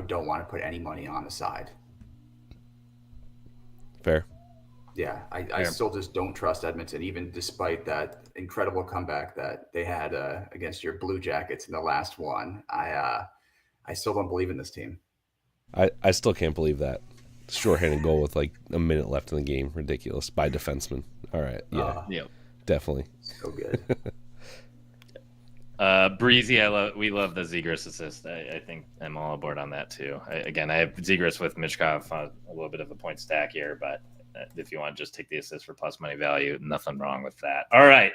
don't want to put any money on the side. Fair. Yeah, I still just don't trust Edmonton, even despite that incredible comeback that they had against your Blue Jackets in the last one. I still don't believe in this team. I still can't believe that. Shorthanded goal with like a minute left in the game. Ridiculous by defenseman. All right. Yeah. Yep. Definitely. So good. Breezy, we love the Zegras assist. I think I'm all aboard on that too. I have Zegras with Mishkov on a little bit of a point stack here, but if you want to just take the assist for plus money value, nothing wrong with that. All right,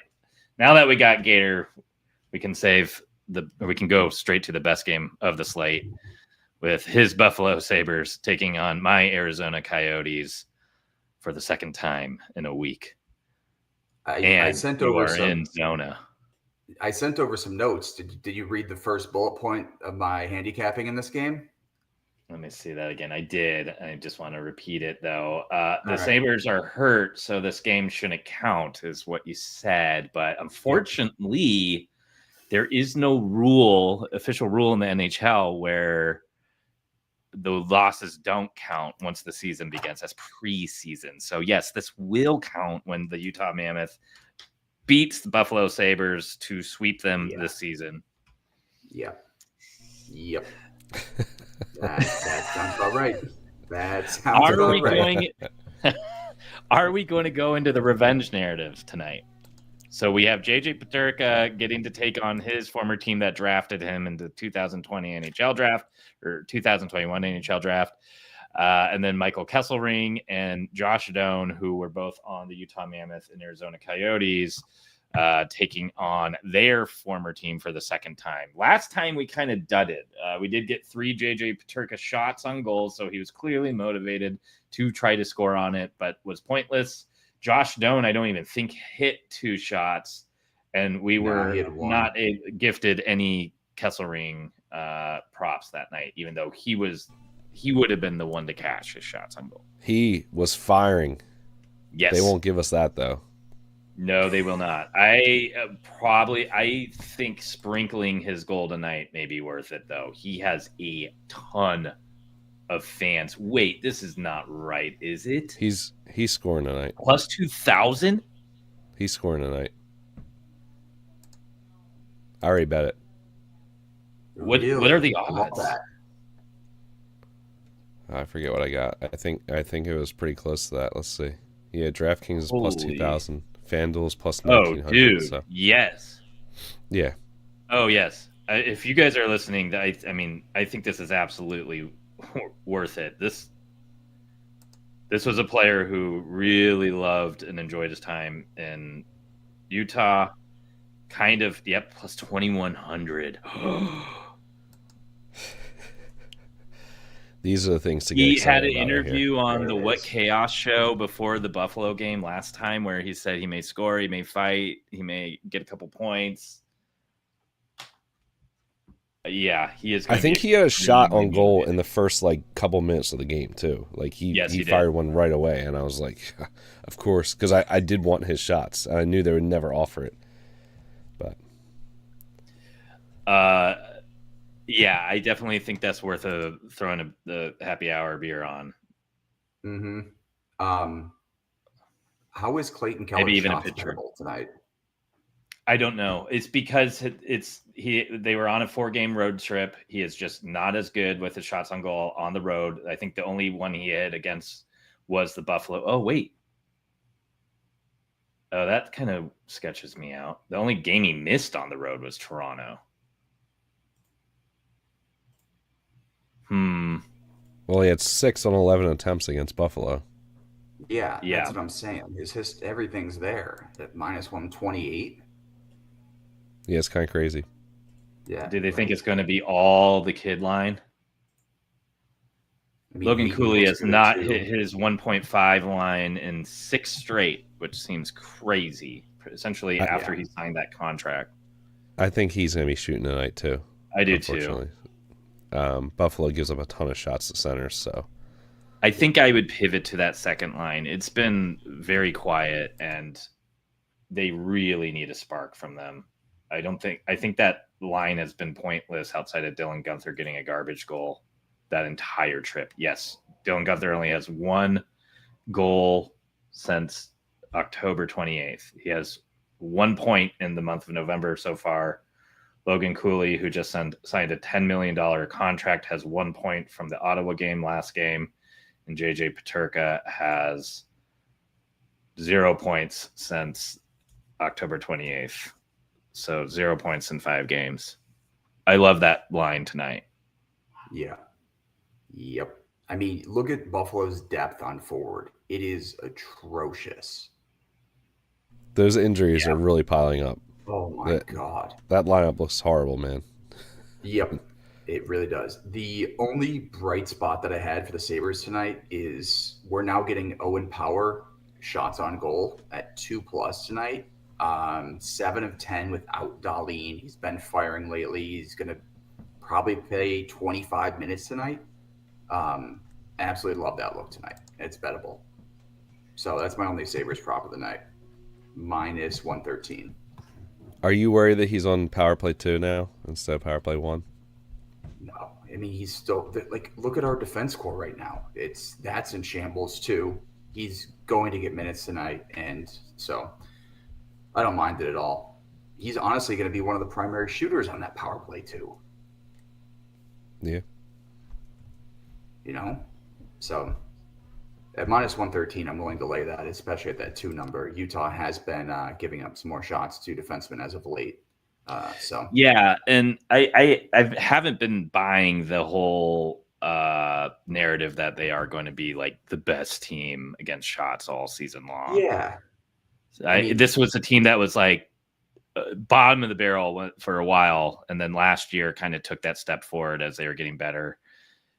now that we got Gator, we can go straight to the best game of the slate with his Buffalo Sabres taking on my Arizona Coyotes for the second time in a week. I sent over in Zona. I sent over some notes. Did you read the first bullet point of my handicapping in this game? Let me see that again. I did. I just want to repeat it, though. The right. Sabres are hurt, so this game shouldn't count, is what you said. But unfortunately, there is no official rule in the NHL where the losses don't count once the season begins. That's preseason. So, yes, this will count when the Utah Mammoth beats the Buffalo Sabres to sweep them this season. Yep. That sounds about right. That sounds about right. Are we going to go into the revenge narrative tonight? So we have JJ Peterka getting to take on his former team that drafted him in the 2020 NHL draft or 2021 NHL draft. And then Michael Kesselring and Josh Doan, who were both on the Utah Mammoth and Arizona Coyotes, taking on their former team for the second time. Last time we kind of dudded. We did get 3 JJ Peterka shots on goal, so he was clearly motivated to try to score on it, but was pointless. Josh Doan, I don't even think hit 2 shots, and we were not gifted any Kesselring props that night, even though he would have been the one to cash his shots on goal. He was firing. Yes. They won't give us that, though. No, they will not. I think sprinkling his goal tonight may be worth it, though. He has a ton of fans. Wait, this is not right, is it? He's scoring tonight. Plus 2,000? He's scoring tonight. I already bet it. What are the odds? I forget what I got. I think it was pretty close to that. Let's see. Yeah, DraftKings is plus 2,000. FanDuel's plus 1,900. Oh, dude. So. Yes. Yeah. Oh, yes. If you guys are listening, I think this is absolutely worth it. This was a player who really loved and enjoyed his time in Utah. Kind of, plus 2,100. These are the things to get He excited had an about interview right on the What Chaos show before the Buffalo game last time where he said he may score, he may fight, he may get a couple points. Yeah, he is. I think he had a shot on goal in the first couple minutes of the game too. He fired one right away, and I was like, of course, because I did want his shots. I knew they would never offer it, but yeah, I definitely think that's worth throwing the happy hour beer on. Mm-hmm. How is Clayton Keller maybe even a shots pitcher tonight? I don't know. It's because they were on a 4-game road trip. He is just not as good with his shots on goal on the road. I think the only one he hit against was the Buffalo. Oh, wait. Oh, that kind of sketches me out. The only game he missed on the road was Toronto. Well, he had 6 on 11 attempts against Buffalo. Yeah, that's what I'm saying. Everything's there at minus 128. Yeah, it's kind of crazy. Yeah. Do they think it's going to be all the kid line? I mean, Logan he Cooley looks has good, not too. hit his 1.5 line in 6 straight, which seems crazy. Essentially, after he signed that contract. I think he's going to be shooting tonight too. I do unfortunately. Buffalo gives up a ton of shots to centers, so I think I would pivot to that second line. It's been very quiet, and they really need a spark from them. I think that line has been pointless outside of Dylan Guenther getting a garbage goal that entire trip. Yes, Dylan Guenther only has 1 goal since October 28th. He has 1 point in the month of November so far. Logan Cooley, who just signed a $10 million contract, has 1 point from the Ottawa game last game. And JJ Peterka has 0 points since October 28th. So 0 points in 5 games. I love that line tonight. Yeah. Yep. I mean, look at Buffalo's depth on forward. It is atrocious. those injuries are really piling up. Oh my God. That lineup looks horrible, man. Yep. It really does. The only bright spot that I had for the Sabres tonight is we're now getting Owen Power shots on goal at 2+ tonight. 7 of 10 without Dahlin. He's been firing lately. He's going to probably play 25 minutes tonight. Absolutely love that look tonight. It's bettable. So that's my only Sabres prop of the night. Minus 113. Are you worried that he's on power play 2 now instead of power play 1? No, I mean, he's still like, look at our defense core right now. That's in shambles too. He's going to get minutes tonight, and so I don't mind it at all. He's honestly going to be one of the primary shooters on that power play too. Yeah. You know, so at minus 113, I'm willing to lay that, especially at that 2 number. Utah has been giving up some more shots to defensemen as of late. So yeah, and I haven't been buying the whole narrative that they are going to be like the best team against shots all season long. Yeah, this was a team that was like bottom of the barrel for a while, and then last year kind of took that step forward as they were getting better,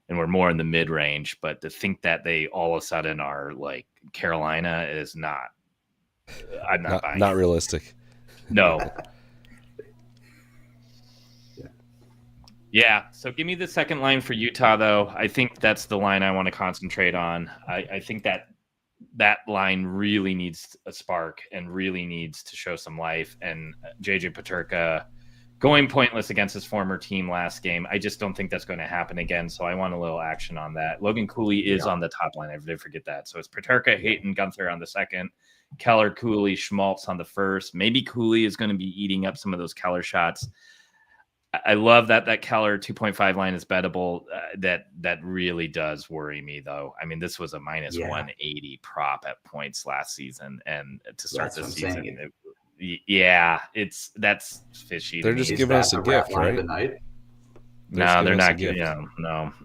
and we're more in the mid range. But to think that they all of a sudden are like Carolina is not. I'm not buying. Not realistic. No. Yeah, so give me the second line for Utah, though. I think that's the line I want to concentrate on. I think that line really needs a spark and really needs to show some life. And JJ Peterka going pointless against his former team last game, I just don't think that's going to happen again. So I want a little action on that. Logan Cooley is on the top line. I did forget that. So it's Peterka, Hayton, Guenther on the second, Keller, Cooley, Schmaltz on the first. Maybe Cooley is going to be eating up some of those Keller shots. I love that Keller 2.5 line is bettable. That really does worry me, though. I mean, this was a minus 180 prop at points last season, and to start the season, that's fishy. They're just giving us a gift, right? No, they're not giving.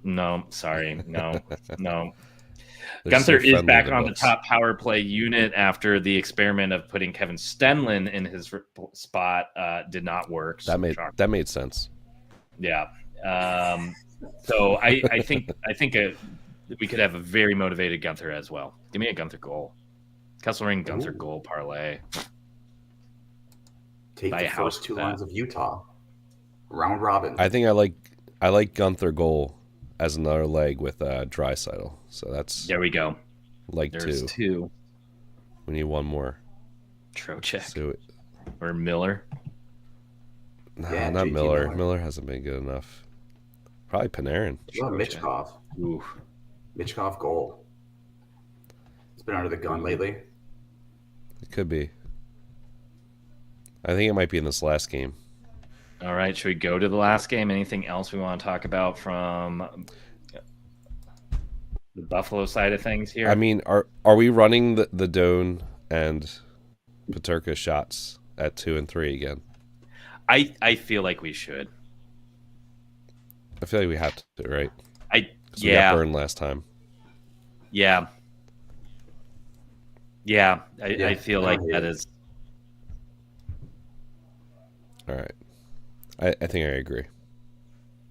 No, sorry, no. Guenther is back on the top power play unit after the experiment of putting Kevin Stenlin in his spot did not work. That made sense. Yeah. So I think we could have a very motivated Guenther as well. Give me a Guenther goal. Kesselring Guenther goal parlay. Take the first 2 lines of Utah. Round robin. I think I like Guenther goal as another leg with Draisaitl. So that's there we go. There's 2. We need 1 more. Trocheck or Miller. No, not Miller. Miller hasn't been good enough. Probably Panarin. Michkov. Ooh. Michkov goal. It's been under the gun lately. It could be. I think it might be in this last game. All right, should we go to the last game? Anything else we want to talk about from the Buffalo side of things here? I mean, are we running the Doan and Peterka shots at 2 and 3 again? I feel like we should. I feel like we have to, right? We got burned last time. Yeah. I feel like that is. All right. I think I agree.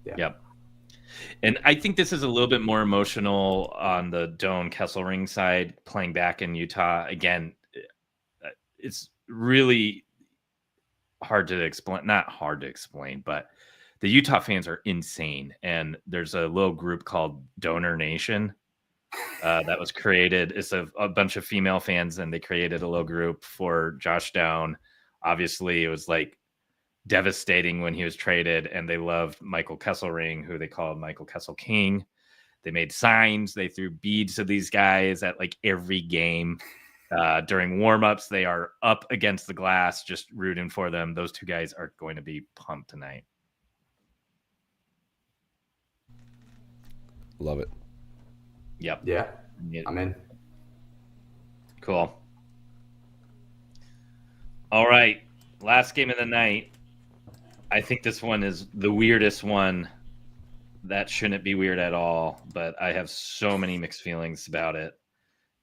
Yep. And I think this is a little bit more emotional on the Doan Kesselring side, playing back in Utah. Again, it's really hard to explain. Not hard to explain, but the Utah fans are insane. And there's a little group called Donor Nation that was created. It's a bunch of female fans, and they created a little group for Josh Doan. Obviously, it was like devastating when he was traded, and they loved Michael Kesselring, who they called Michael Kessel King. They made signs, they threw beads to these guys at like every game. During warmups, they are up against the glass, just rooting for them. Those two guys are going to be pumped tonight. Love it. Yep. Yeah, I'm in. Cool. All right. Last game of the night. I think this one is the weirdest one. That shouldn't be weird at all, but I have so many mixed feelings about it.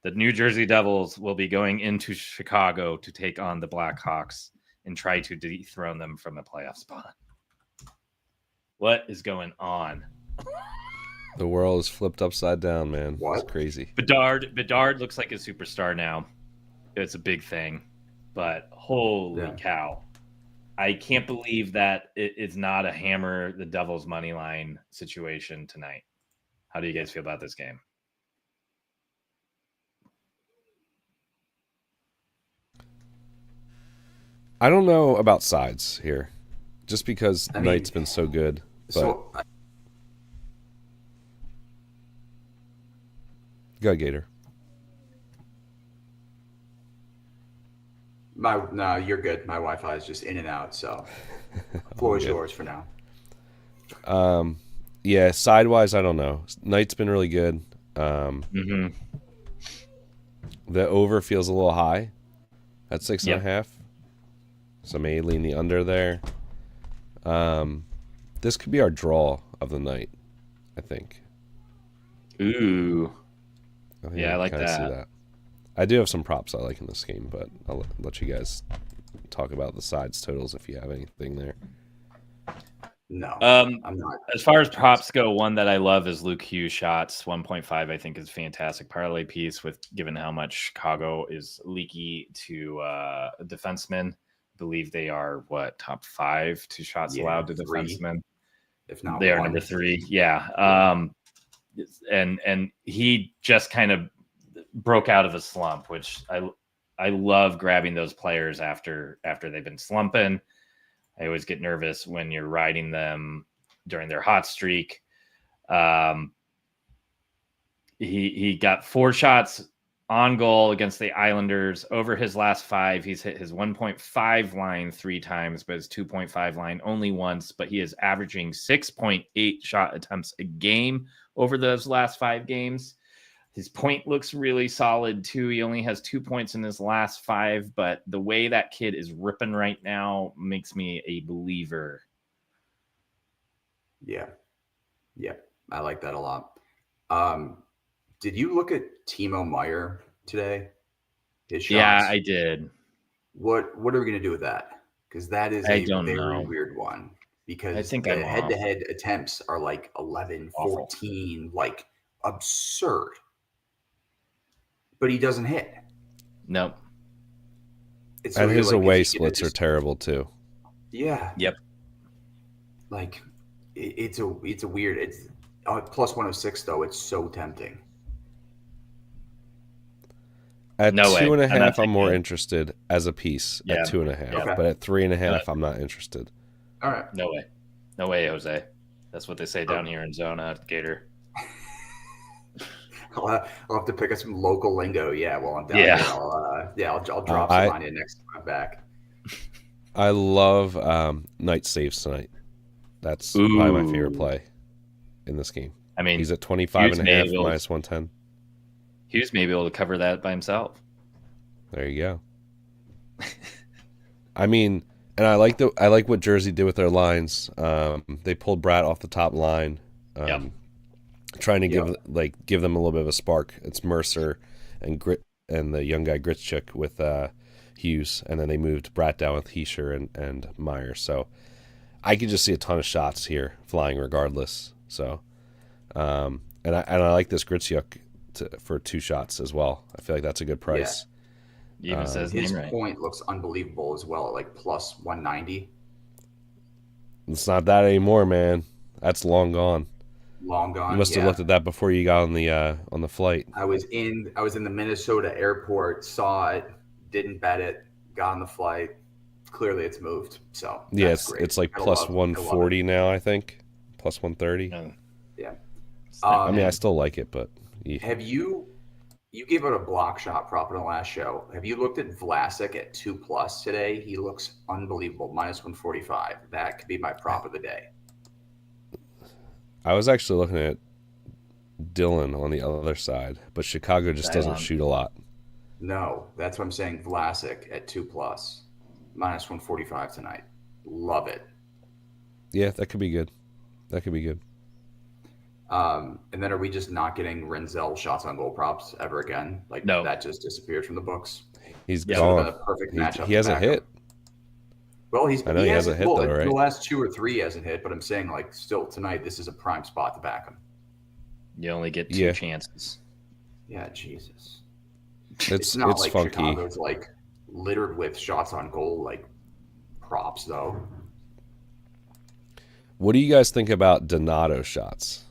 The New Jersey Devils will be going into Chicago to take on the Blackhawks and try to dethrone them from a playoff spot. What is going on? The world is flipped upside down, man. What? It's crazy. Bedard looks like a superstar now. It's a big thing, but holy cow. I can't believe that it is not a hammer the Devils money line situation tonight. How do you guys feel about this game? I don't know about sides here, just because Knight's been so good. But go Gator. No, you're good. My Wi-Fi is just in and out, so floor is yours for now. Yeah, sidewise, I don't know. Knight's been really good. Mm-hmm. The over feels a little high at 6.5. So maybe lean the under there. This could be our draw of the night, I think. Ooh. I like kinda that. see that. I do have some props I like in this game, but I'll let you guys talk about the sides totals if you have anything there. No, I'm not. As far as props go, one that I love is Luke Hughes shots. 1.5, I think, is fantastic parlay piece with given how much Chicago is leaky to defensemen. I believe they are top 5 to shots allowed to 3, defensemen. If not, they are 1. number 3. Yeah. And he just kind of broke out of a slump, which I love grabbing those players after they've been slumping. I always get nervous when you're riding them during their hot streak. He got 4 shots on goal against the Islanders. Over his last 5, he's hit his 1.5 line 3 times, but his 2.5 line only once. But he is averaging 6.8 shot attempts a game over those last 5 games. His point looks really solid, too. He only has 2 points in his last 5, but the way that kid is ripping right now makes me a believer. Yeah. I like that a lot. Did you look at Timo Meyer today? His shots? Yeah, I did. What are we going to do with that? Because that is a very weird one. Because I think the head-to-head attempts are like 11, Awful. 14, like absurd. But he doesn't hit. Nope. And his away splits are terrible too. Yeah. Yep. Like it's a weird. It's plus 106 though. It's so tempting. At No way. 2.5, I'm more interested as a piece at 2.5. Okay. But at 3.5, I'm not interested. All right. No way, Jose. That's what they say down here in Zona, Gator. I'll have to pick up some local lingo. Yeah, while I'm down here, I'll drop some on you next time I'm back. I love Knight saves tonight. That's probably my favorite play in this game. I mean, he's at 25.5 minus 110. Hughes may be able to cover that by himself. There you go. I mean, and I like what Jersey did with their lines. They pulled Bratt off the top line. Trying to give them a little bit of a spark. It's Mercer and the young guy Gritschuk with Hughes, and then they moved Bratt down with Heischer and Meyer. So I could just see a ton of shots here flying regardless. So And I like this Gritsuk for 2 shots as well. I feel like that's a good price. You even says His name right. point looks unbelievable as well, like plus 190. It's not that anymore, man. That's long gone. Long gone. You must have looked at that before you got on the flight. I was in the Minnesota airport, saw it, didn't bet it, got on the flight. Clearly, it's moved. So Yeah, that's great. it's like Gotta plus love it. 140 now, I think. Plus 130. Yeah. I mean, I still like it, but Have you gave out a block shot prop in the last show? Have you looked at Vlasic at 2+ today? He looks unbelievable. Minus 145. That could be my prop of the day. I was actually looking at Dylan on the other side, but Chicago just doesn't shoot a lot. No, that's what I'm saying. Vlasic at 2+, minus 145 tonight. Love it. Yeah, that could be good. That could be good. And then are we just not getting Renzel shots on goal props ever again? Like, no, that just disappeared from the books. He's This gone. would have been a perfect matchup. He hasn't hit. Well, he hasn't hit though, right? The last 2 or 3 he hasn't hit, but I'm saying like still tonight this is a prime spot to back him. You only get 2 chances. Yeah, Jesus. It's not like funky. Chicago's like littered with shots on goal like props though. What do you guys think about Donato shots?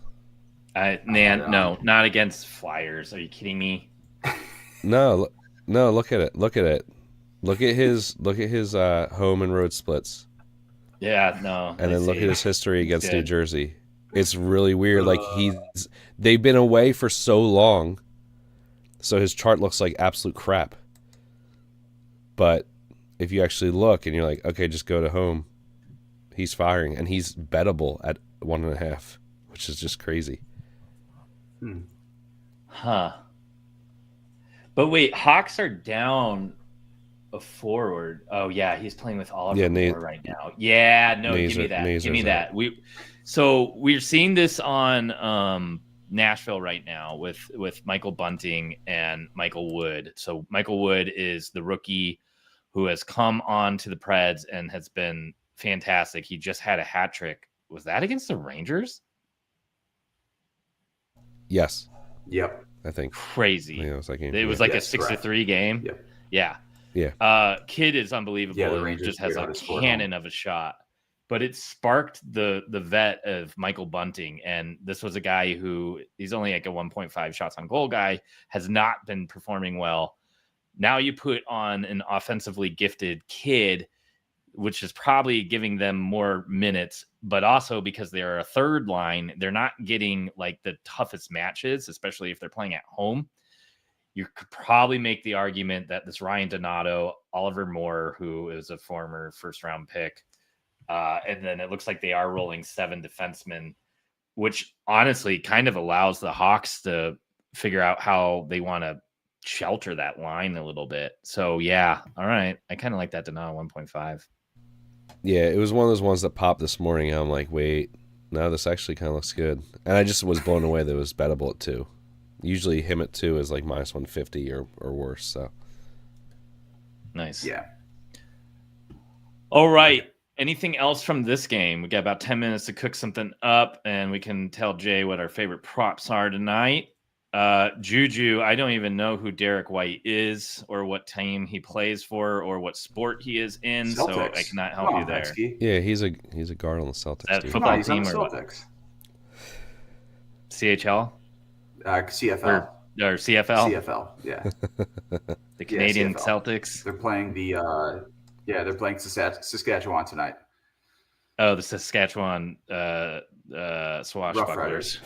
No, not against Flyers. Are you kidding me? No, look at it. Look at it. Look at his home and road splits. Yeah, no. And then look at his history against good. New Jersey. It's really weird. Like they've been away for so long, so his chart looks like absolute crap. But if you actually look and you're like, okay, just go to home, he's firing and he's bettable at 1.5, which is just crazy. Huh. But wait, Hawks are down a forward. Oh yeah, he's playing with Oliver Moore right now. Yeah, no, give me that. Give me that. We're seeing this on Nashville right now with Michael Bunting and Michael Wood. So Michael Wood is the rookie who has come on to the Preds and has been fantastic. He just had a hat trick. Was that against the Rangers? Yes. Yep. I think crazy. Yeah, it was like a 6-3 game. Yep. Yeah. Kid is unbelievable. Yeah, the He Rangers just has a scored cannon of a shot. But it sparked the vet of Michael Bunting. And this was a guy who he's only like a 1.5 shots on goal guy, has not been performing well. Now you put on an offensively gifted kid, which is probably giving them more minutes, but also because they're a third line, they're not getting like the toughest matches, especially if they're playing at home. You could probably make the argument that this Ryan Donato, Oliver Moore, who is a former first-round pick, and then it looks like they are rolling 7 defensemen, which honestly kind of allows the Hawks to figure out how they want to shelter that line a little bit. So, yeah, all right. I kind of like that Donato 1.5. Yeah, it was one of those ones that popped this morning. And I'm like, wait, no, this actually kind of looks good. And I just was blown away that it was bettable at 2. Usually him at 2 is like minus 150 or worse. So nice. Yeah. All right. Anything else from this game? We got about 10 minutes to cook something up, and we can tell Jay what our favorite props are tonight. Juju, I don't even know who Derek White is or what team he plays for or what sport he is in, Celtics. so I cannot help you there. Hexkey. yeah, he's a guard on the Celtics. That dude. football He's on team the or what? Celtics. CHL? CFL. Or CFL? CFL, yeah. The Canadian CFL. Celtics? They're playing they're playing Saskatchewan tonight. Oh, the Saskatchewan Swashbucklers.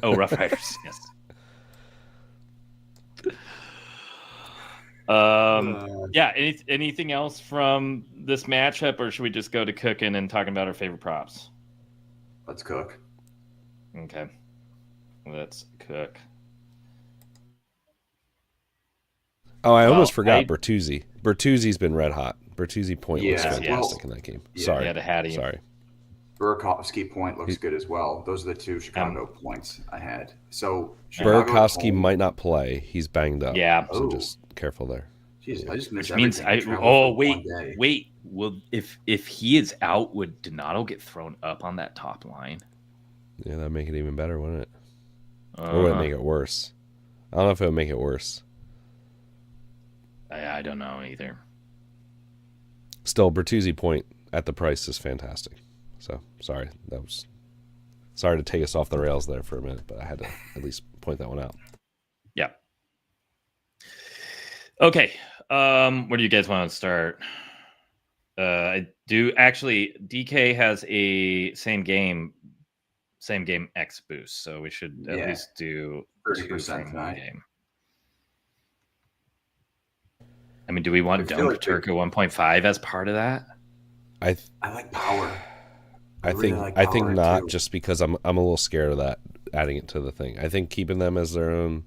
Oh, Rough Riders, yes. Yeah. Anything else from this matchup, or should we just go to cooking and talking about our favorite props? Let's cook. Okay, let's cook. Oh, I almost forgot Bertuzzi. Bertuzzi's been red hot. Bertuzzi point was Yeah, fantastic in that game. yeah, Sorry, he had a Hattie. sorry. Burakovsky point looks good as well. Those are the 2 Chicago points I had. So Chicago Burakovsky home- might not play. He's banged up. Yeah. So Oh. just careful there. Jeez, I just missed Which means everything. Travel for wait. one day. Well, if he is out, would Donato get thrown up on that top line? Yeah, that'd make it even better, wouldn't it? Or would it make it worse? I don't know if it would make it worse. I don't know either. Still, Bertuzzi point at the price is fantastic. So sorry to take us off the rails there for a minute, but I had to at least point that one out. Yeah. Okay. Where do you guys want to start? I do actually. DK has a same game X boost, so we should at least do 30% tonight. Game. I mean, do we want Dunk Turco 1.5 as part of that? I like power. I think not, too. Just because I'm a little scared of that, adding it to the thing. I think keeping them as their own.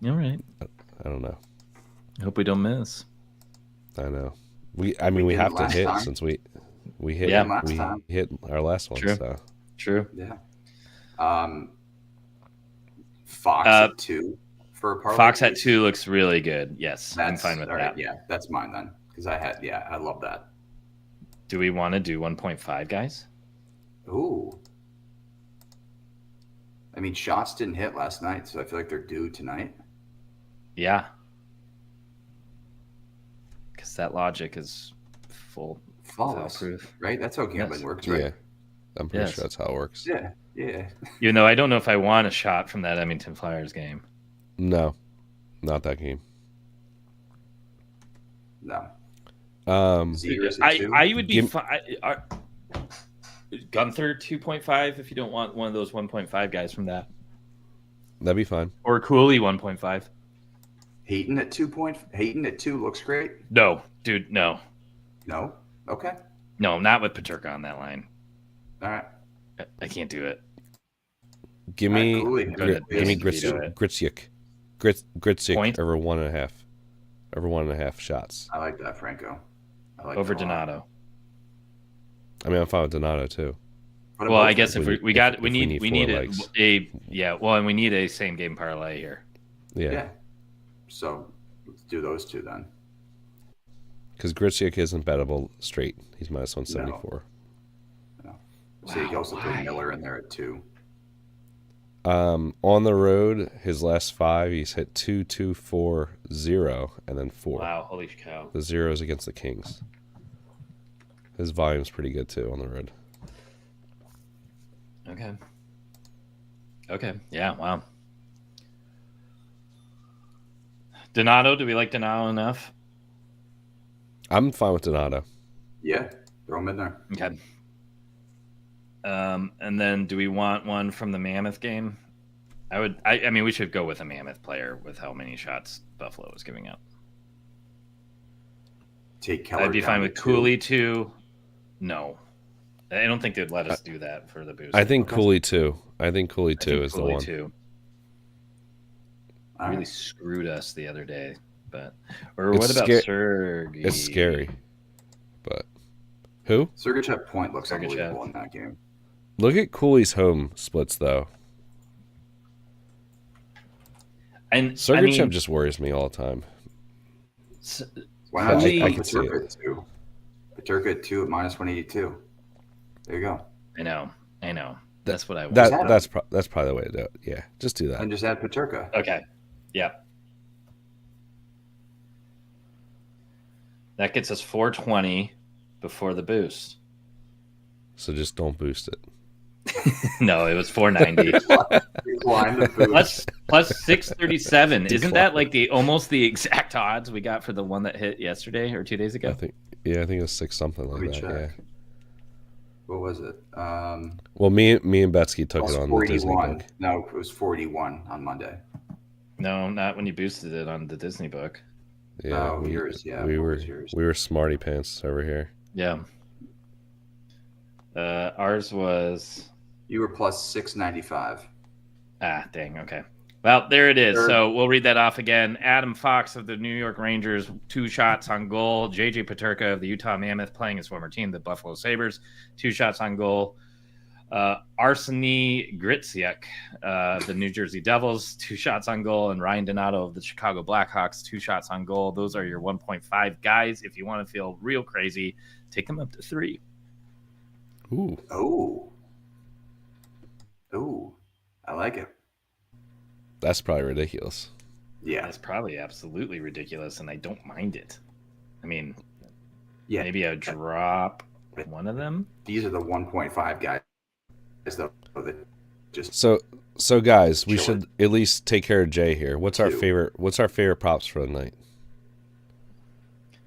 All right. I don't know. I hope we don't miss. I know. We have to hit time. Since we hit hit our last one. True. So. True. Yeah. Fox at 2 for a parlay. Fox at 2 looks really good. Yes, I'm fine with that. Right, yeah, that's mine then. Because I love that. Do we want to do 1.5, guys? Ooh. I mean, shots didn't hit last night, so I feel like they're due tonight. Yeah. Because that logic is flawless, right? That's how gambling works, right? Yeah, I'm pretty sure that's how it works. Yeah. Even though I don't know if I want a shot from that Edmonton Flyers game. No, not that game. No. I would be fine. Gunther 2.5 if you don't want one of those 1.5 guys from that. That'd be fine. Or Cooley 1.5. Hayton at 2 looks great. No, dude, no. No? Okay. No, not with Peterka on that line. All right. I can't do it. Give me Gritsik over 1.5. Over 1.5 shots. I like that, Franco. I like over Donato. I mean, I'm fine with Donato too. Well, I guess if we need and we need a same game parlay here. Yeah. So let's do those two then. Because Gritsik isn't bettable straight. He's minus 174. No. So you can also put Miller in there at 2. On the road, his last 5, he's hit 2, 2, 4, 0, and then 4. Wow, holy cow. The 0s against the Kings. His volume's pretty good too on the road. Okay. Yeah, wow. Donato, do we like Donato enough? I'm fine with Donato. Yeah, throw him in there. Okay. And then do we want one from the Mammoth game? I mean, we should go with a Mammoth player with how many shots Buffalo is giving up. Take Keller. I'd be fine with Cooley too. No. I don't think they'd let us do that for the boost. I think Cooley too. I think Cooley too is Cooley the one. Too. Really screwed us the other day. But what about Sergey? It's scary. But who? Sergachev point looks unbelievable in that game. Look at Cooley's home splits though. And Sergachev just worries me all the time. Why not take Peterka at 2? Peterka at 2 at minus 182. There you go. I know. That's what I want. That's probably the way to do it. Yeah, just do that. And just add Peterka. Okay. Yeah. That gets us 420 before the boost. So just don't boost it. No, it was 490. plus 637. Isn't that like almost the exact odds we got for the one that hit yesterday or 2 days ago? I think it was 6 something like that. Yeah. What was it? Well, me and Betsky took it on 41. the Disney book. No, it was 41 on Monday. No, not when you boosted it on the Disney book. Yeah, yours. Yeah, we were smarty pants over here. Yeah. Ours was. You were plus 695. Ah, dang. Okay. Well, there it is. So we'll read that off again. Adam Fox of the New York Rangers, 2 shots on goal. JJ Peterka of the Utah Mammoth, playing his former team, the Buffalo Sabres, 2 shots on goal. Arseny Gritsik, the New Jersey Devils, 2 shots on goal. And Ryan Donato of the Chicago Blackhawks, 2 shots on goal. Those are your 1.5 guys. If you want to feel real crazy, take them up to 3. Ooh. Oh. Ooh, I like it. That's probably ridiculous. Yeah. That's probably absolutely ridiculous, and I don't mind it. I mean, Yeah. maybe a drop one of them. These are the 1.5 guys though that just So guys, we Chill should at least take care of Jay here. What's our Two. favorite props for the night?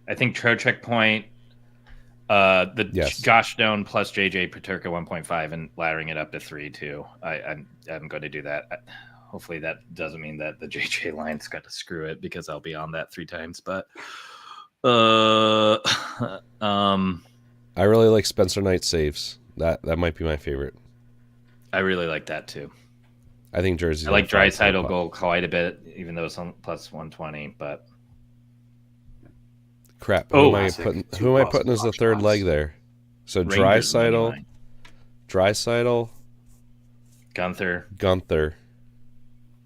I think Trocheck point, Yes. Josh Stone plus JJ Paterka 1.5 and laddering it up to 3 too. I'm going to do that. Hopefully that doesn't mean that the JJ line's got to screw it because I'll be on that 3 times. But I really like Spencer Knight saves. That might be my favorite. I really like that too. I think Jersey's. I like Draisaitl goal quite a bit, even though it's on plus 120. But crap. Oh, who am I putting as the third leg there? So Rangers money Draisaitl, Gunther.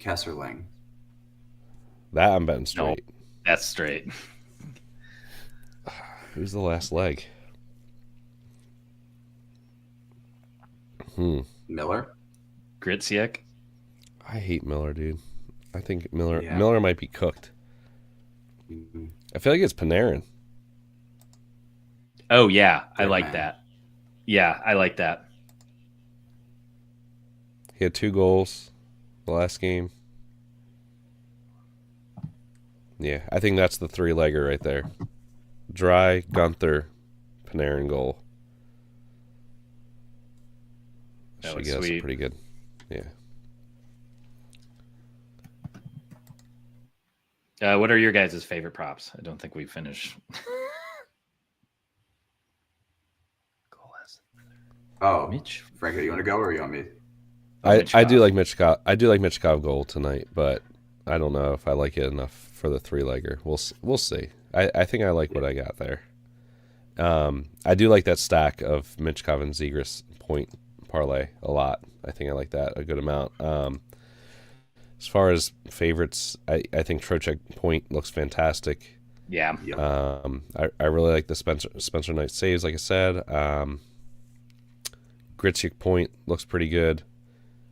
Kesserling. That I'm betting straight. No, that's straight. Who's the last leg? Miller. Griciak. I hate Miller, dude. I think Miller Yeah. Miller might be cooked. Mm-hmm. I feel like it's Panarin. Oh yeah, I Good like man. that. Yeah, I like that. He had 2 goals the last game. Yeah, I think that's the 3-legger right there. Dry, Gunther, Panarin goal. That Should was get us sweet. pretty good. Yeah. What are your guys' favorite props? I don't think we finished. Oh, Mitch. Franco, you want to go or you want me? I do Michkov. like Michkov. I do like Michkov goal tonight, but I don't know if I like it enough for the 3-legger. We'll see. I think I like what I got there. I do like that stack of Michkov and Zegras point parlay a lot. I think I like that a good amount. As far as favorites, I think Trocheck point looks fantastic. Yeah. I really like the Spencer Knight saves, like I said. Griciak point looks pretty good,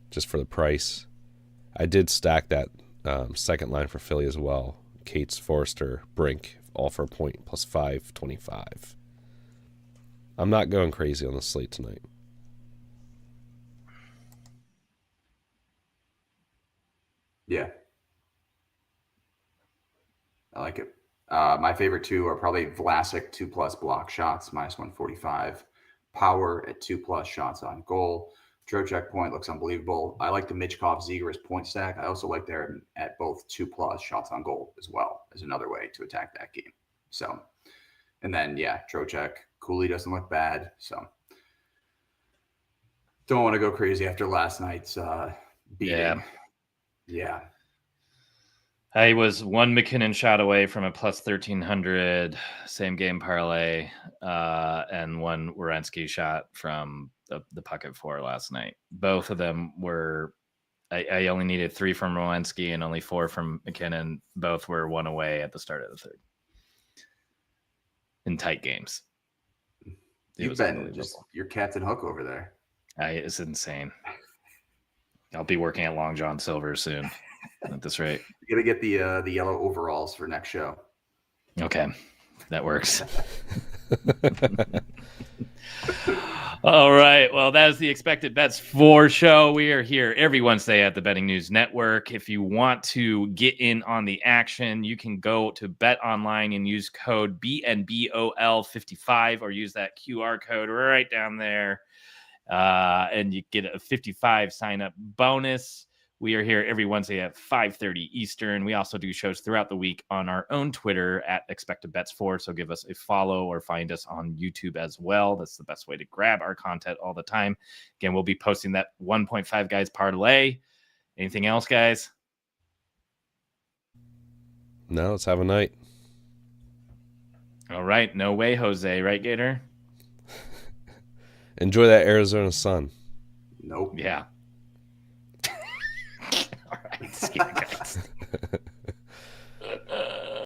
just for the price. I did stack that second line for Philly as well. Cates, Forrester, Brink, all for a point plus 525. I'm not going crazy on the slate tonight. Yeah. I like it. My favorite 2 are probably Vlasic 2+ block shots minus 145. Power at 2+ shots on goal. Trocheck point looks unbelievable. I like the Michkov Zegras point stack. I also like there at both 2+ shots on goal as well as another way to attack that game. So, and then Trocheck. Cooley doesn't look bad. So don't want to go crazy after last night's beating. Yeah. I was one McKinnon shot away from a plus 1,300 same game parlay, and one Werenski shot from the puck at 4 last night. Both of them were. I only needed 3 from Werenski and only 4 from McKinnon. Both were 1 away at the start of the third in tight games. You've been just your Captain Hook over there. It's insane. I'll be working at Long John Silver soon. At this rate, You gotta get the yellow overalls for next show. okay, that works. All right. Well, that is the Expected Bets 4 show. We are here every Wednesday at the Betting News Network. If you want to get in on the action, you can go to Bet Online and use code BNBOL55 or use that QR code right down there, and you get a 55 sign-up bonus. We are here every Wednesday at 5:30 Eastern. We also do shows throughout the week on our own Twitter at Expected Bets 4. So give us a follow or find us on YouTube as well. That's the best way to grab our content all the time. Again, we'll be posting that 1.5 guys parlay. Anything else, guys? No, let's have a night. All right. No way, Jose. Right, Gator? Enjoy that Arizona sun. Nope. Yeah. All right. See you guys.